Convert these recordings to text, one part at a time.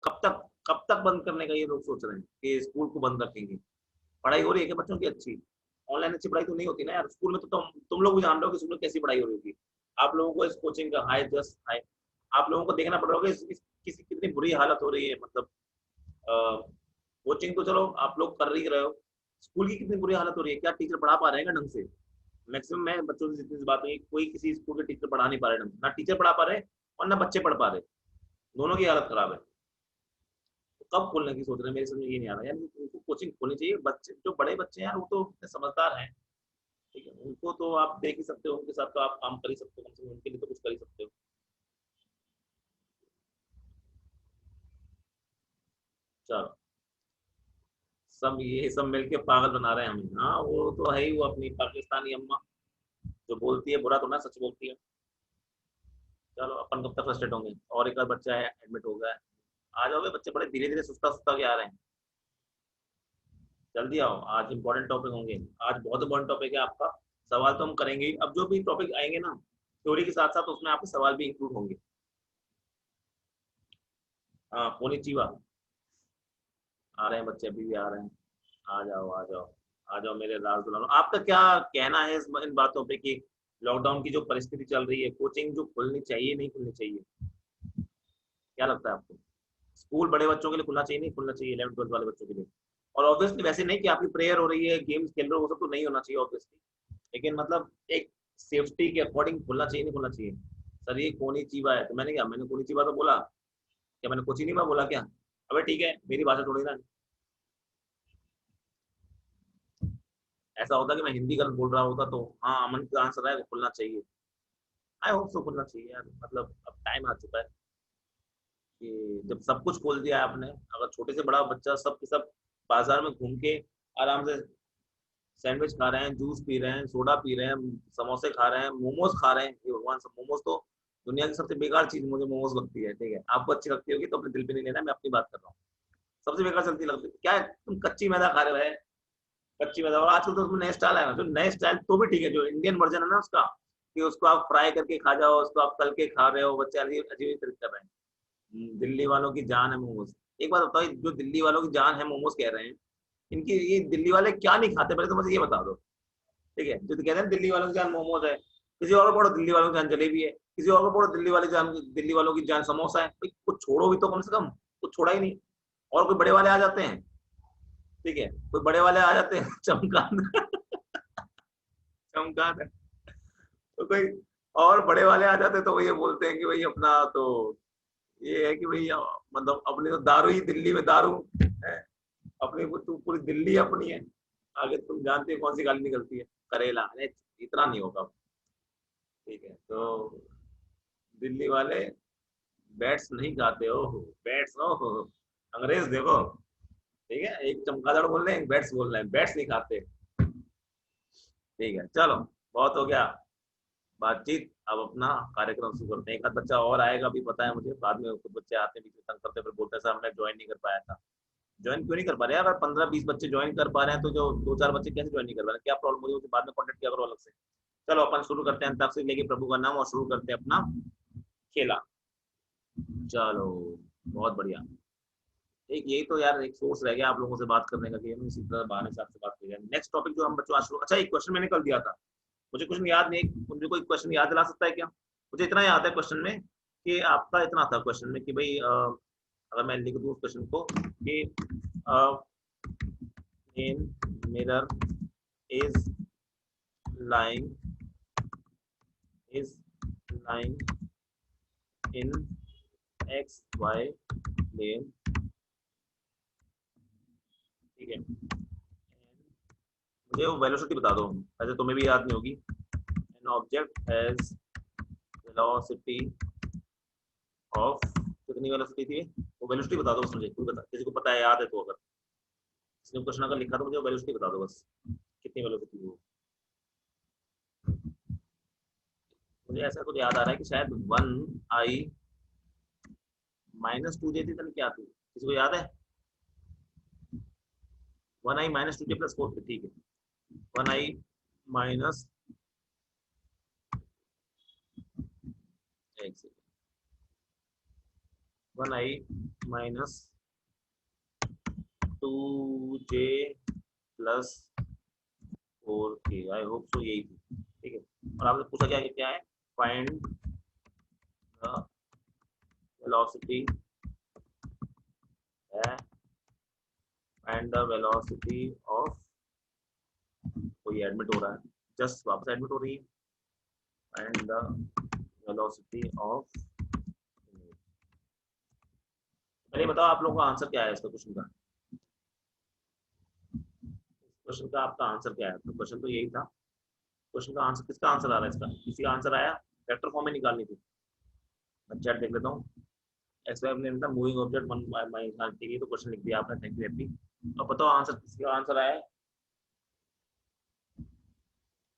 कब तक बंद करने का ये लोग सोच रहे हैं कि स्कूल को बंद रखेंगे? पढ़ाई हो रही है क्या बच्चों की अच्छी? ऑनलाइन अच्छी पढ़ाई तो नहीं होती ना यार। स्कूल में तो तुम लोग भी जान रहे हो कि स्कूल में कैसी पढ़ाई हो रही होगी। आप लोगों को इस कोचिंग का हाई जस्ट हाई, आप लोगों को देखना पड़ रहा होगा किसी कितनी बुरी हालत हो रही है। मतलब कोचिंग तो चलो आप लोग कर ही रहे हो, स्कूल की कितनी बुरी हालत हो रही है। क्या टीचर पढ़ा पा रहे हैं क्या ढंग से? मैक्सिमम मैं बच्चों से जितनी बात हुई, कोई किसी स्कूल के टीचर पढ़ा नहीं पा रहे ढंग से, ना टीचर पढ़ा पा रहे और ना बच्चे पढ़ पा रहे, दोनों की हालत खराब है। तो कब खोलने की सोच रहे हैं, मेरे समझ में ये नहीं आ रहा यार। उनको कोचिंग खोलनी चाहिए। बच्चे जो बड़े बच्चे हैं यार, वो तो इतने समझदार हैं, ठीक है, उनको तो आप देख ही सकते हो, उनके साथ तो आप काम कर ही सकते हो, कम से कम उनके लिए तो कुछ कर ही सकते हो। चलो, सब मिलके पागल बना रहे हैं हमें। हाँ वो तो है ही, वो अपनी पाकिस्तानी अम्मा जो बोलती है बुरा तो ना, सच बोलती है। चलो अपन कब तक फ्रस्ट्रेट होंगे? और एक और बच्चा है एडमिट हो गया है। आ जाओगे बच्चे, बड़े धीरे धीरे सुस्ता सुस्ता के आ रहे हैं। जल्दी आओ, आज इंपॉर्टेंट टॉपिक होंगे। आज बहुत इंपॉर्टेंट टॉपिक है आपका। सवाल तो हम करेंगे ही। अब जो भी टॉपिक आएंगे ना, थ्योरी के साथ साथ उसमें आपके सवाल भी इंक्लूड होंगे। हाँ पोनी चीवा, आ रहे हैं बच्चे, अभी भी आ रहे हैं। आ जाओ आ जाओ, आ जाओ मेरे राज दुलारो। आपका क्या कहना है इन बातों पे कि लॉकडाउन की जो परिस्थिति चल रही है, कोचिंग जो खुलनी चाहिए नहीं खुलनी चाहिए? क्या लगता है आपको? स्कूल बड़े बच्चों के लिए खुलना चाहिए नहीं खुलना चाहिए, 11th 12th वाले बच्चों के लिए? और ऑब्वियसली वैसे नहीं कि आपकी प्रेयर हो रही है, गेम्स खेल रहे हो, वो सब तो नहीं होना चाहिए ऑब्वियसली, लेकिन मतलब एक सेफ्टी के अकॉर्डिंग खुलना चाहिए नहीं खुलना चाहिए? सर ये कोनी चीबा है तो मैंने क्या, मैंने कोनी चीबा तो बोला क्या? मैंने कुछ ही नहीं बोला क्या? अबे ठीक है, मेरी भाषा थोड़ी ना। ऐसा होता कि मैं हिंदी गलत बोल रहा होता तो हाँ, अमन का आंसर है वो खुलना चाहिए। आई होप सो खुलना चाहिए यार। मतलब अब टाइम आ चुका है कि जब सब कुछ खोल दिया है आपने, अगर छोटे से बड़ा बच्चा सब के सब बाजार में घूम के आराम से सैंडविच खा रहे हैं, जूस पी रहे हैं, सोडा पी रहे हैं, समोसे खा रहे हैं, मोमोज खा रहे हैं, ये भगवान, सब मोमोज तो दुनिया की सबसे बेकार चीज मुझे मोमोज लगती है। ठीक है, आपको अच्छी लगती होगी तो अपने दिल पे नहीं लेना, मैं अपनी बात कर रहा हूँ। सबसे बेकार चलती लगती है क्या है? तुम कच्ची मैदा खा रहे हो, कच्ची मैदा। और आजकल तो उसमें नए स्टाइल आए हैं, जो नए स्टाइल तो भी ठीक है, जो इंडियन वर्जन है ना उसका, कि उसको आप फ्राई करके खा जाओ, उसको आप तल के खा रहे हो, बच्चे अजीब अजीब तरीके कर रहे हैं। दिल्ली वालों की जान है मोमोज। एक बात बताओ, जो दिल्ली वालों की जान है मोमोज कह रहे हैं, इनकी ये दिल्ली वाले क्या नहीं खाते पहले तो मुझे ये बता दो। ठीक है, जो तो कहते हैं दिल्ली वालों की जान मोमोज है, किसी और को पढ़ो दिल्ली वालों की जान जलेबी है, किसी और को पढ़ो दिल्ली वालों की जान समोसा है। भाई कुछ छोड़ो भी तो कम से कम, कुछ छोड़ा ही नहीं। और कोई बड़े वाले आ जाते हैं, ठीक है, कोई बड़े वाले आ जाते हैं चमकादड़, चमगादड़, तो कोई और बड़े वाले आ जाते हैं तो वो ये बोलते हैं कि भाई अपना तो ये है कि भाई मतलब अपनी तो दारू ही दिल्ली में दारू है, अपनी तो पूरी दिल्ली अपनी है। आगे तुम जानते हो कौन सी गाली निकलती है, करेला। अरे इतना नहीं होगा, ठीक है। तो दिल्ली वाले बैट्स नहीं खाते हो, बैट्स हो, अंग्रेज देखो, ठीक है, एक चमगादड़ बोल रहे हैं, एक बैट्स बोल रहे हैं, बैट्स नहीं खाते। ठीक है चलो, बहुत हो गया बातचीत। अब अपना कार्यक्रम शुरू करते हैं। एक आध बच्चा और आएगा अभी पता है मुझे, बाद में कुछ बच्चे आते हैं बीच में तंग करते हैं, फिर बोलते हैं सर मैं ज्वाइन नहीं कर पाया था। ज्वाइन क्यों नहीं कर पा रहे हैं? अगर 15-20 बच्चे ज्वाइन कर पा रहे हैं तो जो 2-4 बच्चे कैसे ज्वाइन नहीं कर पा रहे हैं? क्या प्रॉब्लम मुझे उसके बाद में कॉन्टेक्ट किया करो अलग से। चलो अपन शुरू करते हैं अंताक्षरी लेके प्रभु का नाम, और शुरू करते हैं अपना खेला। चलो, बहुत बढ़िया। एक यही तो यार एक सोर्स रह गया आप लोगों से बात करने का, कि हम इसी तरह बहाने से आपसे बात करेंगे। नेक्स्ट टॉपिक जो हम बच्चों आज शुरू, अच्छा एक क्वेश्चन मैंने कल दिया था, मुझे क्वेश्चन याद नहीं, मुझे कोई क्वेश्चन याद दिला सकता है क्या? मुझे इतना याद है क्वेश्चन में कि आपका इतना था क्वेश्चन में कि भाई अगर मैं लिख दूं उस क्वेश्चन को कि in mirror is lying is lying in X Y plane, ठीक है, मुझे वो वेलोसिटी बता दो, ऐसे तुम्हें भी याद नहीं होगी। An object has velocity of, कितनी वेलोसिटी थी वो? वेलोसिटी बता दो बस मुझे, कोई बता, किसी को पता है याद है तो, अगर इसने क्वेश्चन अगर लिखा तो मुझे वेलोसिटी बता दो बस, कितनी वेलोसिटी वो। मुझे ऐसा कुछ याद आ रहा है कि शायद 1i -2 j थी, तो क्या थी, किसी को याद है? 1i -2j+4 थी, ठीक है। 1i माइनस, एक second, 1i minus 2j plus 4k। I hope so यही थी, ठीक है। और आपने पूछा क्या, क्या है, फाइंड द वेलोसिटी है, फाइंड द वेलोसिटी ऑफ, कोई एडमिट हो रहा है, जस्ट वापस एडमिट हो रही है, फाइंड द वेलोसिटी ऑफ। पहले बताओ आप लोगों का आंसर क्या है इसका, क्वेश्चन का, क्वेश्चन का आपका आंसर क्या है? तो क्वेश्चन तो यही था, क्वेश्चन का आंसर, किसका आंसर आ रहा है इसका, किसी का आंसर आया? वेक्टर फॉर्म में निकालनी थी। मैं चैट देख लेता हूँ। एक्स वाई प्लेन था, मूविंग ऑब्जेक्ट वन बाई के लिए तो क्वेश्चन लिख दिया आपने, थैंक यू हैप्पी। अब बताओ आंसर, किसका आंसर आया है,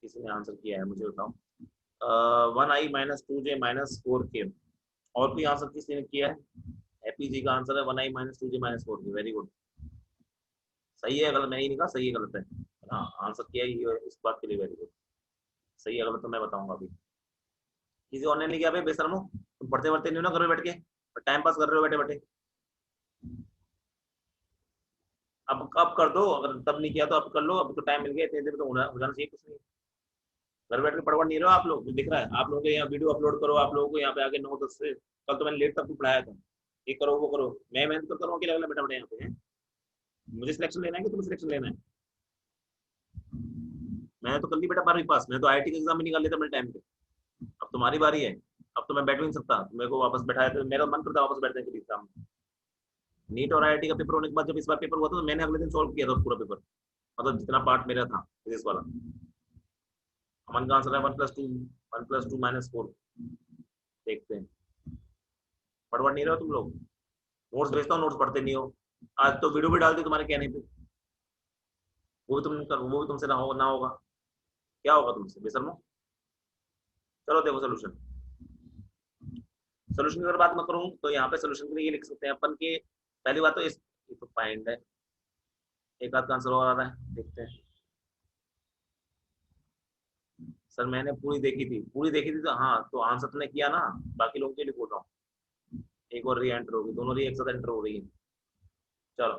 किसी ने आंसर किया है मुझे बताओ। 1i minus 2j minus 4k। और कोई आंसर किसी ने किया है? हैप्पी जी का आंसर है 1i minus 2j minus 4k, very good. सही है गलत, मैं ही नहीं कहा सही है गलत है, हाँ आंसर किया है ये, इस बात के लिए वेरी गुड। सही है गलत तो मैं बताऊंगा अभी। किसी और ने नहीं किया भाई, बेशर्मो, तुम पढ़ते पढ़ते नहीं हो ना घर में बैठ के, टाइम पास कर रहे हो बैठे बैठे। अब कर दो, अगर तब नहीं किया तो अब कर लो, अब तो टाइम मिल गया, इतने देर में तो हो जाना चाहिए कुछ नहीं। घर बैठ के पढ़ नहीं रहे हो आप लोग, दिख रहा है आप लोगों के, यहाँ वीडियो अपलोड करो आप लोगों को यहाँ पे आके 9-10 से, कल तो मैंने लेट तक पढ़ाया था, ये करो वो करो, मैं मेहनत करता हूँ अकेले बैठा बैठे यहाँ पे हैं। मुझे सिलेक्शन लेना है कि तुम्हें सिलेक्शन लेना है? मैंने तो कर ली बेटा 12वीं पास, मैं तो आईआईटी का एग्जाम भी निकाल लेता मेरे टाइम पे। अब तुम्हारी बारी है, अब तो मैं बैठ भी नहीं सकता, मेरे को वापस बैठाया तो मेरा मन करता वापस बैठने के लिए एग्जाम। नीट और आईआईटी का पेपर होने के बाद जब इस बार पेपर हुआ था तो मैंने अगले दिन सॉल्व किया था पूरा पेपर, मतलब जितना पार्ट मेरा था फिजिक्स वाला। अमन का आंसर है 1+2, 1+2 माइनस 4। देखते हैं, पढ़ नहीं रहे हो तुम लोग, नोट्स भेजता हूँ नोट्स पढ़ते नहीं हो। आज तो वीडियो भी डाल दी तुम्हारे कहने पे, वो भी तुम कर, वो भी तुमसे ना होगा, क्या होगा तुमसे बेशर्मो। चलो देखो सोल्यूशन, सोल्यूशन की अगर बात मैं करूँ तो यहाँ पे सोल्यूशन के लिए ये लिख सकते हैं अपन के, पहली बात तो इस, ये तो फाइंड है, एक आध का आंसर और आ रहा है, देखते हैं। सर मैंने पूरी देखी थी, पूरी देखी थी तो हाँ, तो आंसर तुमने किया ना, बाकी लोगों के लिए बोल रहा हूँ। एक और री एंटर होगी, दोनों री एक साथ एंटर हो रही है। चलो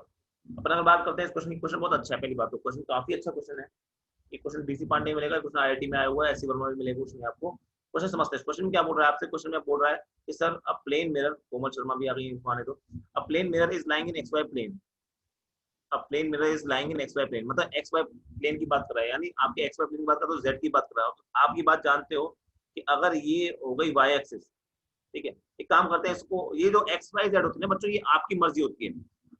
अपन अगर बात करते हैं इस क्वेश्चन की, क्वेश्चन बहुत अच्छा है, पहली बात तो क्वेश्चन काफी अच्छा क्वेश्चन है। ये क्वेश्चन बीसी पांडे में मिलेगा, क्वेश्चन आईआईटी में आया हुआ है, एससी वर्मा में मिलेगा क्वेश्चन आपको। क्वेश्चन समझते हैं, क्वेश्चन क्या बोल रहा है आपसे, क्वेश्चन में बोल रहा है कि sir a plane mirror, Komal Sharma भी आ गई है तो, a plane mirror is lying in X Y plane, a plane mirror is lying in X Y plane, मतलब एक्स वाई प्लेन की बात कर रहा है, यानी आपके एक्स वाई प्लेन की बात कर रहा है तो जेड की बात कर रहा है। तो आप ये बात जानते हो कि अगर ये हो गई वाई एक्सिस, ठीक है, एक काम करते हैं इसको, ये जो एक्स वाई जेड होती है ना बच्चों, ये आपकी मर्जी होती है।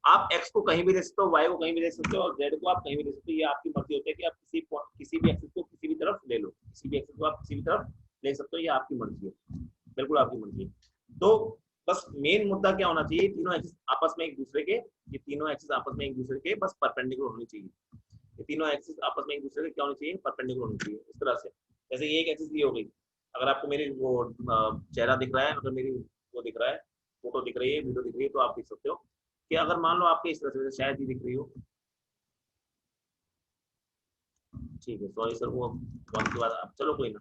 आप एक्स को कहीं भी दे सकते हो, वाई को कहीं भी दे सकते हो, और जेड को आप कहीं भी दे सकते हो, ये आपकी मर्जी होती है कि आप किसी भी एक्सिस को किसी भी तरफ ले लो, किसी भी एक्सिस को आप किसी भी तरफ ले सकते हो, ये आपकी मर्जी है, बिल्कुल आपकी मर्जी है। तो बस मेन मुद्दा क्या होना चाहिए, तीनों एक्सिस आपस में एक दूसरे के, ये तीनों एक्सिस आपस में एक दूसरे के बस परपेंडिकुलर होनी चाहिए, ये तीनों एक्सिस आपस में एक दूसरे के क्या होनी चाहिए, परपेंडिकुलर होनी चाहिए, इस तरह से। जैसे ये एक एक्सिस ये हो गई, अगर आपको मेरी वो चेहरा दिख रहा है, अगर मेरी वो दिख रहा है, फोटो दिख रही है, वीडियो दिख रही है, तो आप देख सकते हो कि अगर मान लो आपके इस तरह से शायद ही दिख रही हो, ठीक है सॉरी सर, वो वन के बाद चलो कोई ना।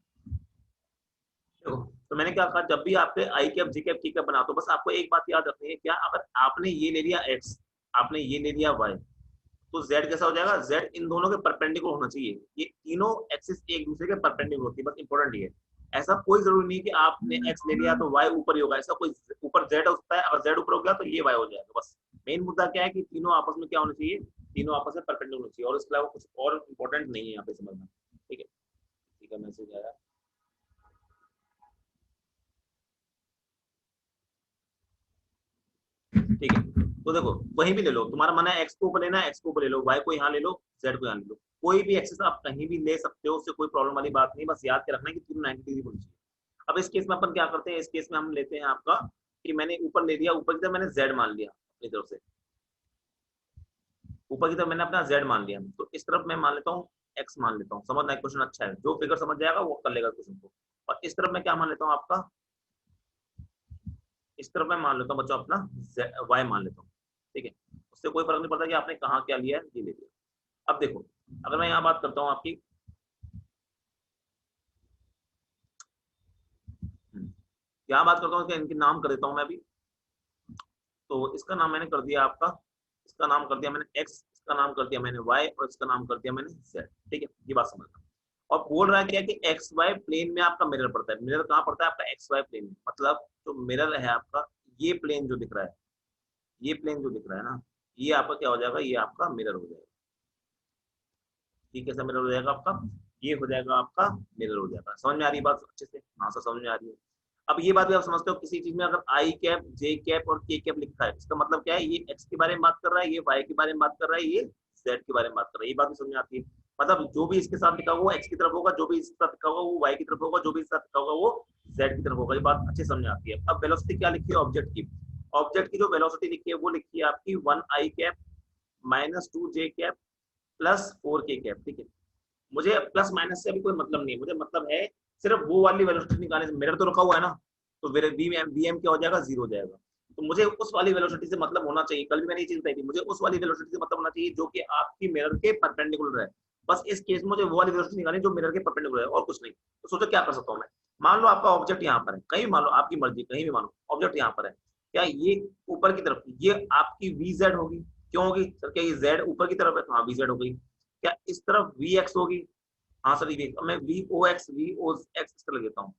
देखो, तो मैंने क्या कहा, जब भी आपके आई कैप जी कैप टी कैप बनाते हो, बस आपको एक बात याद रखनी है, क्या अगर आपने ये ले लिया एक्स, आपने ये ले लिया वाई, तो जेड कैसा हो जाएगा, जेड इन दोनों के परपेंडिकुलर होना चाहिए, ये तीनों एक्सिस एक दूसरे के परपेंडिकुलर होती है, बस इंपॉर्टेंट ये है। ऐसा कोई जरूरी नहीं कि आपने एक्स ले लिया तो वाई ऊपर ही होगा, ऐसा कोई, ऊपर जेड होता है, अगर जेड ऊपर हो गया तो ये वाई हो जाएगा, बस। मेन मुद्दा क्या है कि तीनों आपस में क्या होना चाहिए, तीनों आपस में परपेंडिकुलर होना चाहिए, और इसके अलावा कुछ और इंपॉर्टेंट नहीं है यहाँ पे समझना, ठीक है। ठीक है, मैसेज आया, ठीक है। तो देखो वहीं भी ले लो, तुम्हारा मन है एक्स को ऊपर लेना है, एक्स को ऊपर ले लो, वाई को यहाँ ले लो, जेड को यहाँ ले लो, कोई भी एक्सेस आप कहीं भी ले सकते हो, उससे कोई प्रॉब्लम वाली बात नहीं, बस याद के रखना है कि तीनों 90 डिग्री होनी चाहिए। अब इस केस में अपन क्या करते हैं, इस केस में हम लेते हैं आपका, कि मैंने ऊपर ले लिया, ऊपर की तरफ मैंने जेड मान लिया अपनी तरफ से, ऊपर की तरफ मैंने अपना जेड मान लिया, तो इस तरफ मैं मान लेता हूँ एक्स मान लेता हूँ, समझना क्वेश्चन अच्छा है, जो फिगर समझ जाएगा वो कर लेगा क्वेश्चन को। और इस तरफ मैं क्या मान लेता हूँ आपका, इस तरफ मैं मान लेता हूँ बच्चों अपना वाई मान लेता हूँ, ठीक है। उससे कोई फर्क नहीं पड़ता कि आपने कहाँ क्या लिया है, ये ले लिया। अब देखो, अगर मैं यहाँ बात करता हूँ आपकी, यहाँ बात करता हूँ, इनके नाम कर देता हूँ मैं अभी, तो इसका नाम मैंने कर दिया आपका, इसका नाम कर दिया मैंने x, इसका नाम कर दिया मैंने y और इसका नाम कर दिया मैंने z। ठीक है, ये बात समझना। और बोल रहा है क्या कि एक्स वाई प्लेन में आपका मिरर पड़ता है। मिरर कहाँ पड़ता है आपका एक्स वाई प्लेन में, मतलब जो मिरर है आपका, ये प्लेन जो दिख रहा है, ये प्लेन जो दिख रहा है ना, ये आपका क्या हो जाएगा, ये आपका मिरर हो जाएगा। ये कैसा मिरर हो जाएगा आपका, ये हो जाएगा आपका मिरर हो जाएगा। समझ में आ रही है बात अच्छे से? हाँ सर समझ में आ रही है। अब ये बात भी आप समझते हो, किसी चीज में अगर आई कैप, जे कैप और के कैप लिखा है, इसका मतलब क्या है, ये एक्स के बारे में बात कर रहा है, ये वाई के बारे में बात कर रहा है, ये जेड के बारे में बात कर रहा है। ये बात भी समझ में आती है। मतलब जो भी इसके साथ लिखा होगा वो एक्स की तरफ होगा, जो भी इसके साथ लिखा होगा वो वाई की तरफ होगा, जो भी इसके साथ लिखा होगा वो जेड की तरफ होगा। ये बात अच्छे समझ में आती है। अब वेलोसिटी क्या लिखी है ऑब्जेक्ट की, ऑब्जेक्ट की जो वेलोसिटी लिखी है वो लिखी है आपकी 1 आई कैप माइनस 2 जे कैप प्लस 4 के कैप। ठीक है, मुझे प्लस माइनस से अभी कोई मतलब नहीं है, मुझे मतलब है सिर्फ वो वाली वेलोसिटी निकालने से। मिरर तो रखा हुआ है ना, तो वीएम क्या हो जाएगा, जीरो हो जाएगा। तो मुझे उस वाली वेलोसिटी से मतलब होना चाहिए, कल भी मैंने ये चीज बताई थी, मुझे उस वाली वेलोसिटी से मतलब होना चाहिए जो कि आपकी मिरर के परपेंडिकुलर है। बस इस केस में मुझे वो वाली वेलोसिटी निकालनी जो मिरर के परपेंडिकुलर है, और कुछ नहीं। तो सोचो क्या कर सकता हूँ मैं। मान लो आपका ऑब्जेक्ट यहाँ पर है, कहीं मान लो, आपकी मर्जी, कहीं भी मानो ऑब्जेक्ट यहाँ पर है। क्या ये ऊपर की तरफ, ये आपकी वी जेड होगी? क्यों होगी सर, क्या ये जेड ऊपर की तरफ है? हाँ वी जेड हो गई। क्या इस तरफ वी एक्स होगी? हाँ सर ये मैं वी ओ एक्स इस तरह लेता हूँ।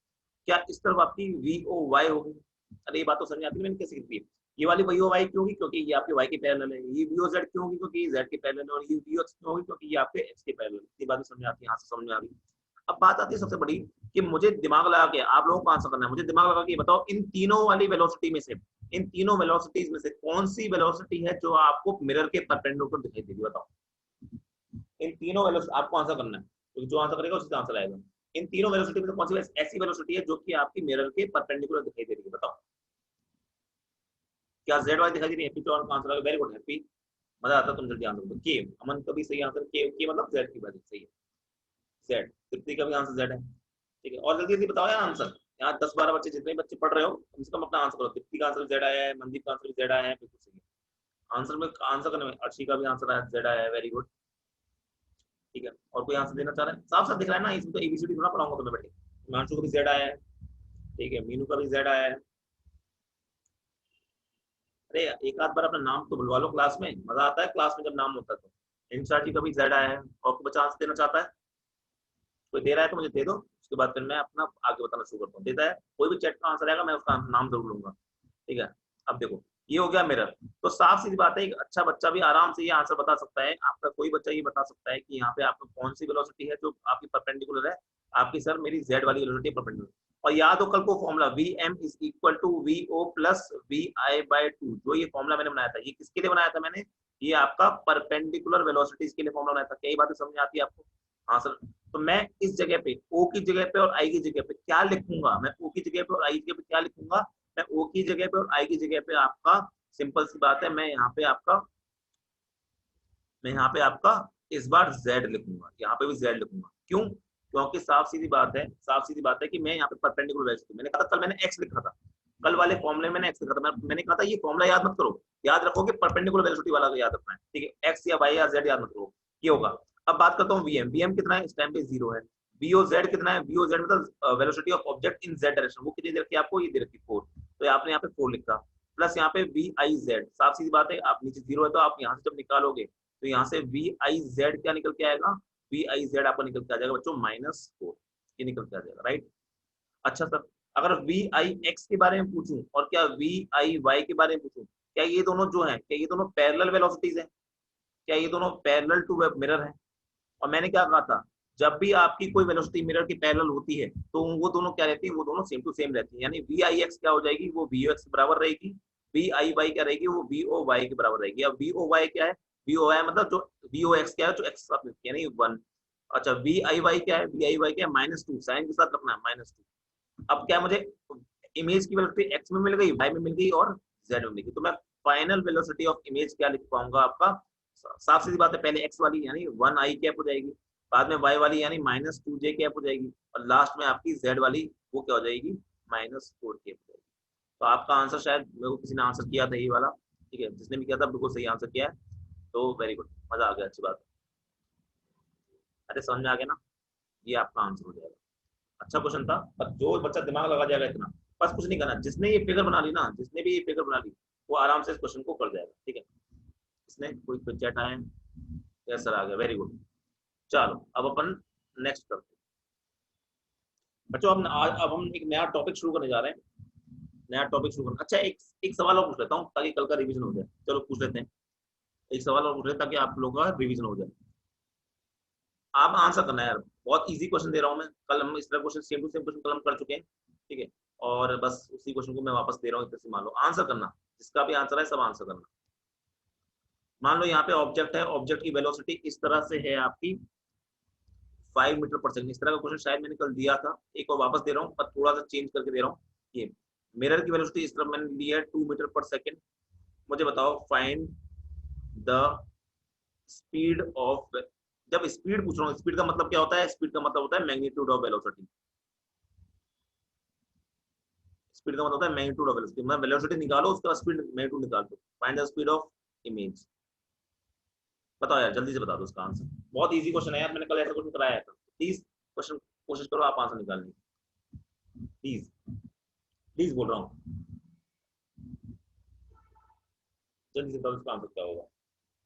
क्या इस तरफ आपकी वी ओ वाई होगी? अरे ये बात तो समझ आती है, मैंने कैसे की थी। ये वाली वी ओ वाई क्यों होगी, क्योंकि ये आपके वाई के पैरेलल है। ये वी ओ जेड क्यों होगी, क्योंकि ये जेड के पैरेलल है। और ये वी ओ एक्स क्यों होगी, क्योंकि ये आपके एक्स के पैरेलल है। ये बात समझ आती है, यहाँ से समझ में आ रही। अब बात आती है सबसे बड़ी, कि मुझे दिमाग लगा के आप लोगों को आंसर करना है। मुझे दिमाग लगा के बताओ, इन तीनों वाली वेलोसिटी में से, इन तीनों वेलोसिटीज में से कौन सी वेलोसिटी है जो आपको मिरर के परपेंडिकुलर दिखाई देगी, बताओ। इन तीनों वेलोसिटी आपको आंसर करना है, तो जो आंसर करेगा उसी आंसर आएगा। इन तीनों वेलोसिटी में से कौन सी ऐसी वेलोसिटी है जो कि आपकी मिरर के परपेंडिकुलर दिखाई दे रही है, बताओ। क्या जेड वाई दिखाई दे रही है? हैप्पी का आंसर आएगा, वेरी गुड हैप्पी, मजा आता है। तुम जल्दी आंसर दो। के, अमन का भी सही आंसर, के मतलब जेड की बात सही है, जेड। तृप्ति का भी आंसर जेड है। ठीक है, और जल्दी जल्दी बताओ यार आंसर। यहाँ 10-12 बच्चे, जितने बच्चे पढ़ रहे हो कम से कम अपना आंसर करो। तृप्ति का आंसर जेड आया है, मनदीप का आंसर भी जेड आया है, बिल्कुल सही है। आंसर में आंसर करने में अर्शी का भी आंसर आया, जेड आया है, वेरी गुड। ठीक है, और कोई आंसर देना चाह रहा है? साफ साफ दिख रहा है ना, इसमें तो एबीसीडी थोड़ा पढ़ाऊंगा तुम्हें बैठे। हिमांशु का भी जेड आया है। ठीक है, मीनू का भी जेड आया है। अरे एक आध बार अपना नाम तो बुलवा लो, क्लास में मजा आता है, क्लास में जब नाम होता है तो। इंसाटी का भी जेड आया है। और कोई बच्चा आंसर देना चाहता है? कोई दे रहा है तो मुझे दे दो, उसके बाद फिर मैं अपना आगे बताना शुरू करता हूँ। देता है कोई भी चैट का आंसर आएगा, मैं उसका नाम जरूर लूंगा। ठीक है, अब देखो ये हो गया मिरर। तो साफ सीधी बात है, एक अच्छा बच्चा भी आराम से ये आंसर बता सकता है। आपका कोई बच्चा ये बता सकता है कि यहाँ पे आपको कौन सी वेलोसिटी है जो आपकी परपेंडिकुलर है। आपकी सर मेरी जेड वाली वेलोसिटी परपेंडिकुलर। और याद हो कल को formula V M is equal to V O plus V I by two, जो ये फॉर्मूला मैंने बनाया था, ये किसके लिए बनाया था मैंने? ये आपका परपेंडिकुलर वेलोसिटीज के लिए फॉर्मूला बनाया था। कई बातें समझ आती है आपको? हाँ सर। तो मैं इस जगह पे ओ की जगह पे और आई की जगह पे क्या लिखूंगा? मैं ओ की जगह पे और आई की जगह पे क्या लिखूंगा? मैं ओ की जगह पे और आई की जगह पे आपका, सिंपल सी बात है, मैं यहाँ पे आपका इस बार z लिखूंगा, यहाँ पे भी z लिखूंगा। क्यों? क्योंकि साफ सीधी बात है कि मैं यहाँ पे परपेंडिकुलर वेलोसिटी, मैंने कहा था कल मैंने x लिखा था, कल वाले फॉर्मूले में मैंने x लिखा था। मैंने कहा था ये फॉर्मूला याद मत करो, याद रखो कि परपेंडिकुलर वेलोसिटी वाला याद रखना है। ठीक है, x या y या z याद मत करो, ये होगा। अब बात करता हूँ वीएम। वीएम कितना है? इस टाइम पे 0 है। वीओजेड कितना है? वीओजेड मतलब velocity of object in Z direction, वो कितनी दे रखी है आपको? ये दे रखी 4। तो आपने यहाँ पे 4 लिखा, प्लस यहाँ पे वी आई जेड। साफ सीधी बात है, आप नीचे 0 है तो आप यहाँ से जब निकालोगे तो यहाँ से वी आई जेड क्या निकल के आएगा? वी आई जेड आपको निकल के आ जाएगा बच्चों -4, ये निकल के आ जाएगा, राइट। अच्छा सर, अगर वी आई एक्स के बारे में पूछूं और क्या वी आई वाई के बारे में पूछूं, क्या ये दोनों जो है, क्या ये दोनों पैरेलल वेलोसिटीज है? क्या ये दोनों पैरेलल टू मिरर है? और मैंने क्या कहा था, जब भी आपकी कोई वेलोसिटी मिरर की पैरेलल होती है तो वो दोनों क्या रहती है? वो दोनों सेम टू सेम रहती है। यानी वी आई एक्स क्या हो जाएगी? वो वी ओ एक्स बराबर रहेगी। वी आई वाई क्या रहेगी? वो वी ओ वाई के बराबर रहेगी। अब वी ओ वाई क्या है? वी ओ वाई मतलब जो वी ओ एक्स क्या है, जो एक्स साथ में यानी 1। अच्छा, वी आई वाई क्या है? वी आई वाई क्या है? -2, साइन के साथ रखना है, -2। अब क्या मुझे इमेज की वेलोसिटी एक्स में मिल गई, वाई में मिल गई और जेड में मिल गई, तो मैं फाइनल वेलोसिटी ऑफ इमेज क्या लिख पाऊंगा आपका? साफ सीधी बात है, पहले एक्स वाली यानी 1 आई कैप हो जाएगी, बाद में वाई वाली यानी -2 जे कैप हो जाएगी, और लास्ट में आपकी जेड वाली वो क्या हो जाएगी? -4 कैप हो जाएगी। तो आपका आंसर शायद मेरे को किसी ने आंसर किया था ये वाला। ठीक है, जिसने भी किया था बिल्कुल सही आंसर किया है, तो वेरी गुड, मजा आ गया, अच्छी बात है। अरे समझ में आ गया ना, ये आपका आंसर हो जाएगा। अच्छा क्वेश्चन था, पर जो बच्चा दिमाग लगा जाएगा इतना, बस कुछ नहीं करना। जिसने ये फिगर बना ली ना, जिसने भी ये फिगर बना ली, वो आराम से इस क्वेश्चन को कर जाएगा। ठीक है, इसने कोई चैट आया है? यस सर आ गया, वेरी गुड। चलो अब अपन नेक्स्ट करते हैं बच्चों। अब हम एक नया टॉपिक शुरू करने जा रहे हैं। नया टॉपिक शुरू करना। अच्छा, एक एक सवाल और पूछ लेता हूँ ताकि कल का रिवीजन हो जाए। चलो पूछ लेते हैं, एक सवाल और पूछ लेते हैं ताकि आप लोगों का रिवीजन हो जाए। आप आंसर करना है यार, बहुत इजी क्वेश्चन दे रहा हूँ मैं। कल हम इस तरह question same to same question कल हम कर चुके हैं। ठीक है, और बस उसी क्वेश्चन को मैं वापस दे रहा हूँ, इस तरह से मान लो आंसर करना। जिसका भी आंसर है सब आंसर करना। मान लो यहाँ पे ऑब्जेक्ट है, ऑब्जेक्ट की वेलोसिटी इस तरह से है आपकी 5 मीटर पर सेकंड। इस तरह का क्वेश्चन शायद मैंने कल दिया था, एक और वापस दे रहा हूँ पर थोड़ा सा चेंज करके दे रहा हूँ। ये मिरर की वेलोसिटी इस तरह मैंने लिया है 2 मीटर पर सेकंड। मुझे बताओ फाइंड द स्पीड ऑफ। जब स्पीड पूछ रहा हूँ, स्पीड का मतलब क्या होता है? स्पीड का मतलब होता है मैग्नीट्यूड ऑफ वेलोसिटी। स्पीड का मतलब होता है मैग्नीट्यूड ऑफ वेलोसिटी। मैं वेलोसिटी निकालो, उसका स्पीड मैग्नीट्यूड निकाल दो। Find the speed of image. बताओ यार, जल्दी से बता दो उसका आंसर। बहुत इजी क्वेश्चन है यार, मैंने कल ऐसा क्वेश्चन कराया था। प्लीज क्वेश्चन कोशिश करो आप आंसर निकालने की। प्लीज प्लीज बोल रहा हूँ, जल्दी से बताओ उसका आंसर क्या होगा।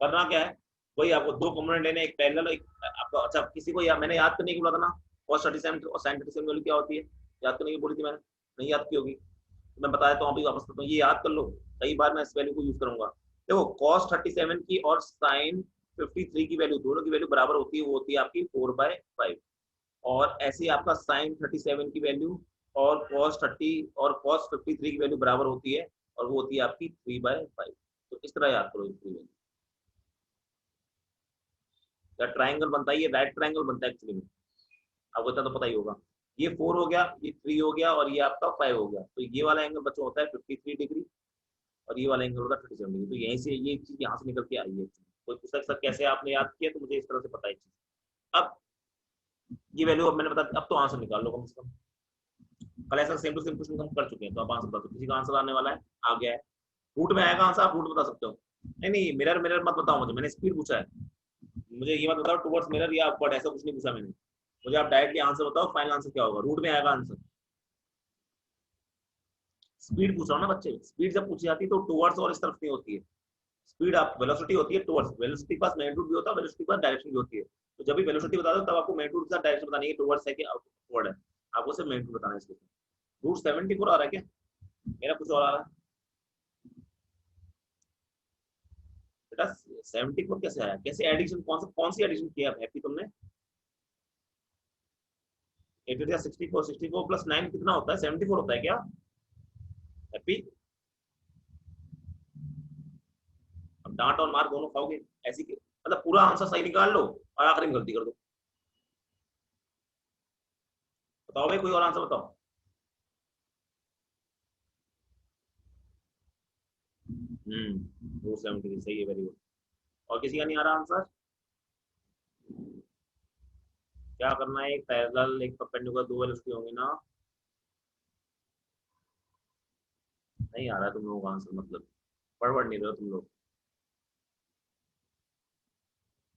करना क्या है, वही आपको दो कंपोनेंट लेने, एक पैरेलल एक आपका। अच्छा, किसी को मैंने याद करने की बोला था ना, cos 37 और sin 37 वैल्यू क्या होती है, याद करने की बोली थी मैंने, नहीं याद की होगी तो मैं बताया तो अभी वापस करता हूँ, ये याद कर लो। कई बार मैं इस वैल्यू को यूज करूंगा। देखो cos 37 की और sin 53 की वैल्यू, दोनों की वैल्यू बराबर होती है, वो होती है आपकी 4/5। और ऐसे ही आपका sin 37 की वैल्यू और cos 53 की वैल्यू बराबर होती है, और वो होती है आपकी 3/5। तो इस तरह याद करो इसकी वैल्यू। या ट्राइंगल बनता है, ये राइट ट्राइंगल बनता है एक्चुअली में, आपको इतना तो पता ही होगा। ये 4 हो गया, ये 3 हो गया, और ये आपका 5 हो गया। तो ये वाला एंगल बच्चों होता है 53 डिग्री, और ये वाला एंगल होता है 37 डिग्री। तो यहीं से ये चीज यहाँ से निकल के आई है। कोई पूछता है सर कैसे आपने याद किया, तो मुझे इस तरह से पता है चीज। अब ये वैल्यू अब मैंने बता, अब तो आंसर निकाल लो कम से कम। कल ऐसा सेम टू सेम क्वेश्चन हम कर चुके हैं, तो आप आंसर बता दो। किसी का आंसर आने वाला है, आ गया है। रूट में आएगा आंसर, आप रूट बता सकते हो। नहीं नहीं, मिरर मिरर मत बताओ मुझे, मैंने स्पीड पूछा है। मुझे ये मत बताओ टुवर्ड्स मिरर या अपवर्ड, ऐसा कुछ नहीं पूछा मैंने। मुझे आप डायरेक्टली आंसर बताओ, फाइनल आंसर क्या होगा। रूट में आएगा आंसर। स्पीड पूछ रहा हूँ ना बच्चे, स्पीड जब पूछी जाती है तो टुवर्ड्स और इस तरफ नहीं होती है। स्पीड आप वेलोसिटी होती है टुवर्ड्स, वेलोसिटी के पास मैग्नीट्यूड भी होता है, वेलोसिटी के पास डायरेक्शन भी होती है। तो जब भी वेलोसिटी बता दो तब आपको मैग्नीट्यूड के साथ डायरेक्शन बतानी है, टुवर्ड्स है कि अपवर्ड है। आपको सिर्फ मैग्नीट्यूड बताना है इसके। रूट 74 आ रहा है क्या? मेरा कुछ और आ रहा है बेटा। 74 कैसे आया? कैसे एडिशन, कौन सी एडिशन किया हैप्पी तुमने? 8 या 64, 64 प्लस 9 कितना होता है? 74 होता है क्या हैप्पी? अब डांट और मार दोनों खाओगे ऐसी मतलब पूरा आंसर सही निकाल लो और आखिरी में गलती कर दो। बताओ भाई, कोई और आंसर बताओ। 273 सही है, वेरी गुड। और किसी का नहीं आ रहा आंसर? क्या करना है, एक पैरेलल एक परपेंडिकुलर, दो वेलोसिटी होंगी ना। नहीं आ रहा है तुम लोगों का आंसर, मतलब पढ़ नहीं रहे हो तुम लोग।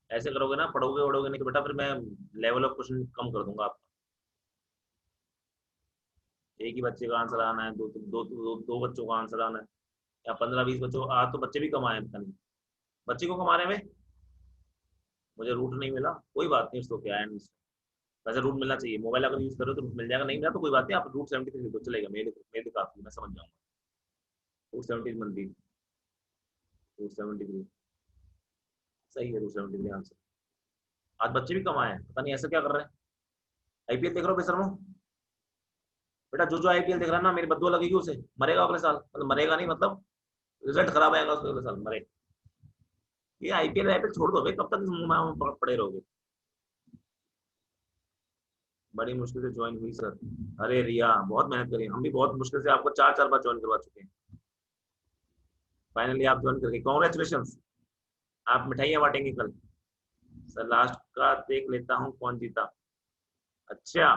ऐसे करोगे ना, पढ़ोगे वढ़ोगे नहीं तो बेटा फिर मैं लेवल ऑफ क्वेश्चन कम कर दूंगा आपका। एक ही बच्चे का आंसर आना है, दो बच्चों का आंसर आना है, या 15-20 बच्चों। आज तो बच्चे भी कम आए हैं, पता नहीं बच्चे को कमाने में। मुझे रूट नहीं मिला, कोई बात नहीं, उसको क्या है। वैसे रूट मिलना चाहिए, मोबाइल अगर यूज करो तो रूट मिल जाएगा, नहीं मिला तो कोई बात नहीं, आप रूट 73 लिखो चलेगा, मेरे काफी, मैं समझ जाऊंगा। रूट 70 रूट 73 सही है, रूट 73 आंसर। आज बच्चे भी कम आए हैं, पता नहीं ऐसा क्या कर रहे हैं। आईपीएल देख रहे हो बेशर्मो? बेटा जो जो आईपीएल देख रहा है ना, मेरी बद्दुआ लगेगी उसे, मरेगा अगले साल। मतलब मरेगा नहीं, मतलब रिजल्ट खराब आएगा उसके अगले साल, मरे। ये आईपीएल आईपीएल छोड़ दो भाई, कब तक इस मुंह में पड़े रहोगे। बड़ी मुश्किल से ज्वाइन हुई सर। अरे रिया, बहुत मेहनत करी, हम भी बहुत मुश्किल से आपको 4-4 बार ज्वाइन करवा चुके हैं। फाइनली आप ज्वाइन करके कॉन्ग्रेचुलेशन। आप मिठाइयाँ बांटेंगे कल। सर लास्ट का देख लेता हूँ कौन जीता। अच्छा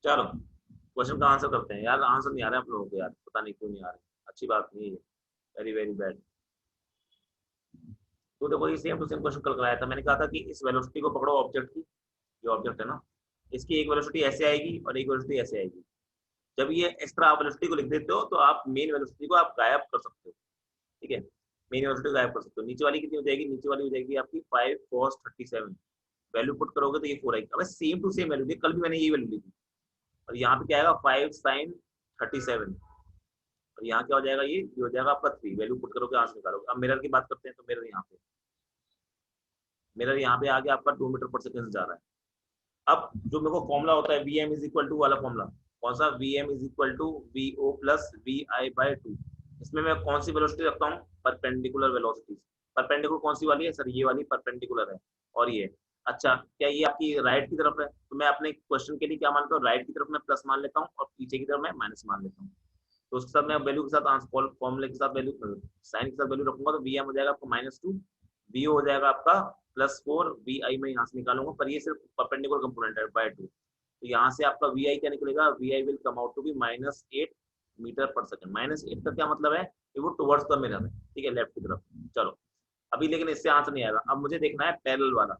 चलो, क्वेश्चन का आंसर करते हैं यार। आंसर नहीं आ रहा है आप लोगों को यार, पता नहीं क्यों नहीं आ रहा है। अच्छी बात नहीं है, वेरी वेरी बैड। तो देखो ये सेम टू सेम क्वेश्चन कल कराया था, मैंने कहा था कि इस वेलोसिटी को पकड़ो ऑब्जेक्ट की। ये ऑब्जेक्ट है ना, इसकी एक वेलोसिटी ऐसे आएगी और एक वेलोसिटी ऐसे आएगी। जब ये एक्स्ट्रा वेलोसिटी को लिख देते हो तो आप मेन वेलोसिटी को आप गायब कर सकते हो, ठीक है, मेन वेलोसिटी गायब कर सकते हो। नीचे वाली कितनी हो जाएगी, नीचे वाली हो जाएगी आपकी 5 cos 37, वैल्यू पुट करोगे तो ये 4 आएगी। अब सेम टू सेम वैल्यू दी, कल भी मैंने ये वैल्यू ली थी, और यहाँ पे क्या आएगा 5 sin 37, और यहाँ क्या हो जाएगा, ये हो जाएगा आपका 3, वैल्यू पुट करोगे आंसर निकालोगे। अब मिरर की बात करते हैं, तो मिरर यहाँ पे आगे आपका 2 मीटर पर सेकंड जा रहा है। अब जो मेरे को फॉर्मूला होता है Vm इज इक्वल टू वाला फॉर्मूला, कौन सा, Vm is equal to VO plus VI/2, इसमें मैं कौन सी वेलोसिटी रखता हूँ, परपेंडिकुलर वेलोसिटी। परपेंडिकुलर कौन सी वाली है सर, ये वाली परपेंडिकुलर है, और ये अच्छा क्या ये आपकी राइट की तरफ है, तो मैं अपने क्वेश्चन के लिए क्या मानता हूँ, राइट की तरफ मैं प्लस मान लेता हूँ और पीछे की तरफ मैं माइनस मान लेता हूँ। तो उसके साथ मैं वैल्यू के साथ आंसर फॉर्मूले के साथ वैल्यू साइन के साथ वैल्यू रखूंगा, तो Vm हो जाएगा आपका -2, VO हो जाएगा आपका +4, VI मैं यहाँ से निकालूंगा, पर ये सिर्फ परपेंडिकुलर कंपोनेंट है /2, तो यहाँ से आपका VI क्या निकलेगा, VI will come out to be -8 metre per second. -8 का क्या मतलब है कि वो टुवर्ड्स द मिरर है, ठीक है, लेफ्ट की तरफ। चलो अभी लेकिन इससे आंसर नहीं आएगा, अब मुझे देखना है पैरेलल वाला।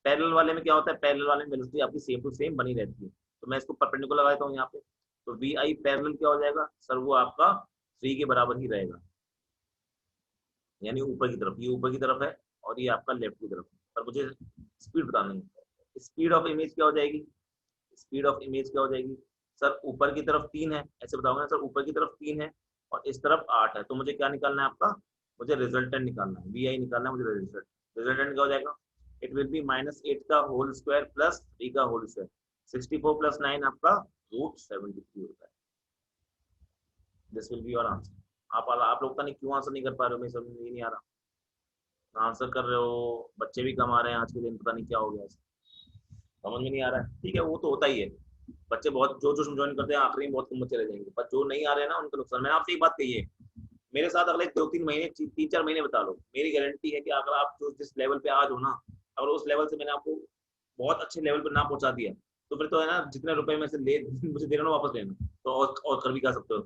पैरेलल वाले में क्या होता है, पैरेलल वाले में वेलोसिटी आपकी सेम टू सेम बनी रहती है, तो मैं इसको परपेंडिकुलर लगाता हूँ यहाँ पे, तो VI पैरेलल क्या हो जाएगा सर, वो आपका 3 के बराबर ही रहेगा, यानी ऊपर की तरफ, ये ऊपर की तरफ है और ये आपका लेफ्ट की तरफ है। पर मुझे स्पीड बतानी है, स्पीड ऑफ इमेज क्या हो जाएगी, स्पीड ऑफ इमेज क्या हो जाएगी सर, ऊपर की तरफ 3 है, ऐसे बताओगे ना सर, ऊपर की तरफ 3 है और इस तरफ 8 है, तो मुझे क्या निकालना है आपका, मुझे रिजल्टेंट निकालना है, VI निकालना है मुझे, रिजल्टेंट क्या हो जाएगा, इट विल बी -8 का होल स्क्वायर प्लस 3 का होल स्क्वायर, 64 + 9 आपका √73 होता है। This will be your answer. आप लोग पता नहीं क्यों आंसर नहीं कर पा रहे हो, मैं समझ नहीं आ रहा, आंसर कर रहे हो, बच्चे भी कम आ रहे हैं आज के दिन, पता नहीं क्या हो गया, समझ में नहीं आ रहा है, ठीक है, वो तो होता ही है, बच्चे बहुत जो जो ज्वाइन करते हैं आखिरी में बहुत कम बच्चे रह जाएंगे, पर जो नहीं आ रहे हैं ना उनका नुकसान। मैंने आपसे एक बात कही है, मेरे साथ अगले 2-3 महीने 3-4 महीने बता लो, मेरी गारंटी है कि अगर आप जो जिस लेवल पे आज हो ना, अगर उस लेवल से मैंने आपको बहुत अच्छे लेवल पर ना पहुंचा दिया, तो फिर तो है ना, जितने रुपए में से ले मुझे देना ना वापस लेना, तो और कर भी कर सकते हो,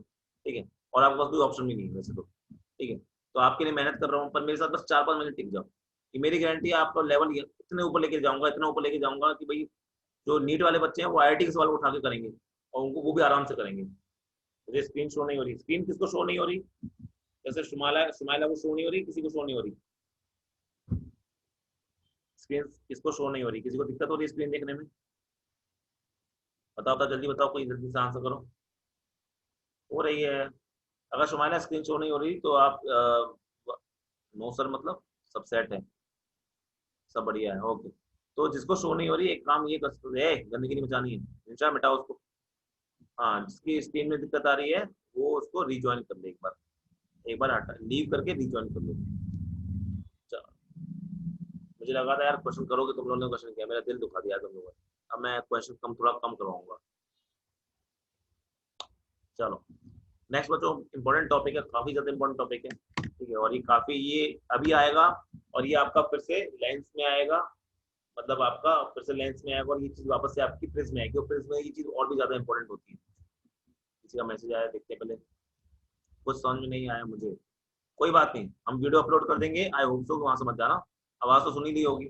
ठीक है, और आपके पास कोई ऑप्शन भी नहीं है वैसे तो, ठीक है, तो आपके लिए मेहनत कर रहा हूँ, पर मेरे साथ बस 4-5 महीने टिक जाओ, ये मेरी गारंटी है, आपका लेवल इतने ऊपर लेके जाऊंगा, इतना ऊपर लेके जाऊंगा कि भाई जो नीट वाले बच्चे हैं वो IIT के सवाल उठा के करेंगे, और उनको वो भी आराम से करेंगे। मुझे स्क्रीन शो नहीं हो रही, स्क्रीन किसको शो नहीं हो रही, जैसे सुमाइला सुमाइला को शो नहीं हो रही, किसी को शो नहीं हो रही स्क्रीन, किसको शो नहीं हो रही, किसी को दिक्कत हो रही है स्क्रीन देखने में, बताओ बताओ जल्दी बताओ, कोई जल्दी से आंसर करो, हो रही है। अगर सुमाइला स्क्रीन शो नहीं हो रही तो आप नो सर, मतलब सब सेट है, सब बढ़िया है, ओके। तो जिसको शो नहीं हो रही, एक काम ये कर सकते हैं, गंदगी नहीं मचानी है, इंस्टा मिटाओ उसको, हाँ जिसकी स्क्रीन में दिक्कत आ रही है वो उसको रिज्वाइन कर ले, एक बार हटा लीव करके रिज्वाइन कर लो। चलो, मुझे लगा था यार क्वेश्चन करोगे, तुम लोगों ने क्वेश्चन किया, मेरा दिल दुखा दिया तुम लोगों ने, अब मैं क्वेश्चन थोड़ा कम करवाऊंगा। चलो नेक्स्ट बच्चों, इंपॉर्टेंट टॉपिक है, काफी ज्यादा इंपॉर्टेंट टॉपिक है, ठीक है, और ये काफी, ये अभी आएगा, और ये आपका फिर से लेंस में आएगा, मतलब आपका फिर से लेंस में आएगा, और ये चीज वापस से आपकी प्रिज्म में आएगी, और प्रिज्म में ये चीज और भी ज्यादा इंपॉर्टेंट होती है। किसी का मैसेज आया, देखते पहले, कुछ समझ में नहीं आया मुझे, कोई बात नहीं, हम वीडियो अपलोड कर देंगे, आई होप सो वहां समझ जाना, आवाज तो सुनी ली होगी।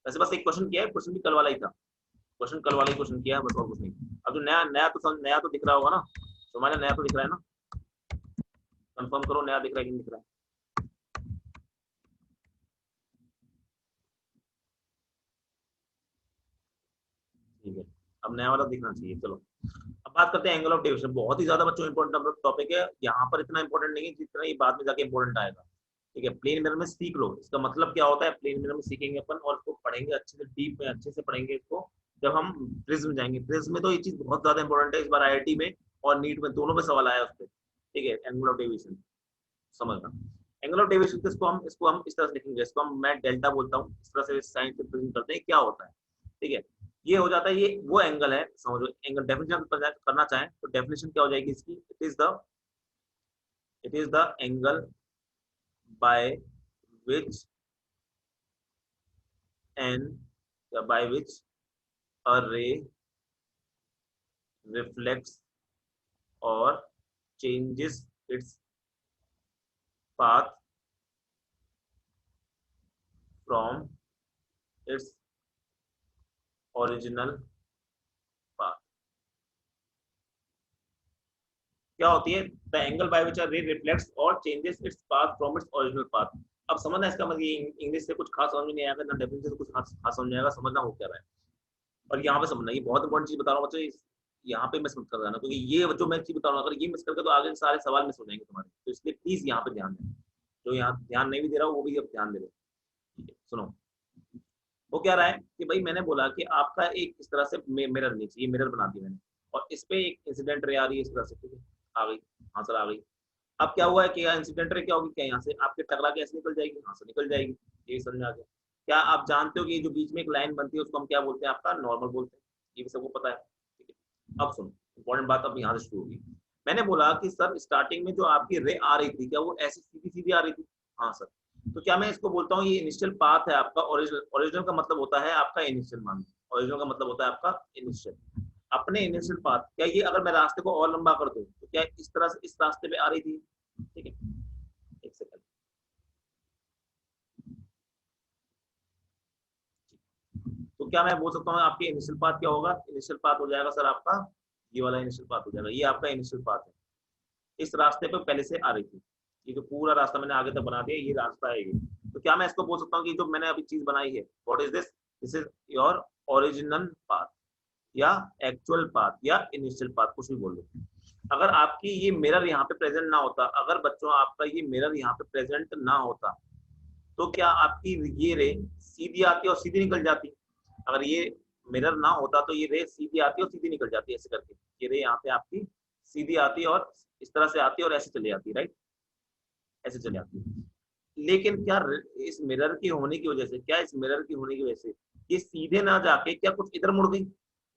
वैसे बस एक क्वेश्चन किया है, क्वेश्चन भी कल वाला ही था, क्वेश्चन कल वाला ही क्वेश्चन किया है बस, और कुछ नहीं। अब जो नया नया तो दिख रहा होगा ना, तुम्हारे नया तो दिख रहा है ना, कंफर्म करो नया दिख रहा है कि नहीं दिख रहा है। ठीक है, अब नया वाला दिखना चाहिए। चलो अब बात करते हैं एंगल ऑफ डेविएशन, बहुत ही ज्यादा बच्चों इंपॉर्टेंट टॉपिक है, यहाँ पर इतना इंपॉर्टेंट नहीं है जितना ये बाद में जाके इंपॉर्टेंट आएगा, ठीक है। प्लेन मिरर में सीख लो, इसका मतलब क्या होता है, प्लेन मिरर में सीखेंगे अपन, और इसको पढ़ेंगे अच्छे से, डीप में अच्छे से पढ़ेंगे इसको, जब हम प्रिज्म में जाएंगे। प्रिज्म में तो ये चीज बहुत ज्यादा इंपॉर्टेंट है, इस बार IIT में और नीट में दोनों में सवाल आया उस पर, ठीक है, एंगल ऑफ डेविएशन समझना। एंगल ऑफ डेविएशन इसको हम इस तरह से लिखेंगे, इसको हम मैं डेल्टा बोलता हूँ, इस तरह से साइन से प्रेजेंट करते हैं, क्या होता है, ठीक है, ये हो जाता है, ये वो एंगल है, समझो एंगल डेफिनेशन करना चाहें तो डेफिनेशन क्या हो जाएगी इसकी, it is the angle by which N या बाय विच अ रे रिफ्लेक्ट्स और changes its path from its original path। क्या होती है, द एंगल बाय विच अ रे रिफ्लेक्ट्स और changes its path from its original path. अब समझना इसका मतलब, ये इंग्लिश से कुछ खास समझ में नहीं आएगा ना, डेफिनेशन से कुछ खास समझ नहीं आएगा, समझना हो क्या रहा है। और यहाँ पे समझना, ये बहुत इंपॉर्टेंट चीज बता रहा हूँ बच्चों, यहाँ पे मिस मत कर देना, क्योंकि ये जो मैं चीज बता रहा हूँ अगर ये मिस करके तो आगे सारे सवाल मिस हो जाएंगे तुम्हारे, तो इसलिए प्लीज यहाँ पे ध्यान दें। जो यहाँ ध्यान नहीं भी दे रहा हूँ वो भी अब ध्यान दे रहे। सुनो, वो क्या रहा है कि भाई मैंने बोला कि आपका एक इस तरह से मिरर नीचे, ये मिरर बना दी मैंने, और इस पे एक इंसिडेंट रे आ रही है इस तरह से, ठीक है, आ गई, हाँ सर आ गई। अब क्या हुआ है कि इंसिडेंट रे क्या होगी, क्या यहाँ से आपके टकरा के ऐसे निकल जाएगी, यहाँ से निकल जाएगी, ये समझ में आ गया। क्या आप जानते हो कि जो बीच में एक लाइन बनती है उसको हम क्या बोलते हैं, आपका नॉर्मल बोलते हैं, ये भी सबको पता है, ठीक है। अब सुनो, इंपॉर्टेंट बात अब यहाँ से शुरू होगी। मैंने बोला कि सर स्टार्टिंग में जो आपकी रे आ रही थी क्या वो ऐसी सीधी सीधी आ रही थी, हाँ सर। तो क्या मैं इसको बोलता हूँ ये इनिशियल पाथ है आपका, ओरिजिनल, ओरिजिनल का मतलब होता है आपका इनिशियल, मान, ओरिजिनल का मतलब होता है आपका इनिशियल, अपने इनिशियल पाथ। क्या ये अगर मैं रास्ते को और लंबा कर दूं तो क्या इस तरह से इस रास्ते पे आ रही थी, ठीक है, एक सेकंड, तो क्या मैं बोल सकता हूँ आपके इनिशियल पाथ क्या होगा, इनिशियल पाथ हो जाएगा सर आपका ये वाला इनिशियल पाथ हो जाएगा, ये आपका इनिशियल पाथ है, इस रास्ते पे पहले से आ रही थी, ये जो पूरा रास्ता मैंने आगे तक बना दिया ये रास्ता है ये। तो क्या मैं इसको बोल सकता हूँ कि जो मैंने अभी चीज बनाई है, what is this, this is your original path या एक्चुअल पाथ या इनिशियल पाथ, कुछ भी बोल लो। अगर आपकी ये मिरर यहाँ पे प्रेजेंट ना होता, अगर बच्चों आपका ये मिरर यहाँ पे प्रेजेंट ना होता, तो क्या आपकी ये रे सीधी आती और सीधी निकल जाती, अगर ये मिरर ना होता तो ये रे सीधी आती और सीधी निकल जाती, ऐसे करके ये रे यहाँ पे आपकी सीधी आती और इस तरह से आती और ऐसे चली जाती, राइट, ऐसे चली जाती। लेकिन क्या इस मिरर की होने की वजह से, क्या इस मिरर की होने की वजह से ये सीधे ना जाके क्या कुछ इधर मुड़ गई,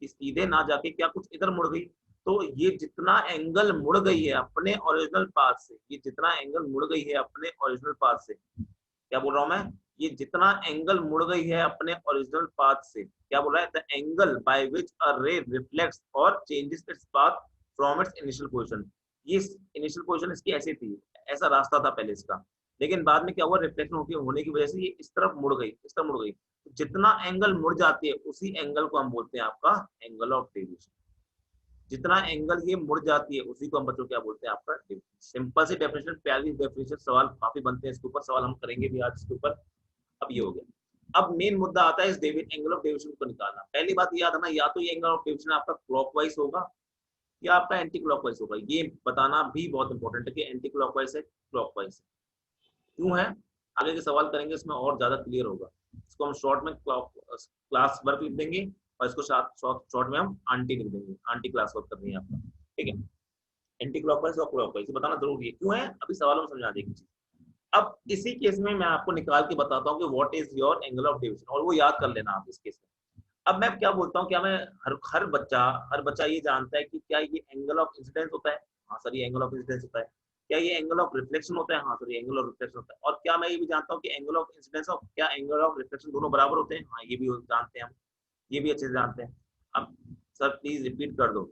ये सीधे ना जाके क्या कुछ इधर मुड़ गई, तो ये जितना एंगल मुड़ गई है अपने ओरिजिनल पाथ से, ये जितना एंगल मुड़ गई है अपने ओरिजिनल पाथ से, क्या बोल रहा हूं मैं, ये जितना एंगल मुड़ गई है अपने ओरिजिनल पाथ से, क्या बोल रहा है, द एंगल बाय विच अ रे रिफ्लेक्ट्स और changes its path from its initial position. ये इनिशियल पोजीशन इसकी ऐसी थी, ऐसा रास्ता था पहले इसका, लेकिन बाद में क्या हुआ, रिफ्लेक्शन होने की वजह से ये इस तरफ मुड़ गई, इस तरफ मुड़ गई, तो जितना एंगल मुड़ जाती है उसी एंगल को हम बोलते हैं आपका एंगल ऑफ डेविएशन। जितना एंगल ये मुड़ जाती है उसी को हम बच्चों क्या बोलते हैं आपका डेविएशन। सिंपल सी डेफिनेशन, प्यारी डेफिनेशन, सवाल काफी बनते हैं इसके ऊपर, सवाल हम करेंगे भी आज इसके ऊपर। अब ये हो गया, अब मेन मुद्दा आता है इस एंगल ऑफ डेविएशन को निकालना। पहली बात याद है ना, या तो ये एंगल ऑफ डेविएशन आपका क्लॉकवाइज होगा या आपका एंटी क्लॉकवाइज होगा, ये बताना भी बहुत इंपॉर्टेंट है कि एंटी क्लॉकवाइज है क्लॉकवाइज है, क्यों है, आगे के सवाल करेंगे इसमें और ज्यादा क्लियर होगा। इसको हम शॉर्ट में क्लास वर्क लिख देंगे और इसको शॉर्ट में हम आंटी लिख देंगे, आंटी क्लास वर्क करनी है आपका, ठीक है। एंटी क्लॉकवाइज और क्लॉकवाइज बताना जरूरी है, क्यों है अभी सवालों में समझा देगी। अब इसी केस में मैं आपको निकाल के बताता हूँ कि what is your angle of deviation, और वो याद कर लेना आप इस केस में। अब मैं क्या बोलता हूँ, क्या मैं हर बच्चा ये जानता है कि क्या ये एंगल ऑफ इंसिडेंस होता है, हाँ सर ये एंगल ऑफ इंसिडेंस होता है। क्या ये एंगल ऑफ रिफ्लेक्शन होता है, हाँ सर ये एंगल ऑफ रिफ्लेक्शन होता है। और क्या मैं ये भी जानता हूँ कि एंगल ऑफ इंसिडेंस और क्या एंगल ऑफ रिफ्लेक्शन दोनों बराबर होते हैं, हाँ ये भी जानते हैं हम, ये भी अच्छे से जानते हैं। अब सर प्लीज रिपीट कर दो,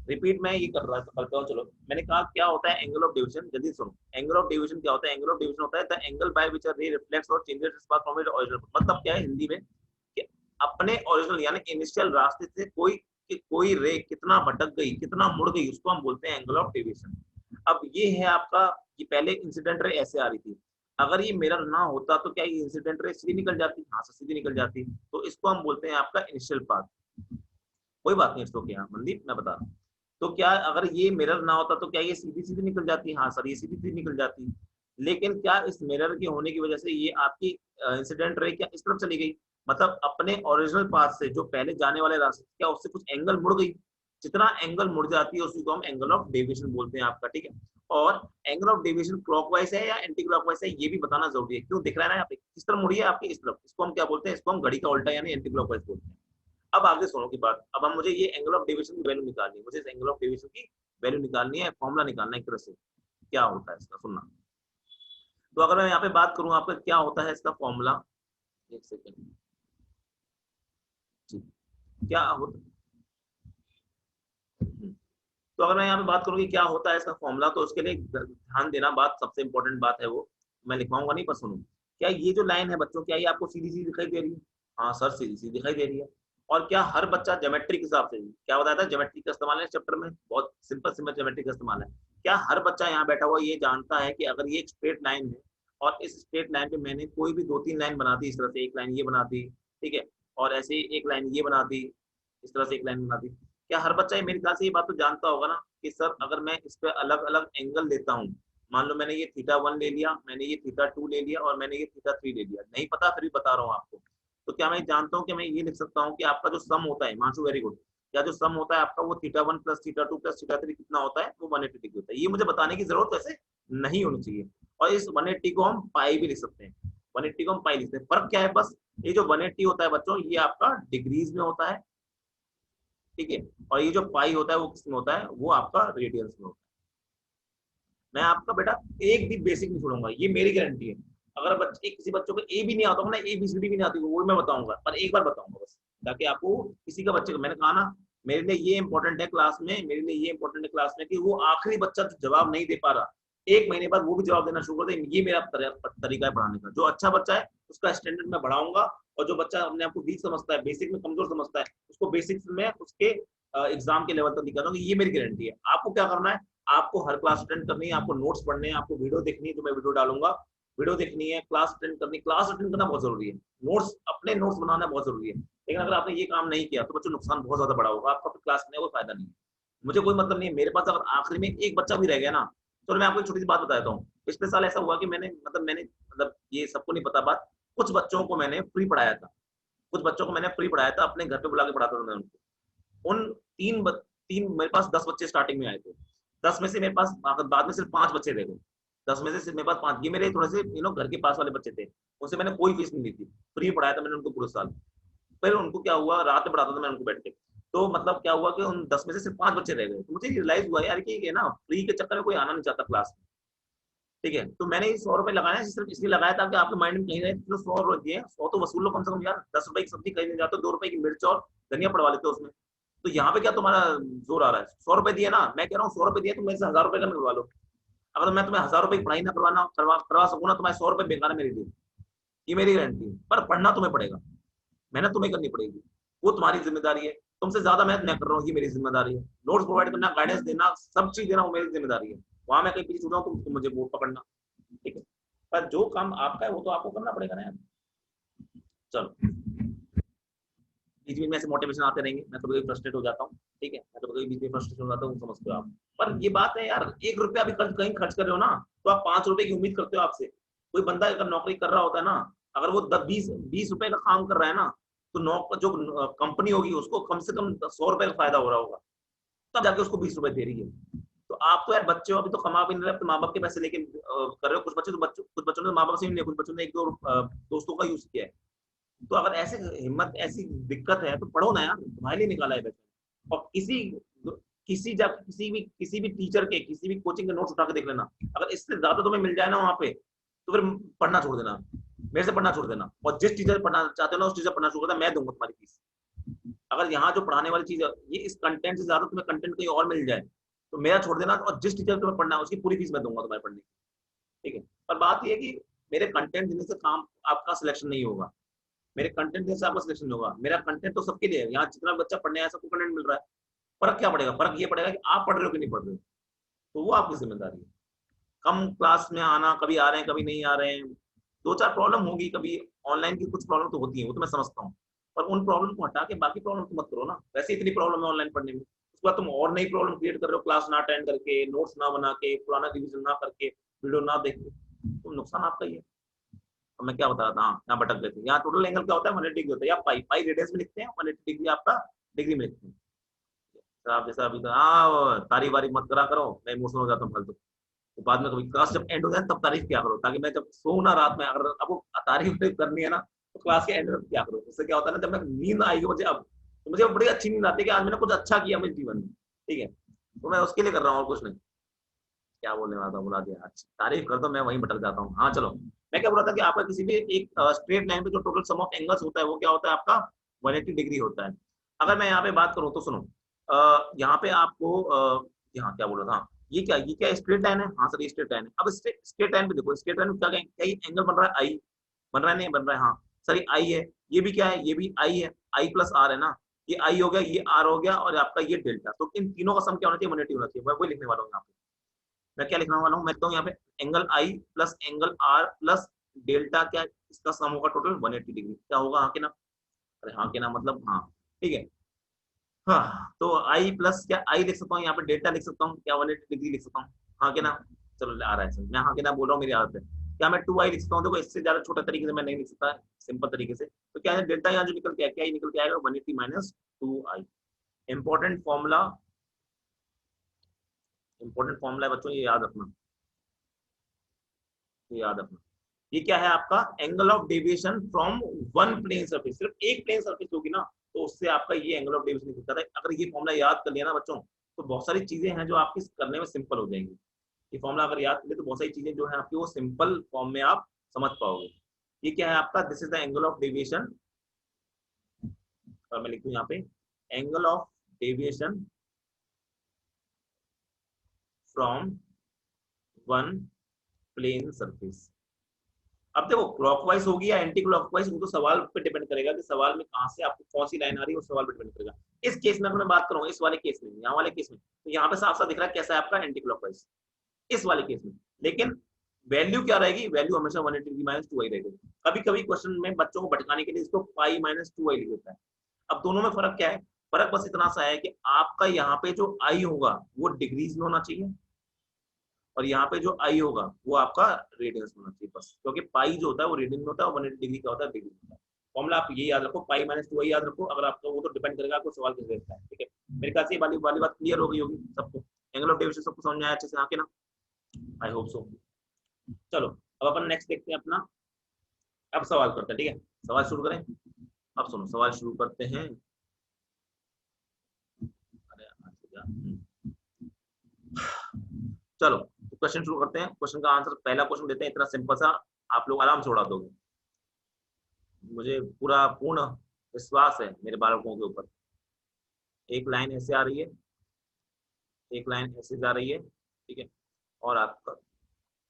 रिपीट मैं ये करता हूँ, चलो मैंने कहा क्या होता है एंगल ऑफ डेविएशन, जल्दी सुनो। एंगल ऑफ डेविएशन क्या होता है, एंगल ऑफ डेविएशन होता है द एंगल बाय व्हिच अ रे रिफ्लेक्ट्स और changes its path from its original, मतलब क्या है हिंदी में कि अपने ओरिजिनल यानी इनिशियल रास्ते से कोई रे कितना भटक गई, कितना मुड़ गई, उसको हम बोलते हैं एंगल ऑफ डेविएशन। अब ये है आपका कि पहले इंसिडेंट रे ऐसे आ रही थी, अगर ये मिरर ना होता तो क्या ये इंसिडेंट रे सीधी निकल जाती, हाँ सीधी निकल जाती, तो इसको हम बोलते हैं आपका इनिशियल पाथ। कोई बात नहीं, इसको क्या मंदीप मैं बता रहा हूँ। तो क्या अगर ये मिरर ना होता तो क्या ये सीधी सीधी निकल जाती, हाँ सर ये सीधी सीधी निकल जाती, लेकिन क्या इस मिरर के होने की वजह से ये आपकी इंसिडेंट रे क्या इस तरफ चली गई, मतलब अपने ओरिजिनल पाथ से जो पहले जाने वाले रास्ते क्या उससे कुछ एंगल मुड़ गई, जितना एंगल मुड़ जाती है उसी को हम एंगल ऑफ डेविएशन बोलते हैं आपका, ठीक है। और एंगल ऑफ डेविएशन क्लॉकवाइज है या एंटी क्लॉकवाइज है ये भी बताना जरूरी है, क्यों दिख रहा है ना यहाँ पे किस तरफ मुड़ी है आपकी, इस तरफ, इसको हम क्या बोलते हैं, इसको हम घड़ी का उल्टा यानी एंटी क्लॉकवाइज बोलते हैं। अब आगे सुनो की बात, अब हम मुझे ये एंगल ऑफ डेविएशन की वैल्यू निकालनी है, मुझे इस एंगल ऑफ डेविएशन की वैल्यू निकालनी है, फॉर्मूला निकालना है एक तरह से, क्या होता है इसका सुनना। तो अगर मैं यहाँ पे बात करूँ आपका क्या होता है इसका फॉर्मूला, एक सेकेंड, क्या होता, तो अगर मैं यहाँ पे बात करूँ कि क्या होता है इसका फॉर्मूला, तो उसके लिए ध्यान देना, बात सबसे इंपॉर्टेंट बात है वो, मैं लिखवाऊंगा नहीं पर सुनो। क्या ये जो लाइन है बच्चों, क्या ये आपको सीधी सीधी दिखाई दे रही है, हाँ सर सीधी सीधी दिखाई दे रही है। और क्या हर बच्चा ज्योमेट्री के हिसाब से, क्या बताया था ज्योमेट्री का इस्तेमाल है चैप्टर में, बहुत सिंपल सिंपल ज्योमेट्री का इस्तेमाल है, क्या हर बच्चा यहाँ बैठा हुआ ये जानता है कि अगर ये एक स्ट्रेट लाइन है और इस स्ट्रेट लाइन पे मैंने कोई भी 2-3 लाइन बना दी, इस तरह से एक लाइन ये बना दी, ठीक है, और ऐसे एक लाइन ये बना दी, इस तरह से एक लाइन बना दी, क्या हर बच्चा ये मेरे ख्याल से ये बात तो जानता होगा ना कि सर अगर मैं इस पे अलग अलग एंगल लेता हूँ, मान लो मैंने ये थीटा 1 ले लिया, मैंने ये थीटा 2 ले लिया और मैंने ये थीटा 3 ले लिया, नहीं पता फिर भी बता रहा हूँ आपको, तो क्या मैं जानता हूँ कि मैं ये लिख सकता हूँ कि आपका जो सम होता है, मानसू वेरी गुड, या जो सम होता है आपका वो theta 1 plus theta 2 plus theta 3 कितना होता है, वो 180 डिग्री होता है। ये मुझे बताने की जरूरत वैसे नहीं होनी चाहिए। और इस 180 को हम पाई भी लिख सकते हैं, 180 को हम पाई लिखते हैं। फर्क क्या है बस, ये जो 180 होता है बच्चों, ये आपका डिग्रीज में होता है, ठीक है, और ये जो पाई होता है वो किस में होता है, वो आपका रेडियंस में होता है। मैं आपका बेटा एक भी बेसिक नहीं छोड़ूंगा, ये मेरी गारंटी है। अगर बच्चे किसी बच्चों को ए भी नहीं आता ना, ABCD भी नहीं आती, वो मैं बताऊंगा, पर एक बार बताऊंगा बस, ताकि आपको किसी का बच्चे को, मैंने कहा ना मेरे लिए ये इंपॉर्टेंट है क्लास में, मेरे लिए ये इंपॉर्टेंट है क्लास में कि वो आखिरी बच्चा जो जवाब नहीं दे पा रहा, 1 महीने बाद वो भी जवाब देना शुरू कर दे। ये मेरा तरीका है पढ़ाने का। जो अच्छा बच्चा है उसका स्टैंडर्ड में बढ़ाऊंगा, और जो बच्चा अपने आप को वीक समझता है, बेसिक में कमजोर समझता है, उसको बेसिक्स में उसके एग्जाम के लेवल तक दिखा दूंगा। ये मेरी गारंटी है। आपको क्या करना है, आपको हर क्लास अटेंड करनी है, आपको नोट्स पढ़ने हैं, आपको वीडियो देखनी है, जो मैं वीडियो डालूंगा वीडियो देखनी है, क्लास अटेंड करनी, क्लास अटेंड करना बहुत जरूरी है, नोट्स अपने नोट्स बनाना बहुत जरूरी है। लेकिन अगर आपने ये काम नहीं किया तो बच्चों नुकसान बहुत ज्यादा बड़ा होगा, आपका क्लास करने का कोई फायदा नहीं है। मुझे कोई मतलब नहीं है, मेरे पास अगर आखिरी में एक बच्चा भी रह गया ना, तो मैं आपको एक छोटी सी बात बता देता हूँ। पिछले साल ऐसा हुआ कि मैंने ये सबको नहीं पता बात, कुछ बच्चों को मैंने फ्री पढ़ाया था, कुछ बच्चों को मैंने फ्री पढ़ाया था, अपने घर पे बुला के पढ़ाता था मैं उनको। उन तीन मेरे पास 10 बच्चे स्टार्टिंग में आए थे, 10 में से मेरे पास बाद में सिर्फ 5 बच्चे रह गए, 10 में से सिर्फ मेरे पास 5। ये मेरे थोड़े से घर के पास वाले बच्चे थे, उनसे मैंने कोई फीस नहीं ली थी, फ्री पढ़ाया था मैंने उनको पूरे साल। फिर उनको क्या हुआ, रात में पढ़ाता था मैं उनको बैठ के, तो मतलब क्या हुआ कि उन 10 में से सिर्फ 5 बच्चे रह गए। तो मुझे रियलाइज हुआ यार कि ना फ्री के चक्कर में कोई आना नहीं चाहता क्लास में, ठीक है। तो मैंने 100 रुपए लगाया, सिर्फ इसलिए लगाया था कि आपके माइंड में कहीं रहे, जो 100 रुपए दिए 100 तो वसूल लो कम से कम यार। 10 रुपए की सब्जी खरीदने जाते हो, 2 रुपए की मिर्च और धनिया पड़वा लेते हो उसमें, तो यहाँ पे क्या तुम्हारा जोर आ रहा है? 100 रुपए दिए ना, मैं कह रहा हूँ 100 रुपए दिए, तुम मेरे से 1000 रुपए का करवा लो। अगर मैं तुम्हें 1000 रुपए की पढ़ाई ना करवा सकूँ ना, तुम्हारे 100 रुपए बेकार है मेरे लिए, ये मेरी गारंटी है। पर पढ़ना तुम्हें पड़ेगा, मेहनत तुम्हें करनी पड़ेगी, वो तुम्हारी जिम्मेदारी है। तुमसे ज्यादा मेहनत मैं कर रहा हूँ, ये मेरी जिम्मेदारी है। नोट्स प्रोवाइड करना, गाइडेंस देना, सब चीज देना, वो मेरी जिम्मेदारी है। वहां मैं कहीं पीछे छूट रहा हूँ तो मुझे वो पकड़ना, ठीक है। पर जो काम आपका है वो तो आपको करना पड़ेगा ना यार। चलो, बीच बीच में ऐसे मोटिवेशन आते रहेंगे, मैं कभी कभी फ्रस्ट्रेट हो जाता हूँ, ठीक है, मैं कभी बीच में फ्रस्ट्रेशन हो जाता हूँ, समझते हो आप। पर ये बात है यार, 1 रुपया भी कहीं खर्च कर रहे हो ना, तो आप 5 रुपए की उम्मीद करते हो आपसे। कोई बंदा अगर नौकरी कर रहा होता है ना, अगर वो 10-20 रुपए का काम कर रहा है ना, तो जो कंपनी होगी उसको कम से कम 100 रुपए का फायदा हो रहा होगा, तब जाके उसको 20 रुपए दे रही है। तो आप तो यार बच्चे हो, अभी तो कमा भी नहीं रहे, माँ बाप के पैसे लेके कर रहे हो। कुछ बच्चों ने माँ बाप से नहीं लिया, कुछ बच्चों ने 1-2 दोस्तों का यूज किया है। तो अगर ऐसे हिम्मत, ऐसी दिक्कत है तो पढ़ो ना यार, तुम्हारे लिए निकाला है पैसा। और किसी भी टीचर के, किसी भी कोचिंग के नोट्स उठा के देख लेना, अगर इससे ज्यादा तुम्हें मिल जाए ना वहां पे, तो फिर पढ़ना छोड़ देना, मेरे से पढ़ना छोड़ देना, और जिस टीचर पढ़ना चाहते हो ना उस टीचर पढ़ना छोड़ देना, मैं दूंगा तुम्हारी फीस। अगर यहाँ जो पढ़ाने वाली चीज है, ये इस कंटेंट से ज्यादा तुम्हें कंटेंट कहीं और मिल जाए तो मेरा छोड़ देना, और जिस टीचर तुम्हें पढ़ना है उसकी पूरी फीस मैं दूंगा तुम्हारे पढ़ने की, ठीक है। पर बात ये है कि मेरे कंटेंट देने से काम आपका सिलेक्शन नहीं होगा, मेरे कंटेंट देने से आपका सिलेक्शन होगा। मेरा कंटेंट तो सबके लिए है, यहाँ जितना बच्चा पढ़ने आया सबको कंटेंट मिल रहा है। फर्क क्या पड़ेगा? फर्क ये पड़ेगा कि आप पढ़ रहे हो कि नहीं पढ़ रहे हो, तो वो आपकी जिम्मेदारी है। कम क्लास में आना, कभी आ रहे हैं कभी नहीं आ रहे हैं, 2-4 प्रॉब्लम होगी, कभी ऑनलाइन की कुछ प्रॉब्लम तो होती है, वो तो मैं समझता हूँ। पर उन प्रॉब्लम को हटा के बाकी प्रॉब्लम तो मत करो ना। वैसे इतनी प्रॉब्लम है ऑनलाइन पढ़ने में, उसके बाद तुम और नई प्रॉब्लम क्रिएट कर रहे हो, क्लास ना अटेंड करके, नोट्स ना बना के, पुराना रिविजन ना करके, वीडियो ना देख के, तो नुकसान आपका ही है। तो मैं क्या बता रहा था, हाँ यहाँ भटक गए थे। यहाँ टोटल एंगल क्या होता है, 180 डिग्री होता है, या पाई पाई रेडियस में लिखते हैं, 180 डिग्री आपका डिग्री में लिखते हैं। सर आप जैसा अभी तो हाँ तारीफ वारीफ मत करा करो, मैं इमोशनल हो जाता हूँ फालतू। तो बाद में कभी क्लास जब एंड हो जाए तब तारीफ क्या करो, ताकि मैं जब सो ना रात में, अगर आपको तारीफ करनी है ना तो क्लास के एंड में क्या करो। उससे क्या होता है ना, जब मैं नींद आएगी मुझे अब, तो मुझे बड़ी अच्छी नींद आती है कि आज मैंने कुछ अच्छा किया मेरे जीवन में, ठीक है। तो मैं उसके लिए कर रहा हूँ और कुछ नहीं। क्या बोलने वाला था, बुला दिया। अच्छा, तारीफ कर दो, मैं वहीं भटक जाता हूँ। हाँ चलो, मैं क्या बोल रहा था कि आपका किसी भी एक स्ट्रेट लाइन पे जो टोटल सम ऑफ एंगल्स होता है वो क्या होता है आपका, 180 डिग्री होता है। अगर मैं यहाँ पे बात करूँ तो सुनो, यहाँ पे आपको यहाँ क्या बोल रहा था, ये क्या स्ट्रेट लाइन है? हाँ सर ये स्ट्रेट लाइन है। अब स्ट्रेट लाइन पे देखो, स्ट्रेट लाइन में क्या एंगल बन रहा है? आई बन रहा है, नहीं बन रहा है? हाँ सर ये आई है, ये भी क्या है, ये भी आई है, आई प्लस आर है ना, ये आई हो गया, ये आर हो गया, और आपका ये डेल्टा। तो इन तीनों का सम क्या होना चाहिए? 180 होना चाहिए। मैं वही लिखने वाला हूँ यहाँ पे। मैं क्या लिखने वाला हूँ, मैं लिखता हूँ यहाँ पे angle I plus angle R plus delta, क्या इसका सम होगा टोटल 180 डिग्री। क्या होगा, हाँ के ना, अरे हाँ के ना मतलब हाँ, ठीक है। हाँ तो आई प्लस क्या आई लिख सकता हूँ यहाँ पे, डेल्टा लिख सकता हूँ, क्या 180 डिग्री लिख सकता हूँ, हाँ के ना। चलो आ रहा है समझ, मैं हाँ के ना बोल रहा हूँ, मेरी आदत है। क्या मैं 2 आई लिख सकता हूँ, देखो इससे ज्यादा छोटा तरीके से मैं नहीं लिख सकता, सिंपल तरीके से। तो क्या है डेल्टा यहाँ जो निकल के आया, क्या ही निकल के आएगा 180 माइनस 2 आई। इंपॉर्टेंट फॉर्मूला, इंपॉर्टेंट फॉर्मूला है बच्चों, ये याद रखना, ये याद रखना। ये क्या है आपका angle of deviation from one plane surface, सिर्फ एक प्लेन सरफेस होगी ना तो उससे आपका ये एंगल ऑफ डेविएशन निकलता है। अगर ये फॉर्मूला याद कर लिया ना बच्चों, तो बहुत सारी चीजें हैं जो आपकी करने में सिंपल हो जाएंगी। ये फॉर्मूला अगर याद कर ले तो बहुत सारी चीजें जो है आपकी वो सिंपल फॉर्म में आप समझ पाओगे। ये क्या है आपका, this is the angle of deviation, और मैं लिखूँ यहाँ पे angle of deviation from one plane surface. अब देखो क्लॉकवाइज होगी या एंटी क्लॉकवाइज, वो तो सवाल पे डिपेंड करेगा कि सवाल में कहां से आपको कौन सी लाइन आ रही है, उस सवाल पे डिपेंड करेगा। इस केस में अगर मैं बात करूँ, इस वाले केस में, यहाँ वाले केस में, तो यहाँ पे साफ साफ दिख रहा है कैसा है आपका एंटी क्लॉकवाइज इस वाले केस में। लेकिन वैल्यू क्या रहेगी, वैल्यू हमेशा 180 डिग्री माइनस 2 आई रहेगी। कभी कभी क्वेश्चन में बच्चों को भटकाने के लिए इसको पाई माइनस 2 आई लिख देता है। अब दोनों में फर्क क्या है, फर्क बस इतना सा है कि आपका यहाँ पे जो आई होगा वो डिग्रीज में होना चाहिए, और यहाँ पे जो आई होगा वो आपका रेडियंस होना चाहिए बस, क्योंकि पाई जो होता है वो रेडियन में होता है और 180 डिग्री का होता है डिग्री में होता है। फॉर्मूला आप ये याद रखो, पाई माइनस 2 याद रखो। अगर आपका वो तो डिपेंड करेगा आपको सवाल किस देता है, ठीक है। मेरे ख्याल से वाली वाली बात क्लियर हो गई होगी सबको, एंगल ऑफ डेविएशन सबको समझ में आया अच्छे से, हाँ के ना, आई होप सो। चलो अब अपन नेक्स्ट देखते हैं अपना, अब सवाल करते हैं, ठीक है, सवाल शुरू करें। अब सुनो सवाल शुरू करते हैं। अरे चलो तो क्वेश्चन शुरू करते हैं। क्वेश्चन का आंसर, पहला क्वेश्चन देते हैं, इतना सिंपल सा, आप लोग आराम से उड़ा दोगे, मुझे पूरा पूर्ण विश्वास है मेरे बालकों के ऊपर। एक लाइन ऐसे आ रही है, एक लाइन ऐसे जा रही है, ठीक है। और आपका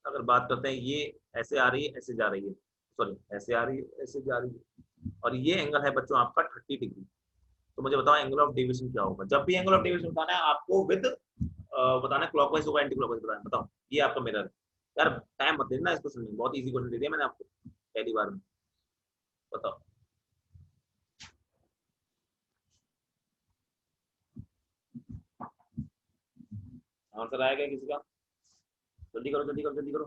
अगर बात करते हैं, ये ऐसे आ रही है, ऐसे जा रही है, सॉरी ऐसे आ रही है, ऐसे जा रही है, और ये एंगल है बच्चों आपका 30 डिग्री। तो मुझे बताओ एंगल ऑफ डेविएशन क्या होगा। जब भी एंगल ऑफ डेविएशन बताना है आपको विद बताना है क्लॉकवाइज होगा एंटी क्लॉकवाइज बताना है। बताओ, ये आपका मिरर है यार, टाइम मत देना इस क्वेश्चन में, बहुत इजी क्वेश्चन दे दिया मैंने आपको पहली बार में। बताओ आंसर आएगा किसी का, जल्दी करो जल्दी करो जल्दी करो।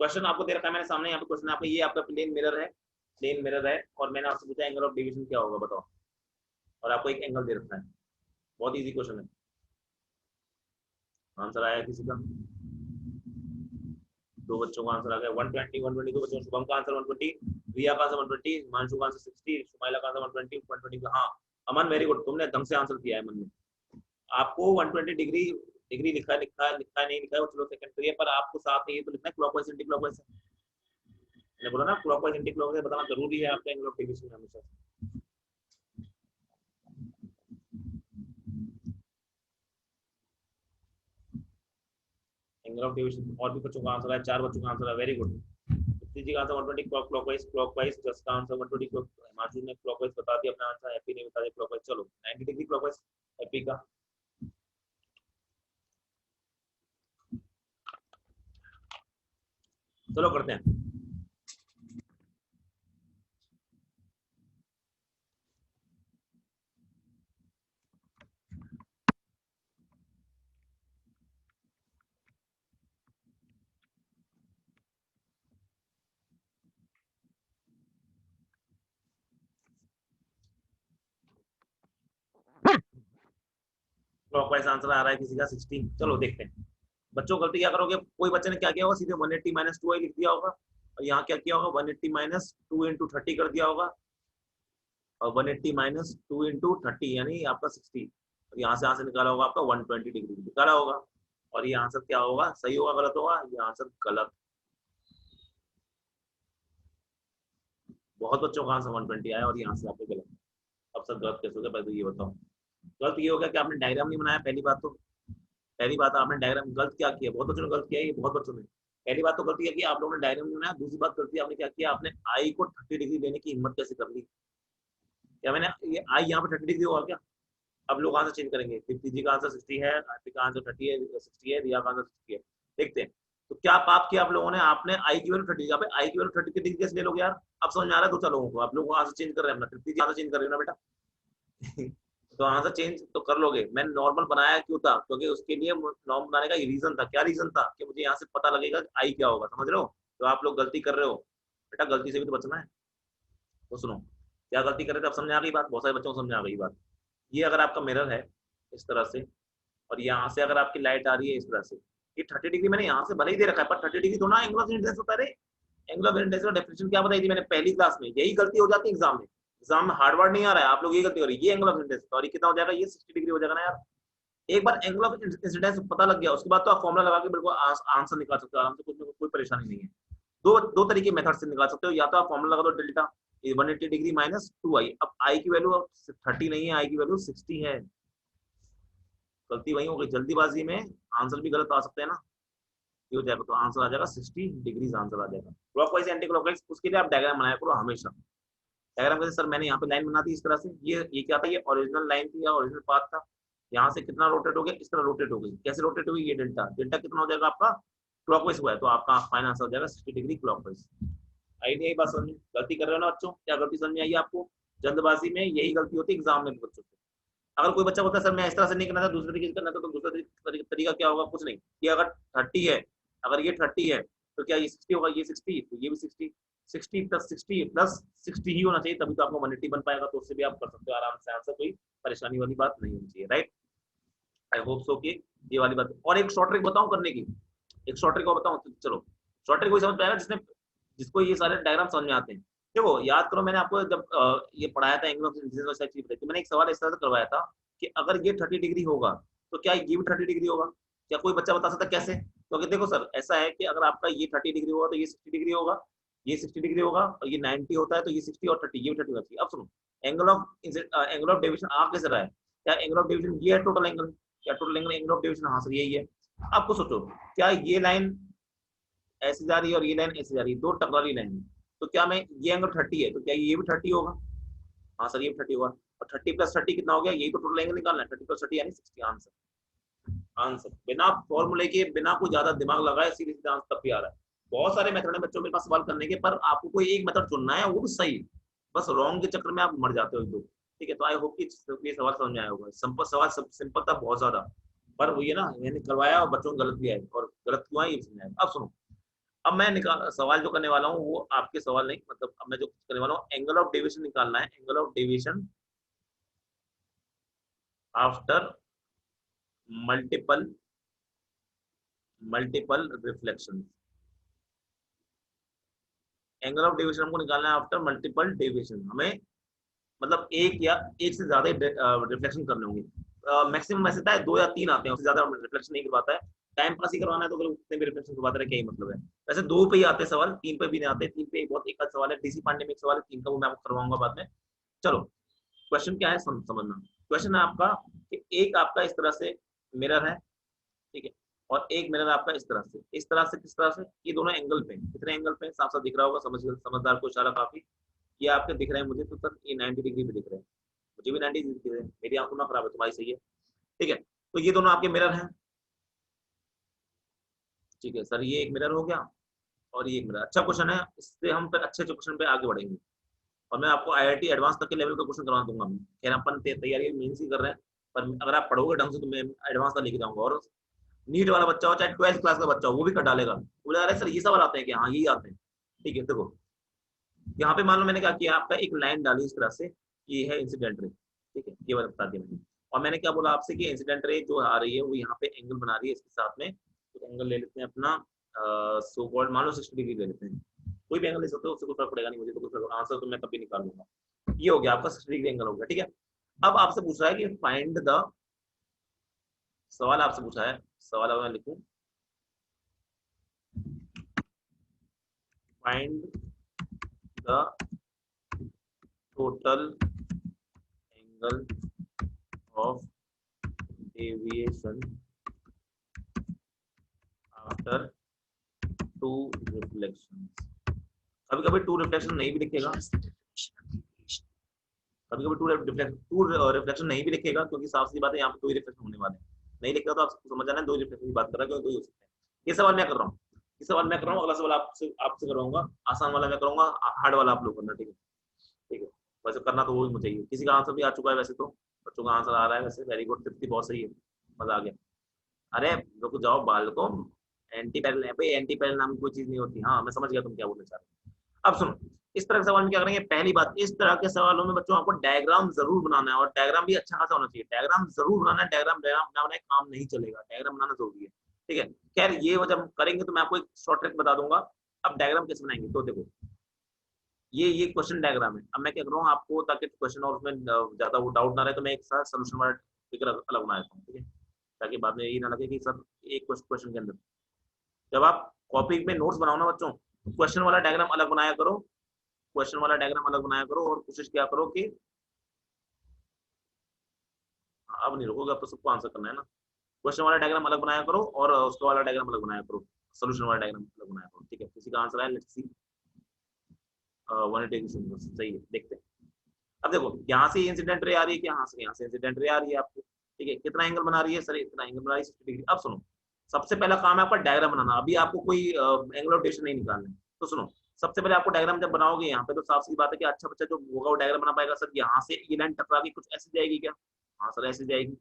क्वेश्चन आपको दे रखा है मैंने सामने, यहाँ पे क्वेश्चन आपका, ये आपका प्लेन मिरर है, प्लेन मिरर है, और मैंने आपसे पूछा एंगल ऑफ डेविएशन क्या होगा बताओ, और आपको एक एंगल दे रखा है, बहुत इजी क्वेश्चन है। आंसर आया किसी का, दो बच्चों का आंसर आ गया 120 120, दो बच्चों, शुभम का आंसर 120, रिया का आंसर 120, हिमांशु का आंसर 60, सुमाइला का आंसर 120 120। हाँ अमन वेरी गुड, तुमने ढंग से आंसर किया है मन में। आपको 120 डिग्री डिग्री लिखा लिखा लिखा नहीं लिखा है वो चलो सेकंडरी है, पर आपको साथ में ये तो लिखना है क्लॉकवाइज एंटी क्लॉकवाइज। मैंने बोला ना क्लॉकवाइज एंटी क्लॉकवाइज बताना जरूरी है आपका एंगल ऑफ डेविएशन में हमेशा। एंगल ऑफ डेविएशन और भी बच्चों का आंसर है, 4 बच्चों का आंसर है, वेरी गुड। जी का आंसर 120 क्लॉकवाइज क्लॉकवाइज, जस्ट का आंसर 120 हिमांशु ने क्लॉकवाइज बता दिया अपना आंसर, हैप्पी ने बता दिया क्लॉकवाइज। चलो 90 डिग्री क्लॉकवाइज हैप्पी का। चलो करते हैं। क्लॉकवाइज आंसर आ रहा है किसी का 16। चलो देखते हैं बच्चों, गलती क्या करोगे, कोई बच्चे ने क्या किया होगा, सीधे 180 माइनस 2 लिख दिया होगा, और यहाँ क्या किया होगा 180 माइनस 2 इंटू 30 कर दिया होगा, और 180 माइनस 2 इंटू 30 यानी आपका 60, और यहाँ से निकाला होगा आपका 120 डिग्री निकाला होगा। और ये आंसर क्या होगा, सही होगा गलत होगा, ये आंसर गलत। बहुत बच्चों का आंसर 120 आया और ये आंसर आपको गलत। अब सर गलत कैसे हो गया, पहले तो ये बताओ। गलत ये हो गया कि आपने डायग्राम नहीं बनाया, पहली बात तो, पहली बात आपने डायग्राम गलत क्या किया, बहुत बच्चों ने गलत किया है, ये बहुत बच्चों ने। पहली बात तो गलती है कि आप लोगों ने डायग्राम नहीं बनाया, दूसरी बात गलती आपने क्या किया, आपने आई को 30 डिग्री देने की हिम्मत कैसे कर ली। क्या मैंने ये आई यहाँ पे 30 डिग्री होगा क्या। अब लोग आंसर चेंज करेंगे, दीप्ति जी का आंसर 60 है, आरती का आंसर 30 है, 60 है, रिया का आंसर 60 है। देखते हैं। तो क्या पाप किया आप लोगों ने, आपने आई की वैल्यू 30, यहाँ पे आई की वैल्यू 30 डिग्री कैसे ले लोगे यार? अब समझ में आ रहा है दो चार लोगों को, आप लोग आंसर चेंज कर रहे हैं अपना, 30 आंसर चेंज कर रहे हो ना बेटा। तो आंसर चेंज तो कर लोगे। मैंने नॉर्मल बनाया क्यों था, क्योंकि उसके लिए नॉर्मल बनाने का रीजन था। क्या रीजन था? कि मुझे यहाँ से पता लगेगा आई क्या होगा, समझ रहे हो? तो आप लोग गलती कर रहे हो बेटा, गलती से भी तो बचना है। तो सुनो, क्या गलती कर रहे थे, अब समझ आ गई बात, बहुत सारे बच्चों को समझ आ गई बात। ये अगर आपका मिरर है इस तरह से, और यहाँ से अगर आपकी लाइट आ रही है इस तरह से, ये 30 डिग्री मैंने यहाँ से भले ही दे रखा है, पर 30 डिग्री तो ना एंगल ऑफ इंसिडेंस होता है रे। एंगल ऑफ इंसिडेंस का डेफिनेशन क्या बताई थी मैंने पहली क्लास में? यही गलती हो जाती है एग्जाम में। एग्जाम में हार्ड वर्ड नहीं आ रहा है, आप लोग ये गलती हो रही है। ये एंगल ऑफ इंसिडेंस और ये कितना हो जाएगा, ये 60 डिग्री हो जाएगा ना यार। एक बार एंगल ऑफ इंसिडेंस पता लग गया, उसके बाद तो आप फॉर्मुला लगा के बिल्कुल आंसर निकाल सकते हो आराम से, कुछ कोई परेशानी नहीं है। दो दो तरीके मेथड से निकाल सकते हो, या तो आप फॉर्मुला लगा दो डेल्टा 180 डिग्री माइनस 2i। अब आई की वैल्यू 30 नहीं है, आई की वैल्यू 60 है। गलती वही हो गई, जल्दीबाजी में आंसर भी गलत आ सकते हैं ना। ये हो जाएगा तो आंसर आ जाएगा 60 डिग्रीज आंसर आ जाएगा। क्लॉकवाइज एंटी क्लॉकवाइज, उसके लिए आप डायग्राम बनाया करो हमेशा। डायग्राम कैसे सर? मैंने यहाँ पे लाइन बना दी इस तरह से, ये क्या था, ये ओरिजिनल लाइन थी या ओरिजिनल पाथ था। यहाँ से कितना रोटेट हो गया, इस तरह रोटेट हो गई। कैसे रोटेट हुई? ये डेल्टा, डेल्टा कितना हो जाएगा आपका क्लॉकवाइज हुआ है, तो आपका फाइनल आंसर हो जाएगा 60 डिग्री क्लॉकवाइज। आई नहीं आई बात समझ में? गलती कर रहे हो ना बच्चों, क्या गलती समझ में आई आपको? जल्दबाजी में यही गलती होती है एग्जाम में बच्चों से। अगर कोई बच्चा बोलता है सर मैं इस तरह से नहीं करना था, दूसरे तरीके से करना था, तो दूसरा तरीका क्या होगा? कुछ नहीं, ये अगर 30 है, अगर ये 30 है तो क्या ये 60 होगा? ये 60 तो ये भी 60, 60 प्लस 60 प्लस 60 ही होना चाहिए, तभी तो आपको 180 बन पाएगा। तो उससे भी आप कर सकते हो आराम से आंसर, कोई परेशानी वाली बात नहीं होनी चाहिए, राइट। आई होप सो कि ये वाली बात। और एक शॉर्ट ट्रिक बताऊं करने की, एक शॉर्ट ट्रिक को बताऊं, तो चलो शॉर्ट ट्रिक कोई समझ पाएगा जिसने, जिसको ये सारे डायग्राम समझ में आते हैं। देखो याद करो, मैंने आपको जब ये पढ़ाया था एंगल ऑफ इंसिडेंस और चीज बताई, मैंने एक सवाल इस तरह से करवाया था कि अगर ये 30 डिग्री होगा तो क्या ये भी 30 डिग्री होगा? क्या कोई बच्चा बता सकता कैसे? क्योंकि देखो सर ऐसा है कि अगर आपका ये 30 डिग्री होगा तो ये 60 डिग्री होगा, ये 60 डिग्री होगा, और ये 90 होता है तो ये 60 और 30, ये भी 30 होना चाहिए। अब सुनो, एंगल ऑफ डेविएशन आप कैसे रहा है? क्या एंगल ऑफ डेविएशन ये है टोटल एंगल? क्या total angle angle of deviation? हाँ सर यही है। आपको सोचो, क्या ये लाइन ऐसी जा रही है और ये लाइन ऐसी जा रही है, दो टकरारी लाइन है, तो क्या मैं ये एंगल 30 है तो क्या ये भी 30 होगा? हाँ सर ये भी 30 होगा। और 30 प्लस 30 कितना हो गया? यही तो टोटल एंगल निकालना है, 30 प्लस 30 यानी 60। आंसर आंसर बिना फॉर्मूले के, बिना कोई ज्यादा दिमाग लगाए सीधे सीधे आंसर तब भी आ रहा है। बहुत सारे मेथड है बच्चों मेरे पास सवाल करने के, पर आपको कोई एक मेथड चुनना है, वो भी सही। बस रॉन्ग के चक्कर में आप मर जाते हो एक दो। ठीक है, तो आई होप कि ये सवाल समझ में आया होगा। सिंपल सवाल, सिंपल था बहुत ज्यादा, पर वो ये ना मैंने करवाया और बच्चों को गलत भी आए, और गलत क्यों आए ये समझ आया। अब सुनो, अब मैं निकाल सवाल जो करने वाला हूँ वो आपके सवाल नहीं, मतलब अब मैं जो करने वाला हूँ एंगल ऑफ डेविएशन निकालना है। Angle of deviation after multiple multiple reflection. Angle of deviation हमको निकालना है आफ्टर मल्टीपल डेविएशन। हमें मतलब एक या एक से ज्यादा रिफ्लेक्शन करने होंगे। मैक्सिमम ऐसे है 2 या 3 आते हैं, उससे ज्यादा रिफ्लेक्शन नहीं करवाता है। टाइम पास ही करवाना है तो फिर उतने भी रिफ्लेक्शन करवाते रहे, क्या ही मतलब है। वैसे 2 पे ही आते हैं सवाल, 3 पे भी नहीं आते। 3 पे बहुत एक आध सवाल है, डीसी पांडे में एक सवाल है 3 का, वो मैं आपको करवाऊंगा बाद में। चलो क्वेश्चन क्या है समझना। क्वेश्चन है आपका कि एक आपका इस तरह से मिरर है, ठीक है, और एक मिरर आपका इस तरह से, इस तरह से किस तरह से, ये दोनों एंगल पे, कितने एंगल पे साफ साफ दिख रहा होगा, समझदार को इशारा काफी। ये आपके दिख रहे हैं मुझे, तो सर ये 90 डिग्री पे दिख रहे हैं, मुझे भी 90 डिग्री दिख रहे हैं, मेरी आंखों ना खराब है, तुम्हारी सही है, ठीक है। तो ये दोनों आपके मिरर हैं, ठीक है सर, ये एक मिरर हो गया और ये एक मिरर। अच्छा क्वेश्चन है, इससे हम फिर अच्छे क्वेश्चन पे आगे बढ़ेंगे, और मैं आपको आईआईटी एडवांस तक के लेवल का क्वेश्चन करवा दूंगा। मैं खैर अपन तैयारी मेंस ही कर रहे हैं, पर अगर आप पढ़ोगे ढंग से तो मैं एडवांस का लेके जाऊंगा। और नीट वाला बच्चा हो चाहे 12th क्लास का बच्चा हो, वो भी कर डालेगा, बोले अरे सर ये सवाल आते हैं कि हाँ यही आते हैं। ठीक है, देखो यहाँ पे मान लो मैंने क्या किया, आपका एक लाइन डाली इस तरह से, ये है इंसिडेंट रे, ठीक है, ये बता दिया मैंने। और मैंने क्या बोला आपसे कि इंसिडेंट रे जो आ रही है वो यहाँ पे एंगल बना रही है इसके साथ में, तो एंगल ले लेते हैं अपना सो कॉल्ड, मान लो 60 डिग्री ले लेते हैं, कोई भी एंगल ले सकते हो, उससे कोई फर्क पड़ेगा नहीं मुझे, तो कुछ आंसर तो मैं कभी निकाल लूंगा। ये हो गया आपका 60 डिग्री एंगल हो गया, ठीक है। अब आपसे पूछ रहा है कि फाइंड द, सवाल आपसे पूछा है, सवाल अगर मैं लिखूं, find the total angle of deviation after 2 reflection. कभी कभी 2 रिफ्लेक्शन नहीं भी लिखेगा, कभी कभी 2 रिफ्लेक्शन नहीं भी लिखेगा, क्योंकि साफ सी बात है यहाँ पे 2 ही रिफ्लेक्शन होने वाले हैं। नहीं लिखेगा तो आप समझ जाना 2 रिफ्लेक्शन की बात कर रहा है, क्योंकि 2 ही हो सकते हैं। ये सवाल मैं कर रहा हूँ, ये सवाल मैं कर रहा हूँ, अगला सवाल आपसे आपसे करवाऊंगा, आसान वाला मैं करूंगा, हार्ड वाला आप लोग करना, ठीक है? ठीक है, वैसे करना तो वो भी मुझे चाहिए। किसी का आंसर भी आ चुका है वैसे तो, बच्चों का आंसर आ रहा है वैसे, वेरी गुड, 50 बहुत सही है, मजा आ गया। अरे रुक जाओ बालको, एंटी पैरल है भाई, एंटी पैरल नाम की कोई चीज नहीं होती। हाँ मैं समझ गया तुम क्या बोलना चाह रहे हो। अब सुनो, इस तरह के सवाल में क्या करेंगे, पहली बात, इस तरह के सवालों में बच्चों आपको डायग्राम जरूर बनाना है, और डायग्राम भी अच्छा खासा होना चाहिए, डायग्राम जरूर बनाना है, डायग्राम डायग्राम ना बनाए काम नहीं चलेगा, डायग्राम बनाना जरूरी है, ठीक है? खैर ये वो जब करेंगे तो मैं आपको एक शॉर्ट ट्रिक बता दूंगा। अब डायग्राम कैसे बनाएंगे, तो देखो ये क्वेश्चन डायग्राम है। अब मैं क्या कर रहा हूँ आपको, ताकि क्वेश्चन और उसमें ज्यादा वो डाउट ना रहे, तो मैं एक साथ सोल्यूशन वाला फिगर अलग बना देता हूँ, ठीक है? ताकि बाद में ये ना लगे कि सर एक क्वेश्चन के अंदर, जब आप कॉपी में नोट्स बनाओ ना बच्चों, क्वेश्चन वाला डायग्राम अलग बनाया करो, क्वेश्चन वाला डायग्राम अलग बनाया करो, और कोशिश क्या करो कि, अब नहीं रुकोगे, अब तो सबको आंसर करना है ना, क्वेश्चन वाला डायग्राम अलग बनाया करो और उसका वाला डायग्राम अलग बनाया करो, सोल्यूशन वाला डायग्राम अलग बनाया करो, ठीक है? किसी का आंसर आया, लेट्स सी, 180 सही है, देखते हैं। अब देखो यहाँ से इंसिडेंट रे आ रही है, यहाँ से इंसिडेंट रे आ रही है आपको, ठीक है? कितना एंगल बना रही है सर, इतना एंगल बना रही है 60 डिग्री। अब सुनो, सबसे पहला काम है आपका डायग्राम बनाना, अभी आपको कोई एंगल ऑफ डेविएशन नहीं निकालना है, तो सुनो, सबसे पहले आपको डायग्राम जब बनाओगे यहाँ पे, तो साफ सी बात है कि अच्छा बच्चा जो होगा वो डायग्राम बना पाएगा। सर यहाँ से ये लाइन टकरा के कुछ ऐसे जाएगी क्या? हाँ सर ऐसे जाएगी।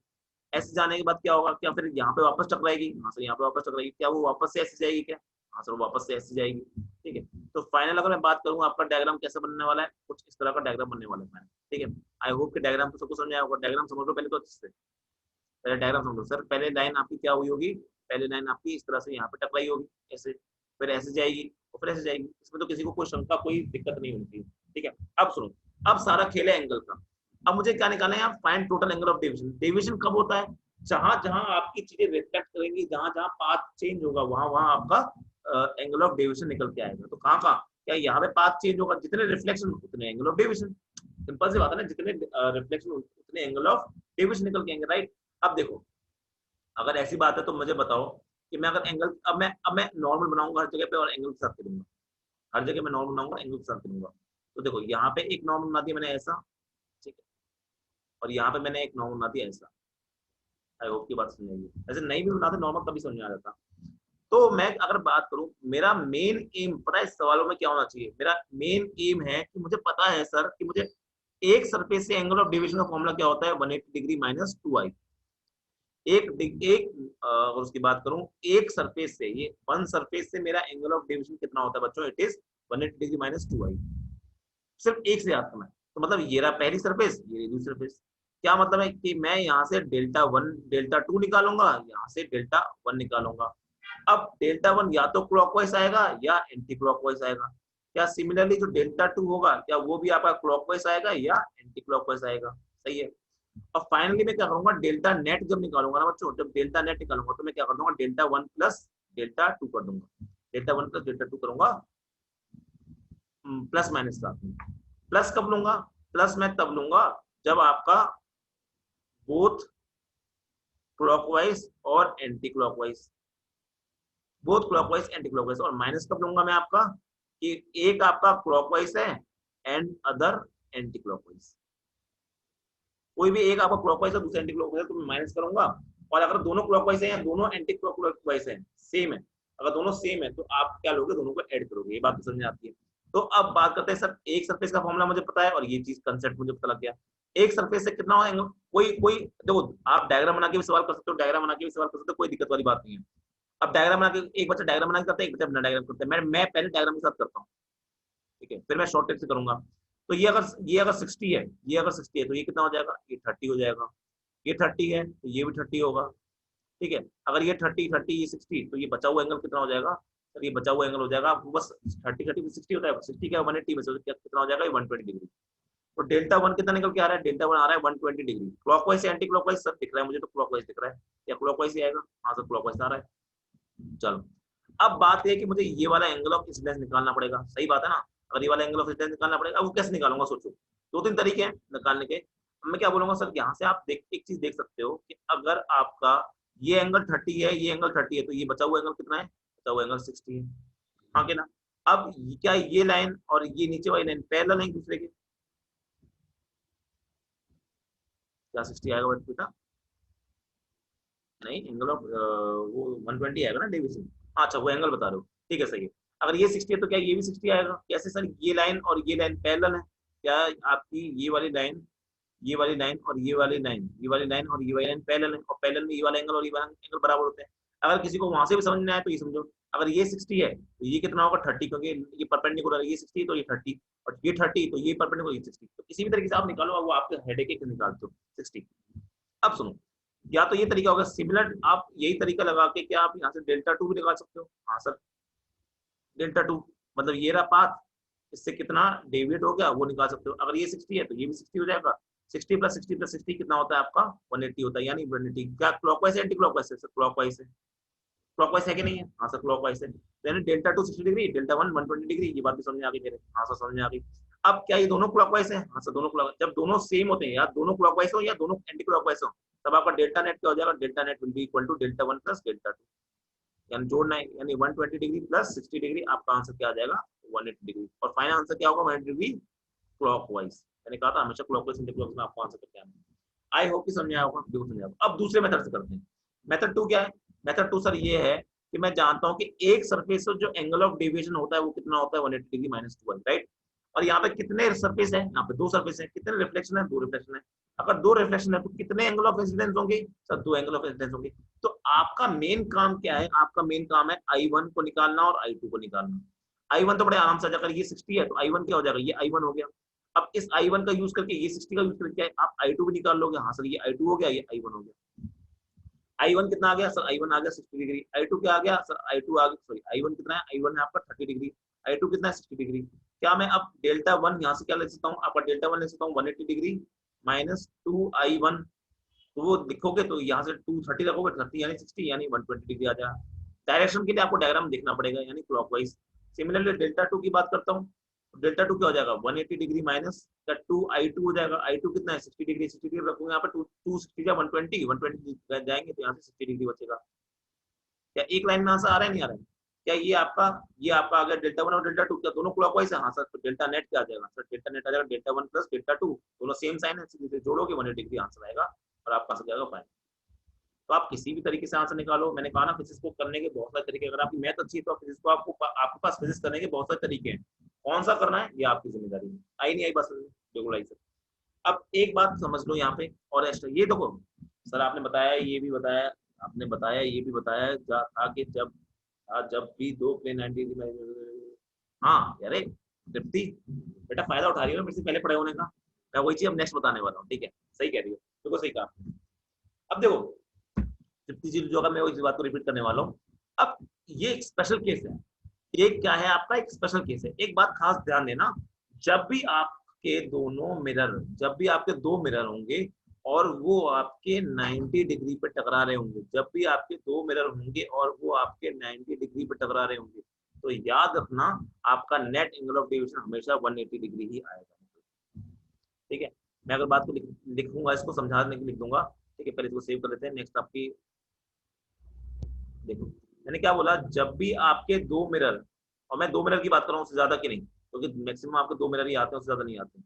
ऐसे जाने के बाद क्या होगा, क्या फिर यहाँ पे वापस टकराएगी? हाँ सर यहाँ पे वापस टकराएगी। क्या वो वापस से ऐसे जाएगी क्या? हाँ सर वो वापस से ऐसे जाएगी, ठीक है? तो फाइनल अगर मैं बात करूँ आपका डायग्राम कैसे बनने वाला है, कुछ इस तरह का डायग्राम बनने वाला है फाइनल, ठीक है? आई होप कि डायग्राम तो सबको समझ आया होगा। डायग्राम समझ लो पहले तो अच्छे से, पहले डायग्राम समझो सर। पहले लाइन आपकी क्या हुई होगी, पहले लाइन आपकी इस तरह से यहाँ पे टकराई होगी ऐसे, फिर ऐसे जाएगी और फिर ऐसे जाएगी, इसमें तो किसी को कोई शंका कोई दिक्कत नहीं होती है, ठीक है? अब सुनो, अब सारा खेल है एंगल का। अब मुझे क्या निकालना है, आप find total angle of deviation. Deviation कब होता है, जहां जहां आपकी चीजें रिफ्लेक्ट करेंगी, जहां जहां पाथ चेंज होगा, वहां वहां आपका एंगल ऑफ डेविएशन निकल के आएगा। तो कहाँ कहाँ, क्या यहाँ पे पाथ चेंज होगा, जितने रिफ्लेक्शन उतने एंगल ऑफ डेविएशन, सिंपल सी बात है ना, जितने रिफ्लेक्शन उतने एंगल ऑफ डेविएशन निकल के आएंगे, राइट? अब देखो, अगर ऐसी बात है तो मुझे बताओ कि मैं अगर एंगल, अब मैं नॉर्मल बनाऊंगा हर जगह पे और एंगल के साथ करूंगा, हर जगह मैं नॉर्मल बनाऊंगा एंगल के साथ करूंगा। तो देखो यहाँ पे एक नॉर्मल बना दिया मैंने ऐसा, ठीक है? और यहाँ पे मैंने एक नॉर्मल बना दिया ऐसा। आई होप की बात समझ आएगी, ऐसे नहीं भी बनाते नॉर्मल तभी समझ में आ जाता। तो मैं अगर बात करूं, मेरा मेन एम पता है इस सवालों में क्या होना चाहिए, मेरा मेन एम है कि मुझे पता है सर कि मुझे एक सरफेस से एंगल ऑफ डेविएशन का फॉर्मूला क्या होता है, 180 डिग्री माइनस 2i। और उसकी बात करूं, एक सरफेस से, ये वन सरफेस से मेरा एंगल ऑफ डेविएशन कितना होता है बच्चों, it is 180 degree minus 2i। सिर्फ एक से याद करना है। तो मतलब ये रहा पहली सरफेस, ये दूसरी सरफेस। क्या मतलब है कि मैं यहाँ से डेल्टा वन डेल्टा टू निकालूंगा, यहाँ से डेल्टा वन निकालूंगा। अब डेल्टा वन या तो क्लॉकवाइज आएगा या एंटी क्लॉकवाइज आएगा। क्या सिमिलरली जो डेल्टा टू होगा, क्या वो भी आपका क्लॉकवाइज आएगा या एंटी क्लॉकवाइज आएगा? सही है। और फाइनली मैं क्या करूंगा, डेल्टा नेट जब निकालूंगा ना बच्चों, जब डेल्टा नेट निकालूंगा तो मैं क्या कर दूंगा, delta one plus delta to कर दूंगा, delta one plus delta to करूंगा, प्लस माइनस का। प्लस कब लूंगा, प्लस मैं तब लूंगा जब आपका बोथ क्लॉकवाइज और anti clockwise, both clockwise anti clockwise. और माइनस कब लूंगा मैं आपका, कि एक आपका क्लॉकवाइज है एंड अदर एंटी क्लॉकवाइज। कोई भी एक आपका क्लॉकवाइज है दूसरा एंटी क्लॉकवाइज है तो मैं माइनस करूंगा। और अगर दोनों क्लॉकवाइज है या दोनों एंटी क्लॉकवाइज है, सेम है, अगर दोनों सेम है तो आप क्या लोगे, दोनों को ऐड करोगे। ये बात तो समझ में आती है। तो अब बात करते हैं सर, एक सरफेस का फॉर्मूला मुझे पता है और ये चीज कंसेप्ट मुझे पता लग गया। एक सरफेस से कितना होगा, कोई कोई देखो, आप डायग्राम बना के भी सवाल कर सकते हो, डायग्राम बना के भी सवाल कर सकते हो, कोई दिक्कत वाली बात नहीं है। अब डायग्राम बना के, एक बच्चा डायग्राम बना के करता है, एक बच्चा बिना डायग्राम करता है। मैं पहले डायग्राम के साथ करता हूँ, ठीक है? फिर मैं शॉर्ट ट्रिक से करूंगा। तो ये अगर 60 है, ये अगर 60 है तो ये कितना हो जाएगा, ये 30 हो जाएगा। ये 30 है तो ये भी 30 होगा, ठीक है? अगर ये 30 30 ये 60, तो ये बचा हुआ एंगल कितना हो जाएगा? सर ये बचा हुआ एंगल हो जाएगा आपको बस 30 30 60 होता है, 60 क्या 180 में से कितना हो जाएगा, 120 डिग्री। तो डेल्टा वन कितना निकल के आ रहा है, डेल्टा वन आ रहा है 120 डिग्री। क्लॉकवाइज से एंटी क्लॉकवाइज सर दिख रहा है मुझे, तो क्लॉकवाइज दिख रहा है, या क्लॉकवाइज ही आएगा? हाँ सर क्लॉकवाइज आ रहा है। चलो, अब बात है कि मुझे ये वाला एंगल ऑफ इंसिडेंस निकालना पड़ेगा, सही बात है ना? अगर ये वाला एंगल ऑफ इंसिडेंस निकालना पड़ेगा, अब वो कैसे निकालूंगा सोचो। दो तीन तरीके हैं निकालने के। मैं क्या बोलूंगा सर, यहाँ से आप देख एक चीज देख सकते हो कि अगर आपका ये एंगल 30 है, ये एंगल 30 है, तो ये बचा हुआ एंगल कितना है, बचा हुआ एंगल 60 है। हाँ कि ना? अब क्या ये लाइन और ये नीचे वाली लाइन पैरेलल है एक दूसरे के? क्या 60 आएगा बेटा? नहीं, एंगल ऑफ वो 120 आएगा ना डेविएशन। अच्छा वो एंगल बता रहे हो, ठीक है सही है। अगर ये 60 है तो क्या ये भी 60 आएगा? कैसे सर, ये लाइन और ये लाइन पैरेलल है, क्या आपकी ये वाली लाइन, ये वाली लाइन और ये वाली लाइन, ये वाली लाइन और ये वाली लाइन पैरेलल है, और पैरेलल में ये वाला एंगल और ये वाला एंगल बराबर होते हैं। अगर किसी को वहां से भी समझ में आए तो ये समझो, अगर ये 60 है तो ये कितना होगा 30, क्योंकि ये परपेंडिकुलर है, ये 60 तो ये 30, और ये 30 तो ये परपेंडिकुलर, ये 60, तो किसी भी तरीके से आप निकालो, वो आपके हेडेक के निकालते हो 60। अब सुनो, या तो ये तरीका होगा सिमिलर, आप यही तरीका लगा के क्या आप यहाँ से डेल्टा टू भी निकाल सकते हो? हाँ सर, डेल्टा टू मतलब ये रहा पाथ, इससे कितना डेविएट हो गया वो निकाल सकते हो। अगर ये 60 है तो ये भी 60 हो जाएगा, 60 प्लस 60 प्लस 60 कितना होता है आपका 180 होता है, यानी 180 क्या क्लॉकवाइज है एंटी क्लॉकवाइज है? सर क्लॉकवाइज है। क्लॉकवाइज है कि नहीं है? हाँ सर क्लॉकवाइज है, यानी delta two 60 degree, delta one 120 degree, ये बात भी समझ में आ गई मेरे? हाँ सर समझ में आ गई। अब क्या ये दोनों क्लॉकवाइज है? हाँ सर दोनों क्लॉक, जब दोनों सेम होते हैं, या दोनों क्लॉकवाइज हो या दोनों एंटी क्लॉकवाइज हो, तब आपका डेल्टा नेट क्या हो जाएगा? Delta net will be equal to delta one plus delta two, यानी जोड़ना है, यानी 120 डिग्री प्लस 60 डिग्री, आपका आंसर क्या आ जाएगा 180 डिग्री, और फाइनल आंसर क्या होगा 180 डिग्री क्लॉकवाइज। मैंने कहा था हमेशा क्लॉकवाइज एंटी क्लॉकवाइज में आपको आंसर क्या है। आई होप कि समझ आया होगा, बिल्कुल समझ आया। अब दूसरे मेथड से करते हैं। मेथड टू क्या है? मेथड टू सर ये है कि मैं जानता हूं कि एक सरफेस से जो एंगल ऑफ डेविएशन होता है वो कितना होता है 180 डिग्री माइनस 2, राइट? और यहाँ पे कितने सरफेस है? यहाँ पे दो सरफेस है। कितने रिफ्लेक्शन है? दो रिफ्लेक्शन है। अगर दो रिफ्लेक्शन है तो कितने एंगल ऑफ इंसिडेंस होंगे? सर दो एंगल ऑफ इंसिडेंस होंगे। तो आपका मेन काम क्या है? आपका मेन काम है I1 को निकालना और I2 को निकालना। I1 तो बड़े आराम से आ जाएगा, ये 60 है तो I1 क्या हो जाएगा? ये I1 हो गया। अब इस I1 का यूज करके, ये 60 का यूज करके आप I2 भी निकाल लोगे। हाँ सर ये I2 हो गया, ये I1 हो गया। I1 कितना आ गया? सर I1 आ गया 60 डिग्री। I2 क्या आ गया? सर I2 आ गया, सॉरी I1 कितना है? I1 है आपका 30 डिग्री। I2 कितना है? 60 डिग्री। क्या मैं अब डेल्टा वन यहाँ से क्या ले सकता हूँ? आपका डेल्टा वन ले सकता हूँ 180 डिग्री माइनस 2I1, तो वो लिखोगे तो यहाँ से 230 रखोगे, 30 यानी 60, यानी 120 डिग्री आ जाएगा। डायरेक्शन के लिए आपको डायग्राम देखना पड़ेगा, यानी क्लॉकवाइज। सिमिलरली डेल्टा टू की बात करता हूँ, डेल्टा टू क्या हो जाएगा 180 डिग्री माइनस 2I2 हो जाएगा। I2 कितना है? 60 डिग्री। 60 डिग्री रखूंगा यहाँ पे, 260 या 120 जाएंगे तो यहाँ से 60 डिग्री बचेगा। क्या एक लाइन में आंसर आ रहा है नहीं आ रहा है? क्या ये आपका आ गया डेल्टा वन और डेल्टा टू, क्या दोनों क्लॉकवाइज है? हाँ सर, तो डेल्टा नेट क्या आ जाएगा? सर डेल्टा नेट आ जाएगा delta one plus delta to, दोनों सेम साइन है, सीधे जोड़ोगे 180 डिग्री आंसर आएगा, और आपका आंसर जाएगा 5। तो आप किसी भी तरीके से आंसर निकालो। मैंने कहा ना फिजिक्स को करने के बहुत सारे तरीके, अगर आपकी मैथ अच्छी है तो फिजिक्स को आपके पास फिजिक्स करने के बहुत सारे तरीके हैं। कौन सा करना है ये आपकी जिम्मेदारी है। आई नहीं आई बस बिल्कुल आई सर। अब एक बात समझ लो यहाँ पे, और एक्स्ट्रा ये देखो, सर आपने बताया ये भी बताया, आपने बताया ये भी बताया था कि जब भी दो प्लेन 90 डिग्री, हाँ यार तृप्ति बेटा फायदा उठा रही हो मेरे से पहले पढ़े होने का। मैं वही चीज अब नेक्स्ट बताने वाला हूँ, ठीक है? सही कह रही हो, बिल्कुल सही कहा। अब देखो तृप्ति जी जो मैं इस बात को रिपीट करने वाला हूँ। अब ये एक स्पेशल केस है, एक क्या है आपका एक स्पेशल केस है। एक बात खास ध्यान देना, जब भी आपके दोनों मिरर, जब भी आपके दो मिरर होंगे और वो आपके 90 डिग्री पे टकरा रहे होंगे, जब भी आपके दो मिरर होंगे और वो आपके 90 डिग्री पे टकरा रहे होंगे, तो याद रखना आपका नेट एंगल ऑफ डेविएशन हमेशा 180 डिग्री ही आएगा, ठीक है? मैं अगर बात को लिखूंगा, इसको समझाने के लिए लिख दूंगा, ठीक है? पहले इसको सेव कर लेते हैं। नेक्स्ट आपकी देखो, मैंने क्या बोला, जब भी आपके दो मिरर, और मैं दो मिरर की बात कर रहा हूँ, उससे ज्यादा की नहीं, क्योंकि मैक्सिमम आपके दो मिरर ही आते हैं, उससे ज्यादा नहीं आते।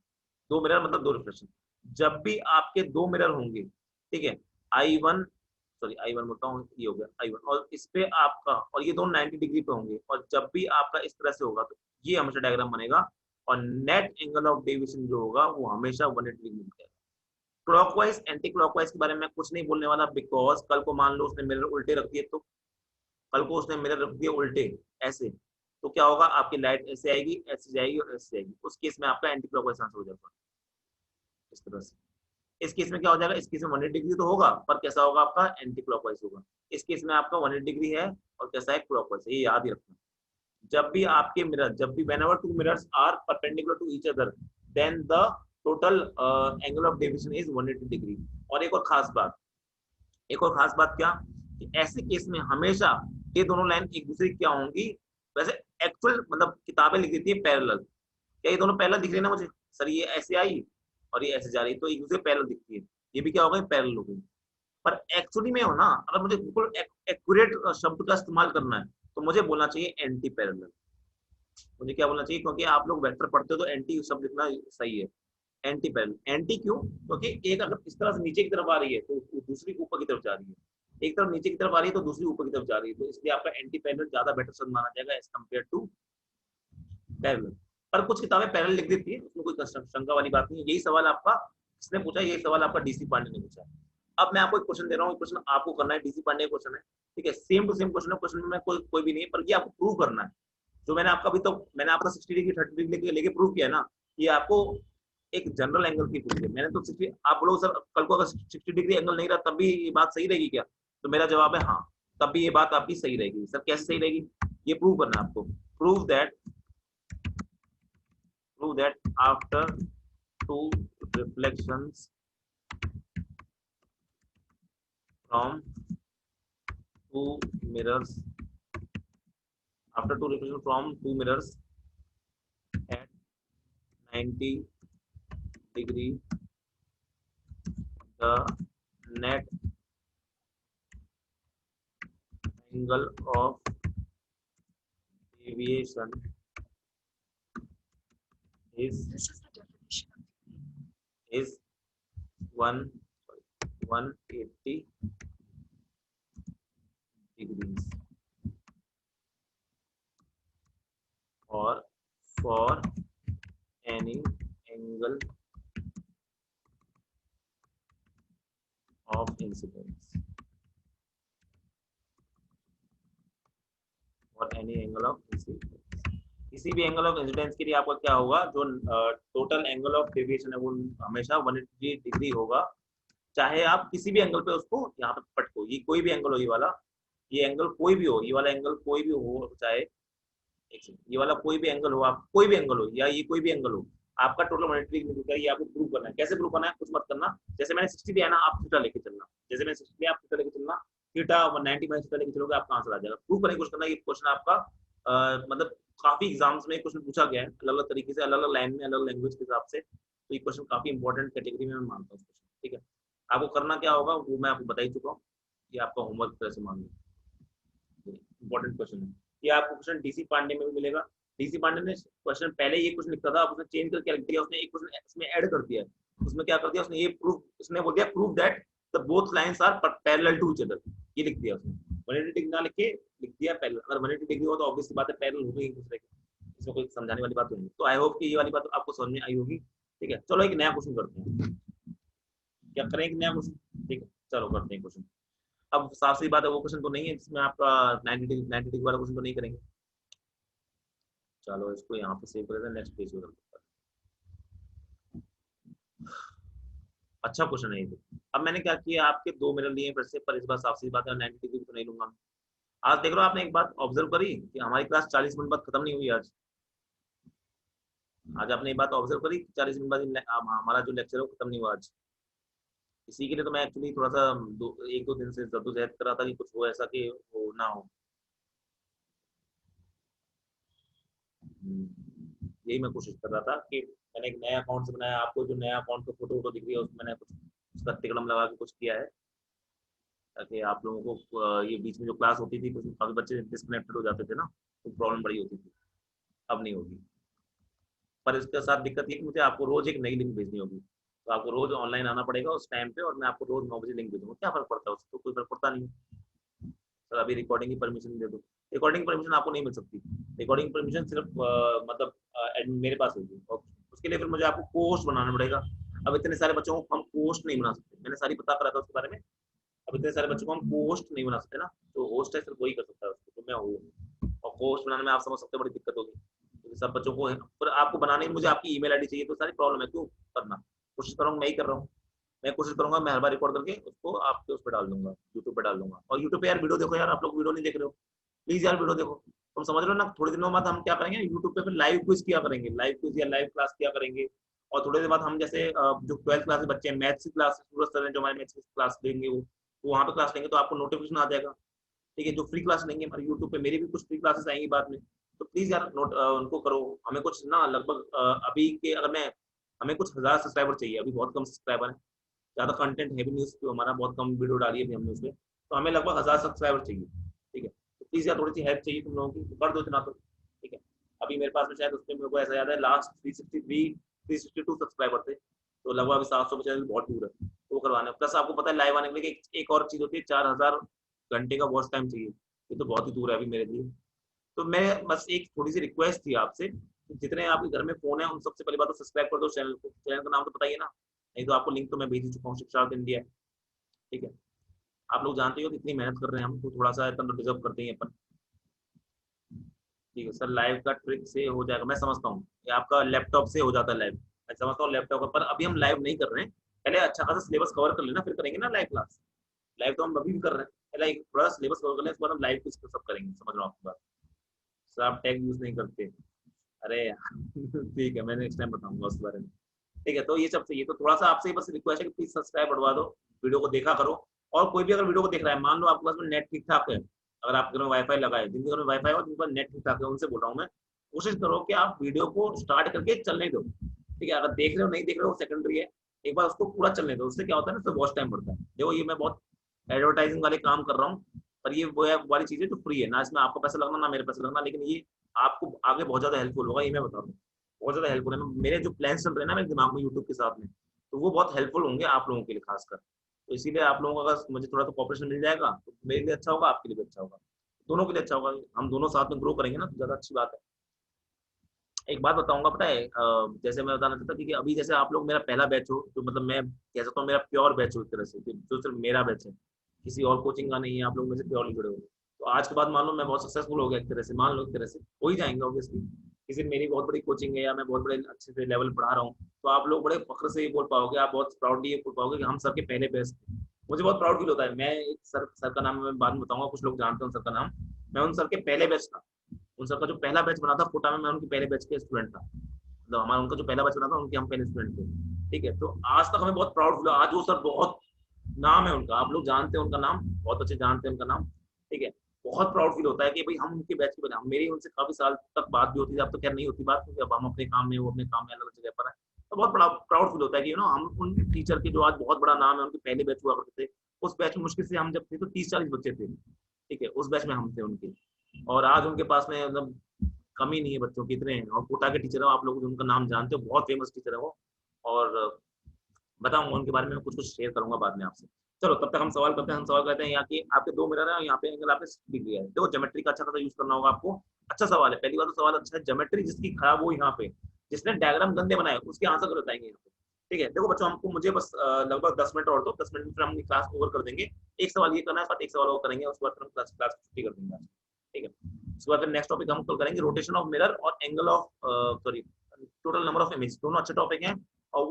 दो मिरर मतलब दो रिफ्लेक्शन। जब भी आपके दो मिरर होंगे, ठीक है, I1 सॉरी I1 बोलता हूँ, ये हो गया I1, और इस पे आपका, और ये दोनों 90 डिग्री पे होंगे, और जब भी आपका इस तरह से होगा तो ये हमेशा डायग्राम बनेगा, और नेट एंगल ऑफ डेविएशन जो होगा वो हमेशा 180 डिग्री मिलेगा। क्लॉकवाइज एंटी क्लॉकवाइज के बारे में कुछ नहीं बोलने वाला, बिकॉज कल को मान लो उसने मिरर उल्टे रख दिए, तो कल को उसने मिरर रख दिए उल्टे ऐसे, तो क्या होगा? आपकी लाइट ऐसे आएगी, ऐसे जाएगी और ऐसे जाएगी। उस केस में आपका एंटी क्लॉकवाइज आंसर हो जाएगा इस तरह से। इस केस में क्या हो जाएगा? इस केस में 180 डिग्री तो होगा, पर कैसा होगा? आपका एंटी क्लॉकवाइज होगा। इस केस में आपका 180 डिग्री है और कैसा है? क्लॉकवाइज। ये याद ही रखना। जब भी आपके मिरर, जब भी whenever two mirrors are perpendicular to each other, then the total angle of deviation is 180 degree. और एक और खास बात, एक और खास बात क्या, कि ऐसे केस में हमेशा ये दोनों लाइन एक दूसरे की क्या होंगी? वैसे एक्चुअल मतलब किताबें लिख देती है पैरेलल। क्या ये दोनों पैरेलल दिख रही है ना मुझे? सर ये ऐसे आई और ये ऐसे जा रही है, तो एक दूसरे पैरेलल दिखती है, ये भी क्या हो गई? पैरेलल हो गई। पर एक्चुअली में हो ना, अगर मुझे बिल्कुल एक्यूरेट शब्द का इस्तेमाल करना है तो मुझे बोलना चाहिए एंटी पैरेलल। मुझे क्या बोलना चाहिए? क्योंकि आप लोग वेक्टर पढ़ते हो तो एंटी शब्द लिखना सही है। एंटी पैरेलल, एंटी क्यों? क्योंकि एक अगर इस तरह से नीचे की तरफ आ रही है तो दूसरी ऊपर की तरफ जा रही है, एक तरफ नीचे की तरफ आ रही है तो दूसरी ऊपर की तरफ जा रही है, तो इसलिए आपका एंटी पैरेलल ज्यादा बेटर शब्द माना जाएगा एज कम्पेयर टू पैरेलल। पर कुछ किताबें पैरेलल लिख देती है, उसमें कोई शंका वाली बात नहीं है। यही सवाल आपका किसने पूछा, यही सवाल आपका डीसी पांडे ने पूछा। अब मैं आपको एक क्वेश्चन दे रहा हूँ, क्वेश्चन आपको करना है, डीसी पांडे का क्वेश्चन है, ठीक है, सेम टू सेम क्वेश्चन है, क्वेश्चन में कोई भी नहीं है, पर ये आपको प्रूव करना है। जो मैंने आपका अभी तो मैंने आपका 60 डिग्री 30 डिग्री लेके प्रूव किया ना, ये आपको एक जनरल एंगल की पूछी है मैंने तो 60। आप बोलो सर कल को अगर 60 डिग्री एंगल नहीं रहा तब भी ये बात सही रहेगी क्या, तो मेरा जवाब है हाँ, तब भी ये बात आपकी सही रहेगी। सर कैसे सही रहेगी, ये प्रूव करना है आपको। Prove that after two reflections from two mirrors at 90 degree, the net angle of deviation is 180 degrees, or for any angle of incidence, किसी भी एंगल ऑफ इंसिडेंस के लिए आपका क्या होगा, जो टोटल एंगल ऑफ डेविएशन है वो हमेशा 180 डिग्री होगा, चाहे आप किसी भी एंगल पे उसको यहाँ पे पटको, ये कोई भी एंगल हो, ये वाला, ये एंगल कोई भी हो, ये वाला एंगल कोई भी हो, चाहे ये वाला कोई भी एंगल हो, आप कोई भी एंगल हो, या ये कोई भी एंगल हो, आपका टोटल 180 डिग्री होगा। ये आपको प्रूव करना है। कैसे प्रूव करना है, कुछ मत करना, जैसे मैंने 60 दिया ना, आप थीटा लेके चलना, जैसे मैंने 60 दिया आप थीटा लेके चलना, थीटा 190 माइनस थीटा लेके चलोगे, आपका आंसर आ जाएगा। प्रूव करने की कोशिश करना। ये क्वेश्चन आपका मतलब काफी एग्जाम्स में क्वेश्चन पूछा गया है अलग अलग तरीके से, अलग अलग लाइन में, अलग लैंग्वेज के हिसाब से, तो ये क्वेश्चन काफी इंपॉर्टेंट कैटेगरी में मैं मानता हूँ। ठीक है, आपको करना क्या होगा वो मैं आपको बता ही चुका हूँ, ये आपका होमवर्क तरह से मान लो, इंपॉर्टेंट क्वेश्चन है ये। आपको क्वेश्चन डीसी पांडे में भी मिलेगा। डीसी पांडे ने क्वेश्चन पहले ये क्वेश्चन लिखता था, अब उसने चेंज करके लिख दिया, उसने एक क्वेश्चन इसमें ऐड कर दिया। उसमें क्या कर दिया उसने, ये प्रूफ, उसने बोल दिया proof that the both lines are parallel to each other, ये लिख दिया उसने। 180 डिग्री ना लिख के लिख दिया पैरेलल। अगर 180 डिग्री हो तो ऑब्वियस बात है पैरेलल होगी एक दूसरे के, इसमें कोई समझाने वाली बात नहीं। तो आई होप कि ये वाली बात आपको समझ में आई होगी। ठीक है, चलो एक नया क्वेश्चन करते हैं, क्या करें, एक नया क्वेश्चन। ठीक है, चलो करते हैं क्वेश्चन। अब साफ सी बात है वो क्वेश्चन तो नहीं है जिसमें आपका 90 डिग्री वाला क्वेश्चन तो नहीं करेंगे। चलो इसको यहाँ पे सेव कर देते हैं, नेक्स्ट पेज पर। अच्छा क्वेश्चन है ये। अब मैंने क्या किया, आपके दो मिरर लिए फिर से, पर इस बार साफ सी बात है 90 डिग्री तो नहीं लूंगा। आज देख लो, आपने एक बात ऑब्जर्व करी कि हमारी क्लास 40 मिनट बाद खत्म नहीं हुई आज। आज आपने एक बात ऑब्जर्व करी 40 मिनट बाद हमारा जो लेक्चर है वो खत्म नहीं हुआ आज। इसी के लिए तो मैं एक्चुअली थोड़ा सा एक दो दिन से जद्दोजहद कर रहा था कि कुछ हो ऐसा कि वो ना हो। यही मैं कोशिश कर रहा था कि मैंने एक नया अकाउंट से बनाया, आपको जो नया अकाउंट का फोटो वोटो दिख रही है उसमें मैंने कुछ उसका तिकड़म लगा के कुछ किया है, ताकि आप लोगों को ये बीच में जो क्लास होती थी कुछ काफी बच्चे डिस्कनेक्टेड हो जाते थे ना, तो प्रॉब्लम बड़ी होती थी। अब नहीं होगी, पर इसके साथ दिक्कत ये कि मुझे आपको रोज एक नई लिंक भेजनी होगी, तो आपको रोज ऑनलाइन आना पड़ेगा उस टाइम पे, और मैं आपको रोज 9 बजे लिंक भेजूंगा। क्या फर्क पड़ता है उससे, तो कोई फर्क पड़ता नहीं। सर अभी रिकॉर्डिंग की परमिशन दे दो। रिकॉर्डिंग परमिशन आपको नहीं मिल सकती। रिकॉर्डिंग परमिशन सिर्फ मतलब मेरे पास होगी, और उसके लिए फिर मुझे आपको पोस्ट बनाना पड़ेगा। अब इतने सारे बच्चों को हम पोस्ट नहीं बना सकते, मैंने सारी पता करा था उसके बारे में। अब इतने सारे बच्चों को हम पोस्ट नहीं बना सकते ना, तो होस्ट है सिर्फ वही कर सकता है उसको, तो मैं हूँ। और पोस्ट बनाने में आप समझ सकते बड़ी दिक्कत होगी, क्योंकि सब बच्चों को पर आपको बनाने में मुझे आपकी ईमेल आईडी चाहिए, तो सारी प्रॉब्लम है। क्यों करना, कोशिश करूँगा, मैं ही कर रहा हूँ। मैं कोशिश करूंगा मैं हर बार रिकॉर्ड करके उसको आपके उस पर डाल दूंगा, यूट्यूब पे डाल दूंगा। और यूट्यूब पे यार वीडियो देखो, यार आप लोग वीडियो नहीं देख रहे हो, प्लीज यार वीडियो देखो। तुम समझ रहे हो ना, थोड़े दिनों बाद हम क्या करेंगे, यूट्यूब पे फिर लाइव क्विज किया करेंगे, लाइव क्विज या लाइव क्लास किया करेंगे। और थोड़े दिन बाद हम जैसे जो 12th क्लास के बच्चे हैं, मैथ्स की क्लास सूरज सर जो हमारे मैथ्स की क्लास लेंगे वो वहाँ पे क्लास लेंगे, तो आपको नोटिफिकेशन आ जाएगा। ठीक है, जो फ्री क्लास लेंगे हमारे यूट्यूब पे, मेरी भी कुछ फ्री क्लासेस आएंगी बाद में, तो प्लीज यार नोट उनको करो। हमें कुछ ना लगभग अभी के अगर मैं हमें कुछ 1000 सब्सक्राइबर चाहिए, अभी बहुत कम सब्सक्राइबर है, ज्यादा कंटेंट है भी नहीं उस पर, हमारा बहुत कम वीडियो डाली है हमने उसमें, तो हमें लगभग 1000 सब्सक्राइबर चाहिए। ठीक है, तो प्लीज यार थोड़ी सी हेल्प चाहिए तुम लोगों की, तो कर दो इतना तो। ठीक है, अभी मेरे पास में शायद उसमें मेरे को ऐसा याद है लास्ट 363 362 सब्सक्राइबर थे, तो लगभग अभी 700 बचे, बहुत दूर है। वो करवाना है। प्लस आपको पता है लाइव आने के लिए एक और चीज होती है, 4000 घंटे का वॉच टाइम चाहिए। ये तो बहुत ही दूर है अभी मेरे लिए। तो मैं बस एक थोड़ी सी रिक्वेस्ट थी आपसे, जितने आपके घर में फोन है उन सबसे पहली बात तो सब्सक्राइब कर दो चैनल को। चैनल का नाम तो बताइए ना, नहीं तो आपको लिंक तो मैं भेज ही चुका हूँ, शिक्षा इंडिया। ठीक है, आप लोग जानते हो कितनी मेहनत कर रहे हैं हम, तो थोड़ा सा इतना तो डिजर्व करते हैं अपन। ठीक है सर, लाइव का ट्रिक से हो जाएगा, मैं समझता हूँ ये आपका लैपटॉप से हो जाता है लाइव, मैं समझता हूँ लैपटॉप का, पर अभी हम लाइव नहीं कर रहे हैं। पहले अच्छा खासा सिलेबस कवर कर लेना, फिर करेंगे ना लाइव क्लास। लाइव तो हम अभी भी कर रहे हैं, पहले एक थोड़ा सिलेबस कवर कर लें, उसके बाद हम लाइव कुछ सब करेंगे। समझ रहा हूँ आपकी बात। सर आप टैग यूज नहीं करते, अरे यार ठीक है, मैं नेक्स्ट टाइम बताऊंगा उसके बारे में। ठीक है, तो ये सब चाहिए, तो थोड़ा सा आपसे बस रिक्वेस्ट है कि प्लीज सब्सक्राइब बढ़वा दो, वीडियो को देखा करो। और कोई भी अगर वीडियो को देख रहा है, मान लो आपके पास में नेट ठीक ठाक है, अगर आपके घर में वाईफाई लगा है, जिनके घर में वाईफाई हो, जिनके पास नेट ठीक ठाक है, उनसे बोल रहा हूँ मैं, कोशिश करो कि आप वीडियो को स्टार्ट करके चलने दो। ठीक है, अगर देख रहे हो नहीं देख रहे हो सेकेंडरी है, एक बार उसको पूरा चलने दो, उससे क्या होता है ना, उससे वॉच टाइम बढ़ता है। देखो ये मैं बहुत एडवर्टाइजिंग वाले काम कर रहा हूँ, पर ये वो है वाली चीजें जो फ्री है ना, इसमें आपका पैसा लगना ना मेरे पैसा लगना, लेकिन ये आपको आगे बहुत ज्यादा हेल्पफुल होगा, ये मैं बता दूँ। बहुत ज्यादा हेल्पफुल है, मेरे जो प्लान चल रहे हैं ना मेरे दिमाग में यूट्यूब के साथ में, तो वो बहुत हेल्पफुल होंगे आप लोगों के लिए खासकर। तो इसीलिए आप लोगों का अगर मुझे थोड़ा सा कॉपरेशन मिल जाएगा तो मेरे लिए अच्छा होगा, आपके लिए भी अच्छा होगा, दोनों के लिए अच्छा होगा। हम दोनों साथ में ग्रो करेंगे ना, तो ज्यादा अच्छी बात है। एक बात बताऊंगा, पता है जैसे मैं बताना चाहता था कि अभी जैसे आप लोग मेरा पहला बैच हो, तो मतलब मैं कह सकता हूँ मेरा प्योर बैच हो एक तरह से, जो सिर्फ मेरा बैच है, किसी और कोचिंग का नहीं है, आप लोग में से प्योरली जुड़े हो। तो आज के बाद मान लो मैं बहुत सक्सेसफुल हो गया एक तरह से, मान लो एक तरह से हो ही जाएंगे ऑब्वियसली, किसी मेरी बहुत बड़ी कोचिंग है या मैं बहुत बड़े अच्छे से लेवल पढ़ा रहा हूँ, तो आप लोग बड़े फख्र से ये बोल पाओगे, आप बहुत प्राउडली ये बोल पाओगे कि हम सर के पहले बैच थे। मुझे बहुत प्राउड फील होता है। मैं एक सर का नाम मैं बाद में बताऊंगा, कुछ लोग जानते हैं सर का नाम। मैं उन सर के पहले बैच था, उन सर का जो पहला बैच बना था कोटा में, मैं उनके पहले बैच के स्टूडेंट था, मतलब हमारा उनका जो पहला बैच बना था उनके हम पहले स्टूडेंट थे। ठीक है, तो आज तक हमें बहुत प्राउड फील, आज वो सर बहुत नाम है उनका, आप लोग जानते हैं उनका नाम, बहुत अच्छे जानते हैं उनका नाम। ठीक है, बहुत प्राउड फील होता है कि भाई हम उनके बैच के बने, मेरी उनसे काफी साल तक बात भी होती थी, अब तो खैर नहीं होती बात, क्योंकि अब हम अपने काम में, वो अपने काम में अलग जगह पर है। तो बहुत बड़ा प्राउड फील होता है कि हम उन टीचर के जो आज बहुत बड़ा नाम है, उनके पहले बैच हुआ करते थे, उस बैच में मुश्किल से हम जब थे तो 30-40 बच्चे थे। ठीक है, उस बैच में हम थे उनके, और आज उनके पास में मतलब कमी नहीं है बच्चों की, इतने हैं। और कोटा के टीचर हो आप लोग, उनका नाम जानते हो, बहुत फेमस टीचर है वो। और बताऊंगा उनके बारे में, कुछ कुछ शेयर करूंगा बाद में आपसे। चलो तब तक हम सवाल करते हैं, हम सवाल करते हैं। यहाँ की आपके 2 मिरर है, यहाँ पे एंगल आपने 60 डिग्री है, देखो ज्योमेट्री का अच्छा खासा यूज करना होगा आपको। अच्छा सवाल है, पहली बात तो सवाल अच्छा है, ज्योमेट्री जिसकी खराब हो यहाँ पे, जिसने डायग्राम गंदे बनाए उसके आंसर कर बताएंगे यहाँ पे। ठीक है, देखो बच्चों, हमको मुझे बस लगभग 10 मिनट और दो, 10 मिनट में फिर हम क्लास ओवर कर देंगे। एक सवाल ये करना है, साथ एक सवाल और करेंगे, उसके बाद फिर हम क्लास क्लास छुट्टी कर देंगे। ठीक है, उसके बाद फिर नेक्स्ट टॉपिक हम कल करेंगे, रोटेशन ऑफ मिरर और angle of sorry total number of image, दोनों अच्छे टॉपिक हैं। और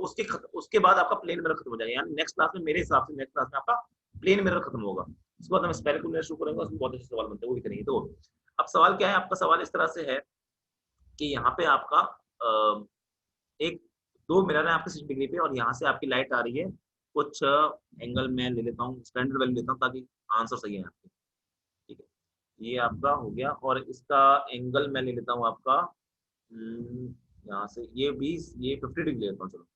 उसके बाद आपका प्लेन मिरर खत्म हो जाएगा, यानी नेक्स्ट क्लास में मेरे हिसाब से नेक्स्ट क्लास में आपका प्लेन मिरर खत्म होगा। उसके बाद हम स्पेरिकल मिरर शुरू करेंगे, उसमें बहुत अच्छे सवाल बनते हैं, वो भी करेंगे। तो अब सवाल क्या है, आपका सवाल इस तरह से है कि यहाँ पे आपका एक 2 मिरर है आपके 60 डिग्री पे, और यहाँ से आपकी लाइट आ रही है कुछ एंगल में ले लेता हूँ, स्टैंडर्ड वैल्यू लेता हूँ ताकि आंसर सही है आपके। ठीक है, ये आपका हो गया, और इसका एंगल मैं ले लेता हूँ आपका यहाँ से ये 20, ये 50 डिग्री लेता हूँ, चलो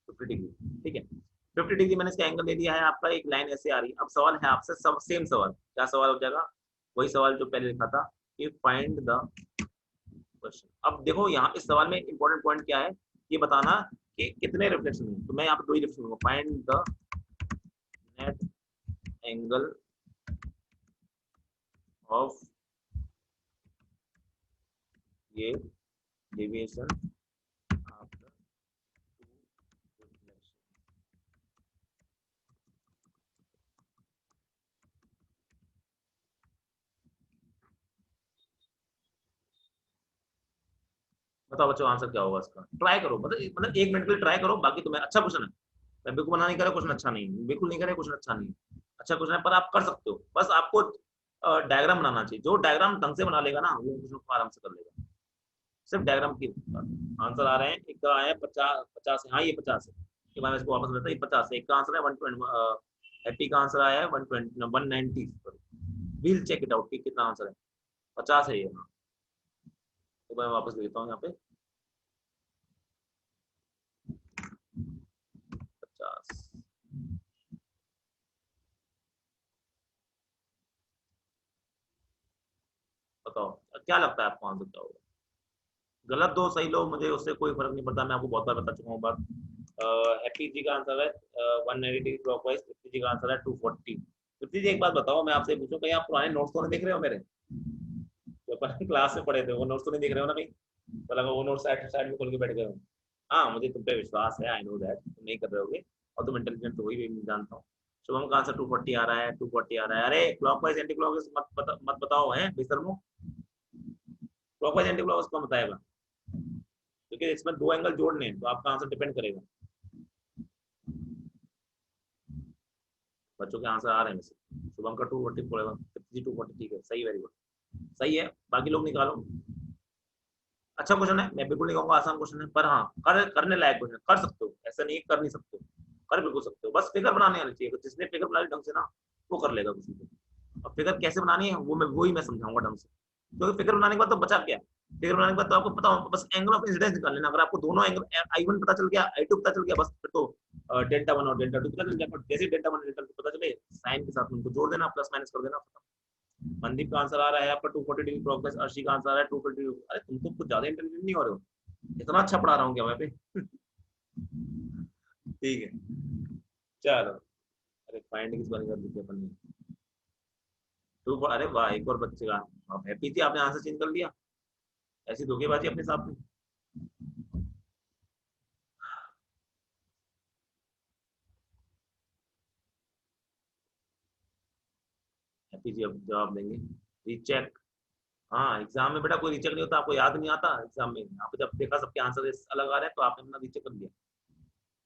50 डिग्री। ठीक है, 50 डिग्री मैंने इसका एंगल ले लिया है, आपका एक लाइन ऐसे आ रही है। अब सवाल है आपसे सब सेम सवाल, क्या सवाल हो जाएगा, वही सवाल जो पहले लिखा था कि फाइंड द क्वेश्चन। अब देखो यहाँ इस सवाल में इंपॉर्टेंट पॉइंट क्या है, ये बताना कि कितने रिफ्लेक्शन है। तो मैं यहाँ पे 2 ही रिफ्लेक्शन लूंगा, find the net angle of ये डेविएशन आफ्टर 2 रिफ्लेक्शन। बताओ बच्चों आंसर क्या होगा इसका, ट्राई करो, मतलब 1 मिनट के लिए ट्राई करो, बाकी तुम्हें अच्छा क्वेश्चन है। मैं बिल्कुल मना नहीं कर रहा क्वेश्चन अच्छा नहीं है, बिल्कुल नहीं कर रहा क्वेश्चन अच्छा नहीं है, अच्छा क्वेश्चन है, पर आप कर सकते हो, बस आपको डायग्राम बनाना चाहिए। जो डायग्राम ढंग से बना लेगा ना वो क्वेश्चन को आराम से कर लेगा, सिर्फ डायग्राम की आंसर आ रहे हैं। एक का आया 50 है, हाँ ये 50 है, कि मैं इसको वापस लेता, ये 50 है। एक का आंसर है 120, 80 का आंसर आया है 190। व्हील चेक इट आउट कि कितना आंसर है, 50 है ये, हाँ। तो मैं वापस लेता हूँ यहाँ पे 50। बताओ क्या लगता है आपको आंसर क्या होगा। गलत दो सही लो, मुझे उससे कोई फर्क नहीं पड़ता, मैं आपको बहुत बार बता चुका हूँ बात। हैप्पी जी का आंसर है 190 डिग्री क्लॉकवाइज, तृप्ति जी का आंसर है 240। तृप्ति जी एक बात बताओ, मैं आपसे पूछूं, कहीं आप पुराने नोट्स तो नहीं देख रहे हो मेरे, जो अपन क्लास में पढ़े थे, वो नोट्स तो नहीं देख रहे हो ना कहीं? तो लगा वो नोट्स साइड साइड में खोल के बैठ गए हो। हाँ मुझे तुम पे विश्वास है, आई नो दैट तुम नहीं कर रहे होगे, और तुम इंटेलिजेंट तो वही भी मैं जानता हूँ। शुभम का आंसर 240 आ रहा है, 240 आ रहा है। अरे क्लॉकवाइज एंटी क्लॉकवाइज मत बताओ है बेशर्मो, क्लॉकवाइज एंटी क्लॉकवाइज कौन बताएगा? क्योंकि इसमें दो एंगल जोड़ने हैं, तो आपका आंसर डिपेंड करेगा। बच्चों के आंसर आ रहे हैं वैसे। शुभम का 240 पड़ेगा, 240, ठीक है सही, वेरी गुड, सही है। बाकी लोग निकालो। अच्छा क्वेश्चन है, मैं बिल्कुल नहीं कहूंगा आसान क्वेश्चन है, पर हाँ करने लायक क्वेश्चन, कर सकते हो, ऐसा नहीं कर नहीं सकते हो, कर बिल्कुल सकते हो, बस फिगर बनाने आनी चाहिए, जिसने फिगर बना ली ढंग से ना, वो कर लेगा कुछ भी। अब फिगर कैसे बनानी है वो ही मैं समझाऊंगा ढंग से, क्योंकि फिगर बनाने के बाद तो बचा क्या, फिगर बनाने के बाद तो आपको पता हो, बस एंगल ऑफ इंसिडेंस निकाल लेना। अगर आपको दोनों एंगल I1 पता चल गया, I2 पता चल गया, बस फिर तो डेल्टा वन और डेल्टा टू पता चल गया। पर जैसे डेल्टा वन डेल्टा टू पता चले, साइन के साथ उनको जोड़ देना, प्लस माइनस कर देना। मनदीप का आंसर आ रहा है आपका 240 डिग्री क्लॉकवाइज, अर्शी का आंसर आ रहा है 240 डिग्री। अरे तुम तो कुछ ज्यादा इंटेलिजेंट नहीं हो रहे हो, इतना अच्छा पढ़ा रहा हूँ क्या मैं पे? ठीक है, चलो। अरे फाइंड किस बारे कर दी थी अपन ने? टू, अरे वाह, एक और बच्चे का, आप हैप्पी थी, आपने आंसर चेंज कर लिया, ऐसी धोखेबाजी अपने साथ में। हैप्पी जी अब जवाब देंगे। रीचेक, हाँ एग्जाम में बेटा कोई रीचेक नहीं होता, आपको याद नहीं आता एग्जाम में, आपको जब देखा सबके आंसर अलग आ रहे हैं तो आपने अपना रीचेक कर दिया।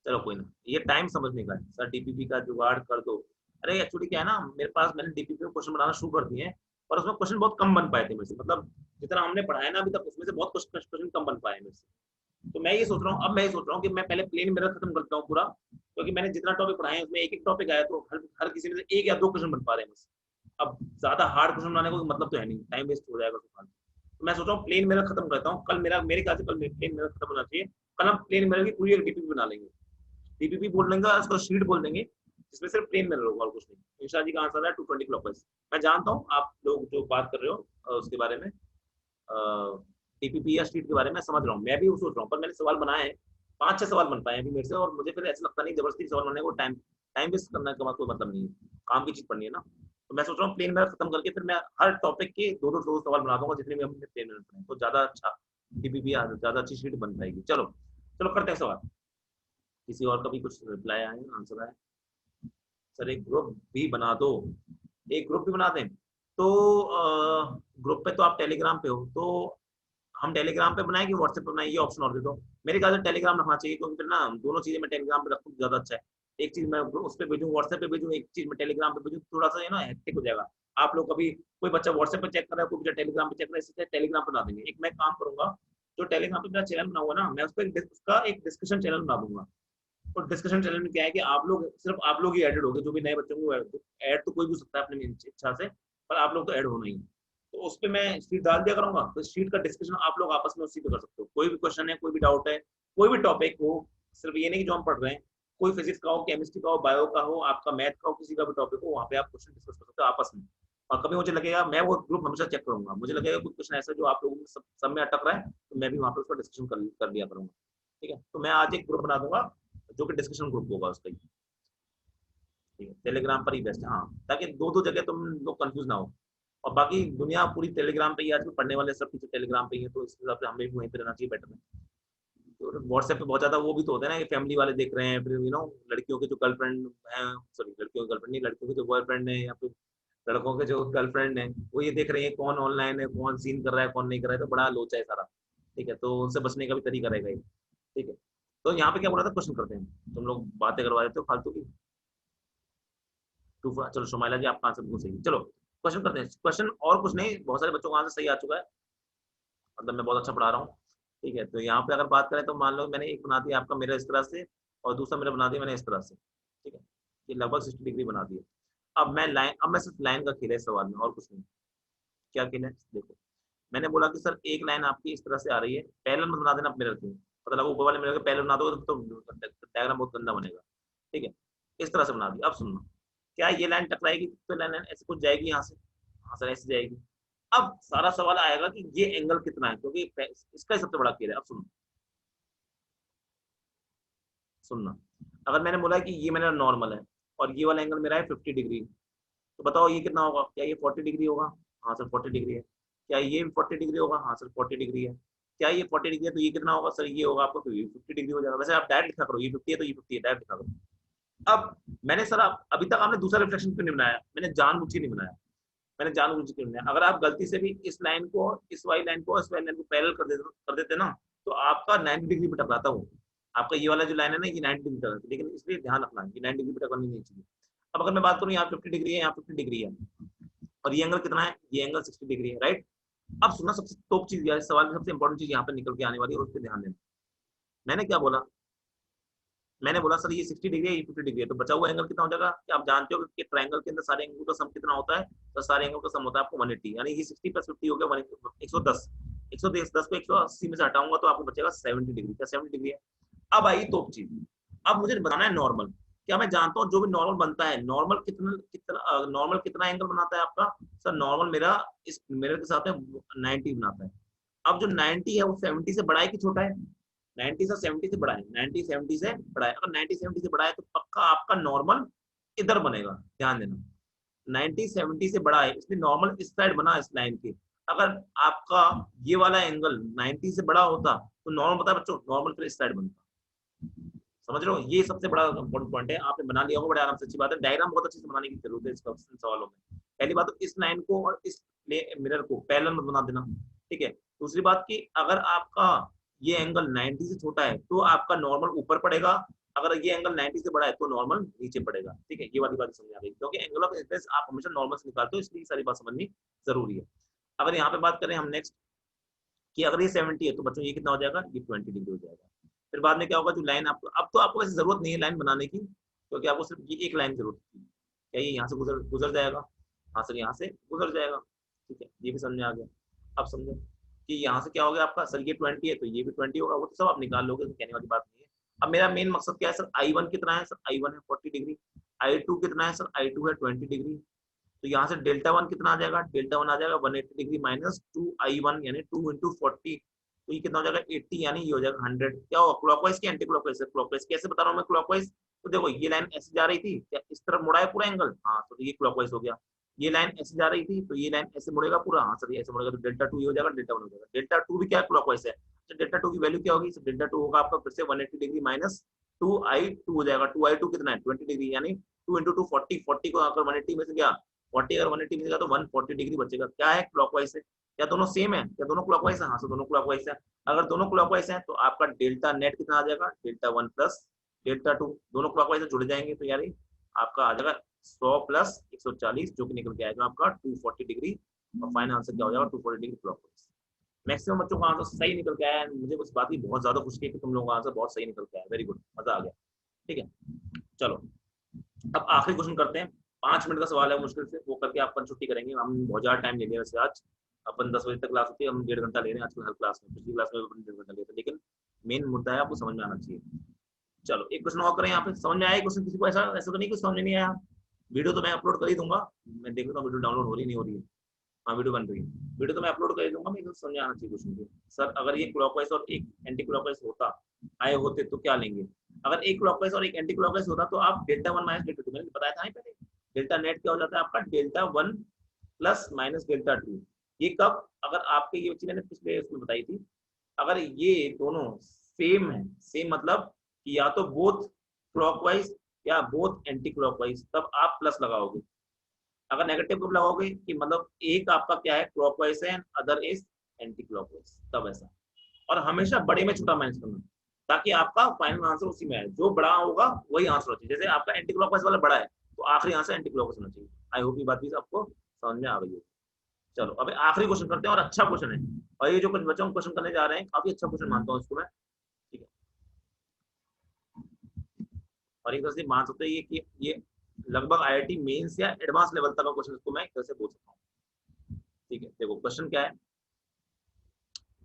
चलो कोई ना, ये टाइम समझने का है। सर डीपीपी का जुगाड़ कर दो। अरे एक्चुअली क्या है ना, मेरे पास मैंने डीपीपी में क्वेश्चन बनाना शुरू कर दिए हैं, पर उसमें क्वेश्चन बहुत कम बन पाए थे मेरे से, मतलब जितना हमने पढ़ा है ना अभी तक, उसमें से बहुत क्वेश्चन कम बन पाए मेरे से। तो मैं ये सोच रहा हूँ, अब मैं ये सोच रहा हूँ कि मैं पहले प्लेन मेरा खत्म करता हूँ पूरा, क्योंकि मैंने जितना टॉपिक पढ़ाए हैं उसमें एक एक टॉपिक आया, तो हर किसी में से एक या दो क्वेश्चन बन पा रहे हैं मुझसे। अब ज्यादा हार्ड क्वेश्चन बनाने को मतलब तो है नहीं, टाइम वेस्ट हो जाएगा तो। तो मैं सोच रहा हूँ प्लेन मेरा खत्म करता हूँ कल, मेरे ख्याल से कल प्लेन मेरा खत्म होना चाहिए। कल हम प्लेन मेरा की पूरी एक डीपीपी बना लेंगे, डीपीपी बोल देंगे, उसको शीट बोल देंगे, जिसमें सिर्फ प्लेन मिरर होगा और कुछ नहीं। ईशा जी का आंसर है 220 क्लॉकवाइज। मैं जानता हूँ आप लोग जो बात कर रहे हो उसके बारे में, डीपीपी या शीट के बारे में समझ रहा हूँ, मैं भी वो सोच रहा हूँ, पर मैंने सवाल बनाए हैं, 5-6 सवाल बन पाए हैं अभी मेरे से, और मुझे फिर ऐसा लगता नहीं जबरदस्ती सवाल बनाने को टाइम टाइम वेस्ट करने का कोई मतलब नहीं है, काम की चीज पढ़नी है ना। तो मैं सोच रहा हूँ प्लेन मेरा खत्म करके फिर मैं हर टॉपिक के दो सवाल बना दूंगा, जितने भी हमने प्लेन में, तो ज्यादा अच्छा डीपीपी, ज्यादा अच्छी शीट बन पाएगी। चलो चलो करते हैं सवाल। किसी और का भी कुछ रिप्लाई आए, आंसर आए? सर एक ग्रुप भी बना दो, एक ग्रुप भी बना दें तो ग्रुप पे तो आप टेलीग्राम पे हो, तो हम टेलीग्राम पे बनाएं कि व्हाट्सएप पे बनाएं, ये ऑप्शन और दे दो। मेरे ख्याल से टेलीग्राम रखना चाहिए, क्योंकि फिर ना दोनों चीजें मैं टेलीग्राम पे रखूँ ज्यादा अच्छा है। एक चीज मैं उस पर भेजूँ, व्हाट्सएप पे भेजूँ, एक चीज मैं टेलीग्राम पे भेजूँ, थोड़ा सा ना हेक्टिक हो जाएगा। आप लोग कभी कोई बच्चा व्हाट्सएप पे चेक कर रहा है, कोई बच्चा टेलीग्राम पे चेक कर रहा है, इससे टेलीग्राम पे बना देंगे। एक मैं काम करूंगा, जो टेलीग्राम पे मेरा चैनल बना हुआ ना, मैं उस पर उसका एक डिस्कशन चैनल बना दूंगा। और डिस्कशन चैनल में क्या है कि आप लोग, सिर्फ आप लोग ही एडेड होगे, जो भी नए बच्चों को ऐड तो कोई भी हो सकता है अपनी इच्छा से, पर आप लोग तो ऐड होना ही है। तो उस पर मैं शीट डाल दिया करूंगा, तो शीट का डिस्कशन आप लोग आपस में उसी पे कर सकते हो, कोई भी क्वेश्चन है, कोई भी डाउट है, कोई भी टॉपिक हो, सिर्फ ये नहीं कि जो हम पढ़ रहे हैं, कोई फिजिक्स का हो, केमिस्ट्री का हो, बायो का हो, आपका मैथ का हो, किसी का भी टॉपिक हो, वहाँ पे आप क्वेश्चन डिस्कस कर सकते हो आपस में। और कभी मुझे लगेगा, मैं वो ग्रुप हमेशा चेक करूंगा, मुझे लगेगा कुछ क्वेश्चन ऐसा जो आप लोगों में सब में अटक रहा है, तो मैं भी वहाँ पे उसका डिस्कशन कर दिया करूंगा। ठीक है, तो मैं आज एक ग्रुप बना दूंगा, जो कि डिस्कशन ग्रुप होगा उसका ही। ठीक है, टेलीग्राम पर ही बेस्ट है, हाँ, ताकि दो दो जगह तुम लोग कंफ्यूज ना हो। और बाकी दुनिया पूरी टेलीग्राम पे ही आजकल पढ़ने वाले सब कुछ टेलीग्राम पे ही है, तो इस हिसाब से हमें भी वहीं पे रहना चाहिए, बेटर है। तो व्हाट्सएप पे बहुत ज्यादा वो भी तो होता है ना कि फैमिली वाले देख रहे हैं, फिर लड़कियों के जो गर्लफ्रेंड है, सॉरी लड़कियों के गर्लफ्रेंड नहीं, लड़कियों के जो बॉयफ्रेंड है, या फिर लड़कों के जो गर्लफ्रेंड है, वो ये देख रहे हैं कौन ऑनलाइन है, कौन सीन कर रहा है, कौन नहीं कर रहा है, तो बड़ा लोचा है सारा। ठीक है, तो उनसे बचने का भी तरीका रहेगा ये। ठीक है, तो यहाँ पे क्या बोला था, क्वेश्चन करते हैं, तुम लोग बातें करवा देते हो फालतू की। चलो शोमाइला जी आपका आंसर बिल्कुल सही है। चलो क्वेश्चन करते हैं, क्वेश्चन और कुछ नहीं, बहुत सारे बच्चों का आंसर सही आ चुका है, मतलब मैं बहुत अच्छा पढ़ा रहा हूँ। ठीक है, तो यहाँ पे अगर बात करें तो मान लो मैंने एक बना दिया आपका मेरा इस तरह से, और दूसरा मेरा बना दिया मैंने इस तरह से। ठीक है, ये लगभग 60 डिग्री बना दिया। अब मैं सिर्फ लाइन का खेल है इस सवाल में, और कुछ नहीं। क्या खेल है देखो, मैंने बोला कि सर एक लाइन आपकी इस तरह से आ रही है, पैरेलल मत बना देना मिरर की, पता लगा ऊपर वाले मिरर के पैरेलल बना दो तो डायग्राम बहुत गंदा बनेगा। ठीक है, इस तरह से बना दिया। अब सुनना, क्या ये लाइन टकराएगी तो लाइन ऐसे कुछ जाएगी यहाँ से? हाँ सर ऐसे जाएगी। अब सारा सवाल आएगा कि ये एंगल कितना है, क्योंकि इसका ही सबसे बड़ा केयर है। अब सुनो, सुनना, अगर मैंने बोला कि ये मेरा नॉर्मल है और ये वाला एंगल मेरा है 50 डिग्री, तो बताओ ये कितना होगा? क्या ये 40 डिग्री होगा? हाँ सर 40 डिग्री है। क्या ये भी 40 डिग्री होगा? हाँ सर 40 डिग्री है। क्या ये 40 डिग्री है तो ये कितना होगा? सर ये होगा आपको, तो ये 50 डिग्री हो जाएगा। वैसे आप डायरेक्ट लिखा करो, ये 50 है तो ये 50 है, डायरेक्ट लिखा करो। अब मैंने सर अभी तक आपने दूसरा रिफ्लेक्शन क्यों नहीं बनाया? मैंने जानबूझ के नहीं बनाया, मैंने जानबूझ के नहीं बनाया। अगर आप गलती से भी इस लाइन को, इस वाली लाइन को, इस वाली लाइन को पैरेलल कर देते ना, तो आपका 90 डिग्री पे टकराता वो। आपका ये वाला जो लाइन है ना, ये 90 डिग्री टकराती, लेकिन इसलिए ध्यान रखना ये 90 डिग्री पे टकरानी नहीं चाहिए। अब अगर मैं बात करूँ, यहाँ 50 डिग्री है, यहाँ 50 डिग्री है, और ये एंगल कितना है? ये एंगल 60 डिग्री है, राइट? अब सुनना, सबसे टॉप चीज यार, इस सवाल में सबसे इंपॉर्टेंट चीज यहाँ पे निकल के आने वाली है, और उस पर ध्यान देना। मैंने क्या बोला? मैंने बोला सर ये 60 डिग्री है, ये 50 डिग्री है, तो बचा हुआ एंगल कितना हो जाएगा? कि आप जानते हो कि ट्रायंगल के अंदर सारे एंगल का सम कितना होता है? तो सारे एंगल का सम होता है आपको 180, यानी ये 60 प्लस 50 हो गया 110। 110 को 180 में से हटाऊंगा तो आपको बचेगा 70 डिग्री। क्या 70 डिग्री है? अब आई टॉप चीज, अब मुझे बताना है नॉर्मल। क्या मैं जानता हूँ जो भी नॉर्मल बनता है, नॉर्मल कितना कितना नॉर्मल कितना एंगल बनाता है आपका? सर नॉर्मल मेरा इस मिरर के साथ में 90 बनाता है। अब जो 90 है वो 70 से बड़ा है कि छोटा है? 90 से 70 से बड़ा है, 90 70 से बड़ा है। अगर 90 70 से बड़ा है तो पक्का आपका नॉर्मल इधर बनेगा, ध्यान देना। 90 70 से बड़ा है इसलिए नॉर्मल इस साइड बना इस लाइन के। अगर आपका ये वाला एंगल 90 से बड़ा होता तो नॉर्मल बता बच्चों, नॉर्मल फिर इस साइड बनता। समझ रहे हो? ये सबसे बड़ा इंपॉर्टेंट पॉइंट है, आपने बना लिया होगा बड़े आराम से। अच्छी बात है, डायग्राम बहुत अच्छे से बनाने की जरूरत है इस सवालों में। पहली बात तो इस लाइन को और इस मिरर को पैरेलल मत बना देना, ठीक है? दूसरी बात की अगर आपका ये एंगल 90 से छोटा है तो आपका नॉर्मल ऊपर पड़ेगा, अगर ये एंगल 90 से बड़ा है तो नॉर्मल नीचे पड़ेगा, ठीक है? ये वाली बात समझ आ गई, क्योंकि एंगल ऑफ इंसिडेंस आप हमेशा नॉर्मल से निकालते हो, इसलिए सारी बात समझनी जरूरी है। अगर यहाँ पे बात करें हम नेक्स्ट, कि अगर ये 70 है तो बच्चों ये कितना हो जाएगा? ये 20 डिग्री हो जाएगा। फिर बाद में क्या होगा? जो लाइन आपको, अब तो आपको वैसे जरूरत नहीं है लाइन बनाने की, क्योंकि आपको सिर्फ ये एक लाइन जरूरत है। क्या ये यहाँ से गुजर गुजर जाएगा? हाँ सर यहाँ से गुजर जाएगा, ठीक है? ये भी समझ में आ गया। अब समझो कि यहाँ से क्या हो गया आपका? सर ये 20 है तो ये भी 20 होगा, वो तो सब आप निकाल लोगे, तो कहने वाली बात नहीं है। अब मेरा मेन मकसद क्या है? सर I1 कितना है? सर I1 है 40 डिग्री। I2 कितना है? सर I2 है 20 डिग्री। तो यहाँ से डेल्टा वन कितना आ जाएगा? डेल्टा वन आ जाएगा 180 डिग्री माइनस 2I1, यानी 2 इंटू 40, तो ये कितना हो जाएगा? 80, यानी ये हो जाएगा 100। क्या होगा? क्लॉकवाइज की एंटी क्लॉकवाइज? क्लॉकवाइज कैसे बता रहा हूँ मैं क्लॉकवाइज? तो देखो ये लाइन ऐसे जा रही थी, क्या इस तरफ मुड़ा है पूरा एंगल? हाँ तो ये क्लॉकवाइज हो गया। ये लाइन ऐसे जा रही थी तो ये लाइन ऐसे मुड़ेगा पूरा, हाँ सर ये ऐसे मुड़ेगा, तो डेल्टा टू हो जाएगा, डेल्टा वन हो जाएगा। डेल्टा टू भी क्या है? क्लॉकवाइज है। तो डेल्टा टू की वैल्यू क्या होगी? डेल्टा टू होगा आपका फिर से 180 डिग्री माइनस 2I2 हो जाएगा। 2I2 कितना है? 20 डिग्री, यानी 2 इंटू 2 40, 40 को अगर 180 में से गया 40, अगर 180 मिलेगा तो 140 डिग्री बचेगा। क्या है? क्लॉकवाइज है। क्या दोनों सेम है? क्या दोनों क्लॉकवाइज है? हाँ सर दोनों क्लॉकवाइज है। अगर दोनों क्लॉकवाइज है तो आपका डेल्टा नेट कितना आ जाएगा? Delta one plus delta to, दोनों क्लॉकवाइज जुड़ जाएंगे तो यार आपका आ जाएगा 100 प्लस 140, जो कि निकल के आएगा आपका 240 डिग्री। और फाइनल आंसर क्या हो जाएगा? 240 डिग्री क्लॉकवाइज। मैक्सिमम बच्चों का आंसर सही निकल के आया है, मुझे उस बात की बहुत ज्यादा खुशी है कि तुम लोगों का आंसर बहुत सही निकल के आया। वेरी गुड, मजा आ गया। ठीक है, चलो अब आखिरी क्वेश्चन करते हैं। 5 मिनट का सवाल है मुश्किल से, वो करके अपन छुट्टी करेंगे। हम बहुत ज्यादा टाइम ले लिया वैसे आज, अपन 10 बजे तक क्लास होती है, हम 1.5 घंटा ले रहे हैं आजकल हर क्लास में। पिछली क्लास में अपन 1.5 घंटा लेते, लेकिन मेन मुद्दा है आपको समझ में आना चाहिए। चलो एक क्वेश्चन और करें यहाँ पे। समझ में आया क्वेश्चन किसी को? ऐसा ऐसा तो नहीं कुछ समझ नहीं आया? वीडियो तो मैं अपलोड कर ही दूंगा, मैं देख लेता हूँ वीडियो डाउनलोड हो रही नहीं हो रही है। हाँ वीडियो बन रही है, वीडियो तो मैं अपलोड कर ही दूंगा। मैं समझ आना चाहिए क्वेश्चन को। सर अगर ये क्लॉकवाइज और एक एंटी क्लॉकवाइज होता, आए होते तो क्या लेंगे? अगर एक क्लॉकवाइज और एक एंटी क्लॉकवाइज होता तो आप delta one minus delta two, मैंने बताया था नहीं पहले, डेल्टा नेट क्या हो जाता है आपका? Delta one plus minus delta two. ये कब? अगर आपके ये चीज मैंने पिछले उसमें बताई थी, अगर ये दोनों सेम है, सेम मतलब कि या तो बोथ क्लॉकवाइज या बोथ एंटी क्लॉकवाइज, तब आप प्लस लगाओगे। अगर नेगेटिव कब लगाओगे? कि मतलब एक आपका क्या है? क्लॉकवाइज है, अदर इज एंटी क्लॉकवाइज, तब ऐसा। और हमेशा बड़े में छोटा माइनस करना, ताकि आपका फाइनल आंसर उसी में है। जो बड़ा होगा वही आंसर होना चाहिए। जैसे आपका एंटी क्लॉकवाइज वाला बड़ा है तो आखिरी आंसर एंटी क्लॉकवाइज होना चाहिए। आई होप ये बात भी आपको समझ में आ गई है। चलो अब आखिरी क्वेश्चन करते हैं, और अच्छा क्वेश्चन है, और ये जो कुछ बच्चों को क्वेश्चन करने जा रहे हैं काफी अच्छा क्वेश्चन मानता हूँ इसको मैं, ठीक है? और एक तरह से मान सकते हैं ये कि ये लगभग IIT मेंस या एडवांस लेवल तक का क्वेश्चन इसको मैं एक तरह से बोल सकता हूँ। ठीक है, देखो क्वेश्चन क्या है।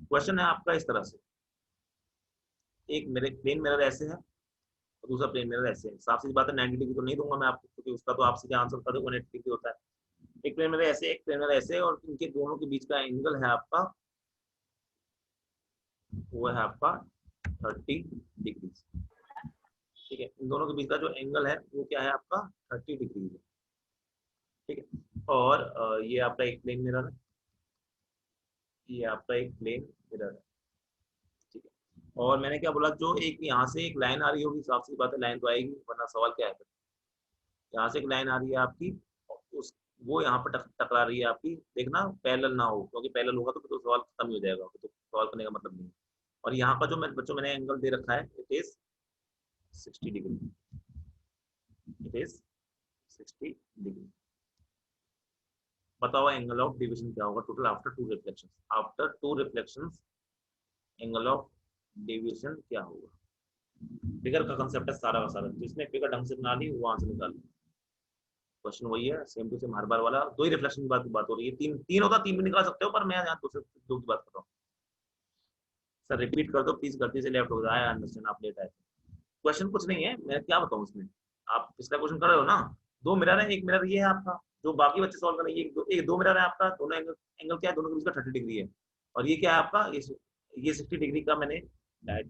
क्वेश्चन है आपका इस तरह से, एक मेरे प्लेन मिरर ऐसे है और दूसरा प्लेन मिरर ऐसे है। साफ सी बात है 90 डिग्री तो नहीं दूंगा मैं आपको, क्योंकि उसका तो आप सीधे आंसर कर दो 180 डिग्री होता है। एक प्लेन मेरा ऐसे, एक प्लेन मेरा ऐसे, और इनके दोनों के बीच का एंगल है आपका, वो है आपका 30 डिग्री। ठीक है, इन दोनों के बीच का जो एंगल है वो क्या है आपका 30 डिग्री है। ठीक है, और ये आपका एक प्लेन मिरर है, ये आपका एक प्लेन मिरर है। ठीक है, और मैंने क्या बोला, जो एक यहाँ से एक लाइन आ रही होगी, साफ सी बात है लाइन तो आएगी, वरना सवाल क्या है फिर। यहाँ से एक लाइन आ रही है आपकी, उस वो यहाँ पर टकरा रही है आपकी, देखना पैरेलल ना हो, क्योंकि पैरेलल होगा तो फिर तो सवाल खत्म ही हो जाएगा, फिर तो सवाल करने का मतलब नहीं है। और यहाँ का जो मैं बच्चों मैंने एंगल दे रखा है, it is 60 degree, it is 60 degree. बताओ एंगल ऑफ डिविजन क्या होगा total after two reflections, after two reflections angle of division क्या होगा। फिगर का कंसेप्ट है सारा का सारा, जिसने फिगर ढंग से बना ली वो आंसर निकाल ली। क्वेश्चन वही है, सेम टू सेम हर बार वाला, दो ही रिफ्लेक्शन की बात हो रही है, तीन तीन होता तीन भी निकाल सकते हो, पर मैं यहाँ दो से दो की बात कर रहा हूँ। सर रिपीट कर दो प्लीज, गलती से लेफ्ट हो रहा है, अंडरस्टैंड आप लेट आए। क्वेश्चन कुछ नहीं है, मैं क्या बताऊँ उसमें, आप पिछला क्वेश्चन कर रहे हो ना, दो मिरर है, एक मिरर ये है आपका, जो बाकी बच्चे सॉल्व करेंगे, एक दो मिरर है आपका, दोनों एंगल, एंगल क्या है दोनों के बीच का 30 डिग्री है, और ये क्या है आपका, ये 60 डिग्री का मैंने लाइट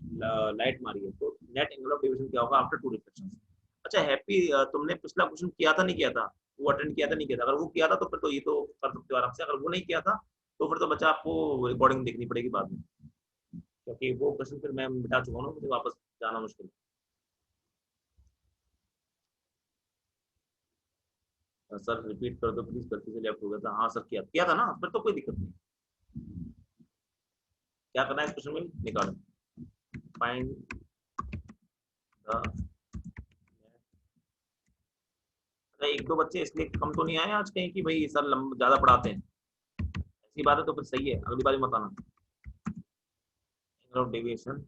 लाइट मारी है, तो नेट एंगल ऑफ डिविजन क्या होगा आफ्टर टू रिफ्लेक्शन। अच्छा हैप्पी, तुमने पिछला क्वेश्चन किया था नहीं किया था, वो अटेंड किया था नहीं किया था, अगर वो किया था तो फिर तो ये तो कर सकते हो आराम से, अगर वो नहीं किया था तो फिर तो बच्चा आपको रिकॉर्डिंग देखनी पड़ेगी बाद में, क्योंकि वो क्वेश्चन फिर मैं मिटा चुका हूँ ना, मुझे वापस जाना मुश्किल है। सर रिपीट कर दो प्लीज, गलती से लेफ्ट हो गया था, हाँ सर किया किया था ना, फिर तो कोई दिक्कत नहीं। क्या करना है इस क्वेश्चन में, निकालो, फाइंड द, एक दो बच्चे इसलिए कम तो नहीं आए आज कहीं कि भाई सर ज्यादा पढ़ाते हैं, ऐसी बात है तो फिर सही है, अगली बार मत आना। एंगल ऑफ डेविएशन,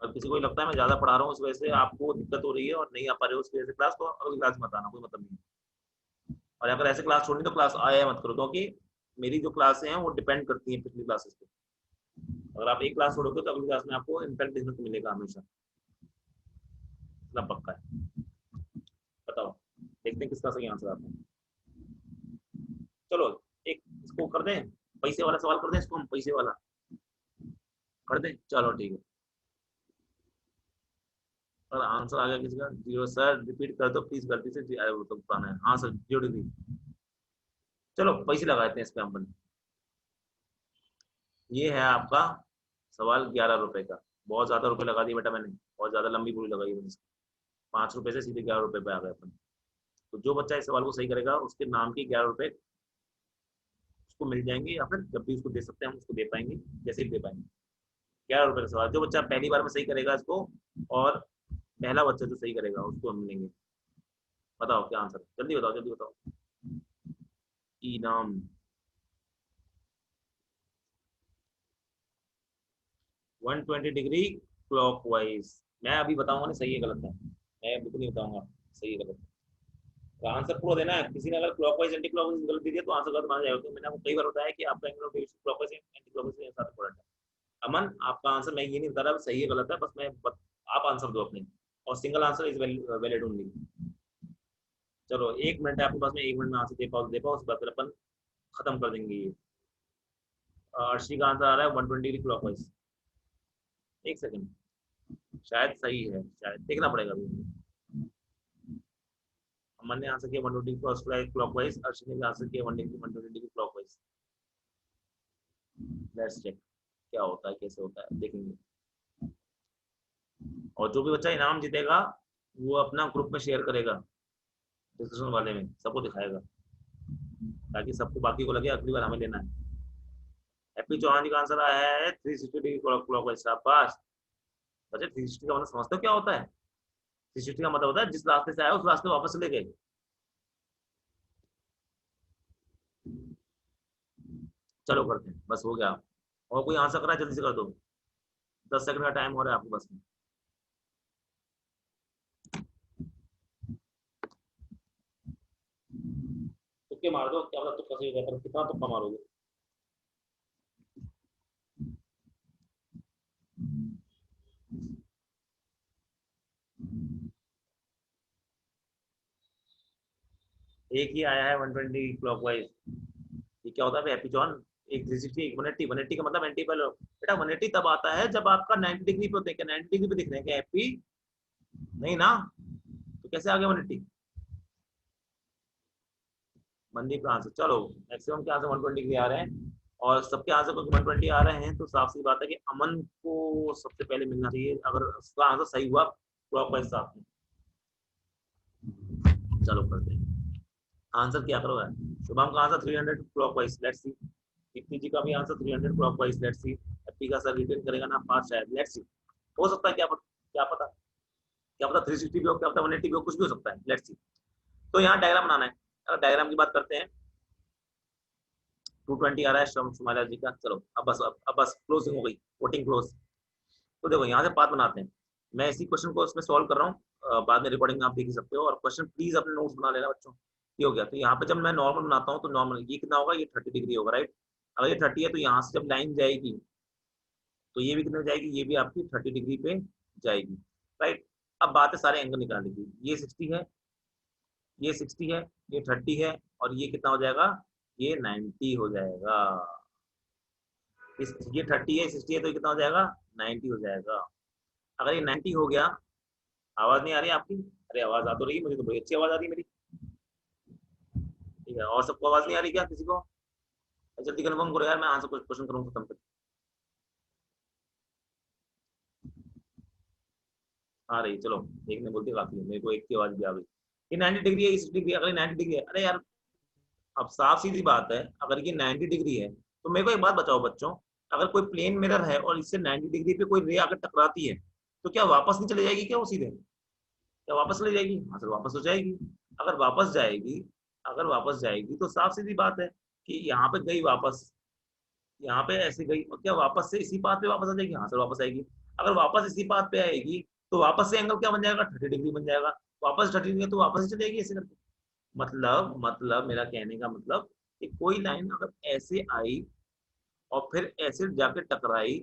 अगर किसी को लगता है मैं ज्यादा पढ़ा रहा हूँ, उस वजह से आपको दिक्कत हो रही है और नहीं आ पा रहे हो उस वजह से क्लास, तो अगली क्लास मत आना, कोई मतलब नहीं। और अगर ऐसे क्लास छोड़नी तो क्लास आया मत करो, क्योंकि मेरी जो क्लासें हैं वो डिपेंड करती हैं पिछली क्लासेस पे। अगर आप एक क्लास छोड़ोगे तो अगली क्लास में आपको इम्पैक्ट देखने को मिलेगा हमेशा, इतना पक्का है। बताओ, देखते हैं किसका सही आंसर आता है। चलो एक इसको कर दें, पैसे वाला सवाल कर दें इसको, हम पैसे वाला कर दें, चलो ठीक है। सर आंसर आ गया किसी का, जीरो, सर रिपीट कर दो प्लीज, गलती से वो तो पुराना है, हाँ सर 0 डिग्री। चलो पैसे लगा देते हैं इस पे हम। ये है आपका सवाल 11 रुपए का, बहुत ज्यादा रुपए लगा दिए बेटा मैंने, बहुत ज्यादा लंबी पूरी लगाई मैंने, 5 रुपए से सीधे 11 रुपए पे आ गए अपन। तो जो बच्चा इस सवाल को सही करेगा उसके नाम के 11 रुपए उसको मिल जाएंगे, या फिर जब भी उसको दे सकते हैं हम उसको दे पाएंगे, जैसे ही दे पाएंगे। 11 रुपए का सवाल, जो बच्चा पहली बार में सही करेगा इसको, और पहला बच्चा जो सही करेगा उसको हम मिलेंगे। बताओ क्या आंसर है, जल्दी बताओ जल्दी बताओ। इनाम 120 डिग्री क्लॉकवाइज। मैं अभी बताऊंगा नहीं सही है गलत है, मैं बिल्कुल नहीं बताऊंगा सही है गलत है, तो आंसर पूरा देना है। किसी ने अगर क्लॉकवाइज एंटी क्लॉकवाइज गलत दे दिया तो आंसर गलत माना जाएगा, तो मैंने आपको कई बार बताया कि आपका angle of deviation clockwise anti clockwise के साथ इंपॉर्टेंट है। अमन आपका आंसर मैं ये नहीं बता रहा सही है गलत है, बस आप आंसर दो अपने, और single answer is valid only. चलो 1 मिनट है आपके पास में, 1 मिनट में आंसर दे पाओ उसके बाद फिर अपन खत्म कर देंगे ये। अर्शी का आंसर आ रहा है 120 डिग्री क्लॉकवाइज। एक सेकंड, शायद सही है, शायद देखना पड़ेगा अभी। अमन ने आंसर किया 120 क्लॉकवाइज, अर्शी ने भी आंसर किया 120 डिग्री क्लॉकवाइज। लेट्स चेक क्या होता है कैसे होता है देखेंगे। और जो भी बच्चा इनाम जीतेगा वो अपना ग्रुप में शेयर करेगा, डिस्कशन वाले में सबको दिखाएगा, ताकि सबको बाकी को लगे अगली बार हमें लेना है। हैप्पी चौहान जी का आंसर आया है 360 डिग्री क्लॉकवाइज। शाबाश बच्चे, 360 का मतलब समझते हो क्या होता है? 360 का मतलब होता है जिस रास्ते से आया उस रास्ते वापस ले गए। चलो करते हैं, बस हो गया। और कोई आंसर करा जल्दी से कर दो, 10 सेकंड का टाइम हो रहा है आपके पास में। तुक्के मार दो, क्या पता तुक्का सही हो जाए, पर कितना तुक्का मारोगे। एक ही आया है 120 क्लॉकवाइज, ये क्या होता है हैप्पी जॉन? एक 360, एक 180। 180 का मतलब एंटी पैरेलल। बेटा 180 तब आता है जब आपका 90 डिग्री पे होते हैं। क्या 90 डिग्री पे दिख रहे हैं क्या हैप्पी? नहीं ना, तो कैसे आ गया 180? मंदी का आंसर, चलो मैक्सिमम के आंसर 120 डिग्री आ रहे हैं और सबके आंसर को 120 आ रहे हैं, तो साफ सी बात है कि अमन को सबसे पहले मिलना चाहिए अगर उसका आंसर सही हुआ क्लॉकवाइज साथ में। चलो करते हैं, आंसर क्या करोगे? शुभम का answer 300 clockwise, let's see. Deepti ji का भी answer 300 clockwise, let's see. Happy का सर रिटर्न करेगा ना फास्ट शायद, लेट्स सी। हो सकता है, क्या पता, क्या पता, क्या पता 360 भी हो, क्या पता 180 भी हो, कुछ भी हो सकता है, लेट्स सी। तो यहाँ डायग्राम बनाना है। अगर डायग्राम की बात करते हैं, 220 आ रहा है सुमाला जी का। चलो अब बस क्लोजिंग हो गई, वोटिंग क्लोज। तो देखो यहाँ से पाथ बनाते हैं। मैं इसी क्वेश्चन को इसमें सॉल्व कर रहा हूँ, बाद में रिकॉर्डिंग आप देख ही सकते हो, और क्वेश्चन प्लीज अपने नोट्स बना लेना बच्चों। ये हो गया, तो यहाँ पे जब मैं नॉर्मल बनाता हूँ तो नॉर्मल ये कितना होगा, ये 30 डिग्री होगा, राइट। अगर ये 30 है तो यहाँ से जब लाइन जाएगी तो ये भी कितने जाएगी, ये भी आपकी 30 डिग्री पे जाएगी, राइट। अब बात है सारे एंगल निकालने की। ये 60 है, ये 60 है, ये 30 है, और ये कितना हो जाएगा, ये 90 हो जाएगा। ये 30 है, 60 है, तो ये कितना हो जाएगा, 90 हो जाएगा। अगर ये 90 हो गया, आवाज नहीं आ रही आपकी? अरे आवाज आ तो रही है, मुझे तो बड़ी अच्छी आवाज आ रही है मेरी। ठीक है, और सबको आवाज नहीं आ रही क्या किसी को? जल्दी कन्फर्म करो यार, मैं आंसर कुछ क्वेश्चन करूँ खत्म कर। आ रही, चलो देखने बोलते काफी है, मेरे को एक की आवाज भी आ गई। ये 90 डिग्री है, 60 डिग्री, अगर 90 डिग्री है, अरे यार अब साफ सीधी बात है, अगर ये 90 डिग्री है तो मेरे को एक बात बताओ बच्चों, अगर कोई प्लेन मिरर है और इससे 90 डिग्री पे कोई रे आकर टकराती है, तो क्या वापस नहीं चले जाएगी क्या वो सीधे? क्या वापस चले जाएगी? हाँ सर वापस हो जाएगी। अगर वापस जाएगी, अगर वापस जाएगी तो साफ सीधी बात है कि यहाँ पे गई वापस, यहाँ पे ऐसे गई, और क्या वापस से इसी पाथ पे वापस आ जाएगी? हाँ सर वापस आएगी। अगर वापस इसी पाथ पे आएगी तो वापस से एंगल क्या बन जाएगा, 30 डिग्री बन जाएगा। वापस 30 डिग्री तो वापस ही चलेगी ऐसे करके। मतलब मेरा कहने का मतलब कि कोई लाइन अगर ऐसे आई और फिर ऐसे जाके टकराई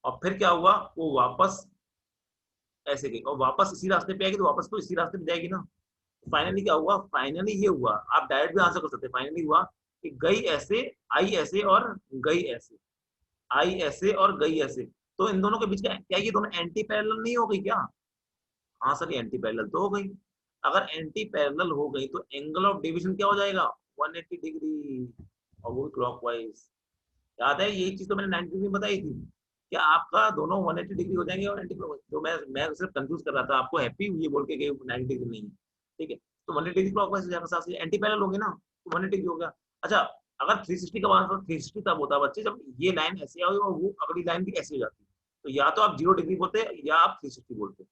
और फिर क्या हुआ, वो वापस ऐसे गई और वापस इसी रास्ते पे आएगी, तो वापस तो इसी रास्ते पे जाएगी ना। फाइनली क्या हुआ, फाइनली ये हुआ, आप डायरेक्ट भी आंसर कर सकते हैं। फाइनली हुआ कि गई ऐसे, आई ऐसे और गई ऐसे, आई ऐसे और गई ऐसे। तो इन दोनों के बीच का क्या ये दोनों एंटी पैरेलल नहीं हो गई क्या? हाँ सर ये एंटी पैरेलल तो हो गई। अगर एंटी पैरेलल हो गई तो एंगल ऑफ डिवीजन क्या हो जाएगा, 180 डिग्री, और वो क्लॉकवाइज। याद है यही चीज तो मैंने 90 डिग्री बताई थी, क्या आपका दोनों 180 डिग्री हो जाएंगे और एंटी क्लॉकवाइज। तो मैं सिर्फ कंफ्यूज कर रहा था आपको, हैप्पी ये बोल के 90 डिग्री नहीं है, ठीक है। तो 180 डिग्री क्लॉकवाइज हो जाएगा, साथ एंटी पैरेलल होंगे ना, तो 180 डिग्री हो गया। अच्छा, अगर 360 का आंसर 360 तब होता बच्चे जब ये लाइन ऐसे आई और वो अगली लाइन भी ऐसे हो जाती, तो या तो आप 0 डिग्री बोलते या आप 360 बोलते।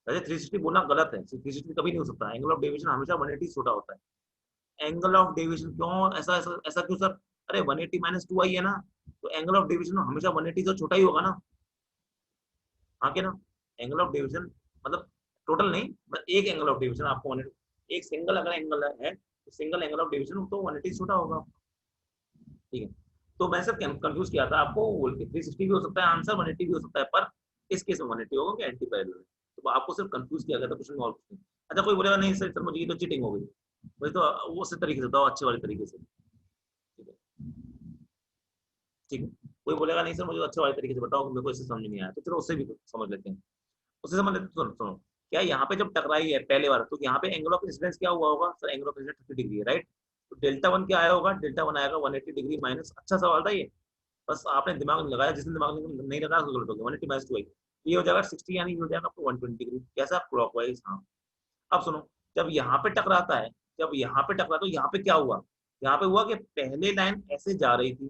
वैसे 360 बोलना गलत है, 360 कभी नहीं हो सकता, एंगल ऑफ डेविएशन हमेशा 180 छोटा होता है। एंगल ऑफ डेविएशन क्यों ऐसा ऐसा ऐसा क्यों सर? अरे 180 माइनस 2 आई है ना, तो एंगल ऑफ डेविएशन हमेशा 180 से छोटा ही होगा ना। हाँ क्या ना, एंगल ऑफ डेविएशन मतलब टोटल नहीं, बस एक एंगल ऑफ डेविएशन आपको 180, एक सिंगल अगर एंगल है तो सिंगल एंगल ऑफ डेविएशन तो 180 से छोटा होगा, ठीक है। तो मैं सिर्फ कंफ्यूज किया था आपको, बोल के 360 भी हो सकता है आंसर, 180 भी हो सकता है, पर इस केस में 180 होगा कि एंटी पैरेलल है। तो आपको सिर्फ कंफ्यूज किया गया था, कुछ और कुछ नहीं। अच्छा कोई बोलेगा नहीं सर मुझे ये तो चीटिंग हो गई, वही तो वो उसी तरीके से बताओ, अच्छे वाले तरीके से, ठीक है, ठीक है। कोई बोलेगा नहीं सर मुझे तो अच्छे वाले तरीके से बताओ, मेरे को इससे समझ नहीं आया, तो चलो उससे भी समझ लेते हैं। उससे समझ लेते हैं, सुनो सुनो। क्या यहाँ पे जब टकराई है पहले बार, तो यहाँ पे एंगल ऑफ इंसिडेंस क्या हुआ होगा sir? Angle of incidence 30 degree है, राइट। तो डेल्टा वन क्या आया होगा, डेल्टा वन आएगा 180 डिग्री माइनस, अच्छा सवाल था ये, बस आपने दिमाग नहीं लगाया, जिसने दिमाग नहीं लगाया उसको गलत हो गया। 180 माइनस 2 ये हो जाएगा 60, यानी ये हो जाएगा आपको 120 डिग्री, कैसा क्लॉकवाइज। हाँ अब सुनो, जब यहाँ पे टकराता है, जब यहाँ पे टकरा तो यहाँ पे क्या हुआ, यहाँ पे हुआ कि पहले लाइन ऐसे जा रही थी,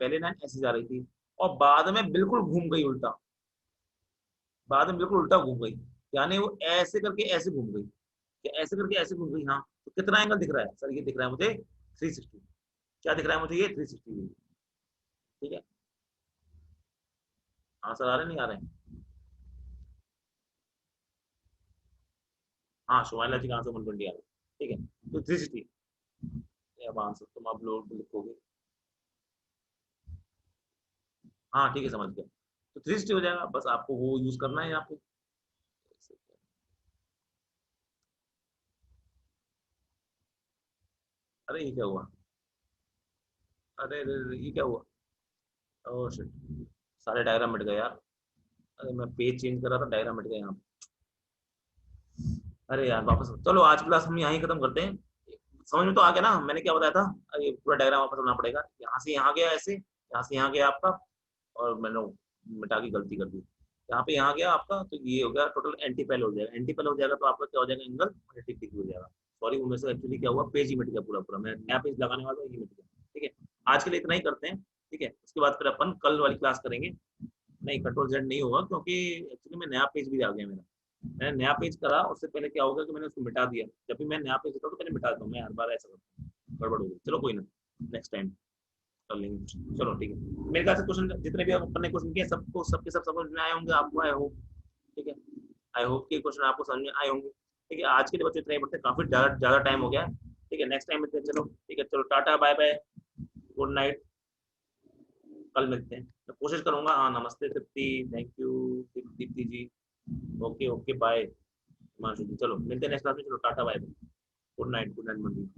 पहले लाइन ऐसे जा रही थी और बाद में बिल्कुल घूम गई उल्टा, बाद में बिल्कुल उल्टा घूम गई, यानी वो ऐसे करके ऐसे घूम गई, कि ऐसे करके ऐसे घूम गई। हाँ तो कितना एंगल दिख रहा है सर? ये दिख रहा है मुझे 360। क्या दिख रहा है मुझे? ये 360 डिग्री, ठीक है। आंसर आ रहे नहीं आ रहे हैं? हाँ शोभाला जी का आंसर 120 आ रहा है, ठीक है। तो 360 अब आंसर तुम आप लोग लिखोगे। हाँ ठीक है समझ गया, तो 360 हो जाएगा, बस आपको वो यूज करना है यहाँ पे। अरे ये क्या हुआ? अरे अरे अरे, ये क्या हुआ? ओह शिट, सारे डायग्राम मिट गए यार। अरे मैं पेज चेंज कर रहा था, डायग्राम मिट गए यहाँ। अरे यार वापस चलो, आज क्लास हम यहाँ ही खत्म करते हैं। समझ में तो आ गया ना मैंने क्या बताया था? ये पूरा डायग्राम वापस बनाना पड़ेगा, यहाँ से यहाँ गया ऐसे, यहाँ से यहाँ गया आपका, और मैंने मिटा की गलती कर दी। यहाँ पे यहाँ गया आपका, तो ये हो गया टोटल एंटीपैल हो जाएगा। एंटीपैल हो जाएगा तो आपका क्या हो जाएगा, एंगल 180 डिग्री हो जाएगा। सॉरी, वो मेरे से एक्चुअली क्या हुआ, पेज ही मिट गया पूरा पूरा, मैं नया पेज लगाने वाला था, ये मिट गया। ठीक है, आज के लिए इतना ही करते हैं। ठीक है, उसके बाद फिर अपन कल वाली क्लास करेंगे। नहीं, कंट्रोल जेड नहीं होगा, क्योंकि एक्चुअली मैं नया पेज भी आ गया मेरा। मैंने नया पेज करा, उससे पहले क्या होगा कि मैंने उसको मिटा दिया। जब भी मैं नया पेज करता हूँ तो पहले मिटा देता हूँ, मैं हर बार ऐसा करता हूँ, गड़बड़ हो गई। चलो कोई ना, नेक्स्ट टाइम कर लेंगे। चलो ठीक है, मेरे ख्याल से क्वेश्चन जितने भी अपन ने क्वेश्चन किए सबको सबके सब समझ में आए होंगे आपको, आई होप। ठीक है, आई होप कि क्वेश्चन आपको समझ में आए होंगे। ठीक है, आज के लिए बच्चों इतना ही पढ़ते हैं, काफी ज्यादा ज्यादा टाइम हो गया है। ठीक है, नेक्स्ट टाइम मिलते हैं। चलो ठीक है, चलो tata bye bye, good night, कल मिलते हैं। मैं कोशिश करूंगा। हाँ, नमस्ते Tripti, thank you Deepti ji. Okay okay bye Himanshu ji, चलो मिलते हैं नेक्स्ट क्लास में। चलो tata bye bye, good night मंडी।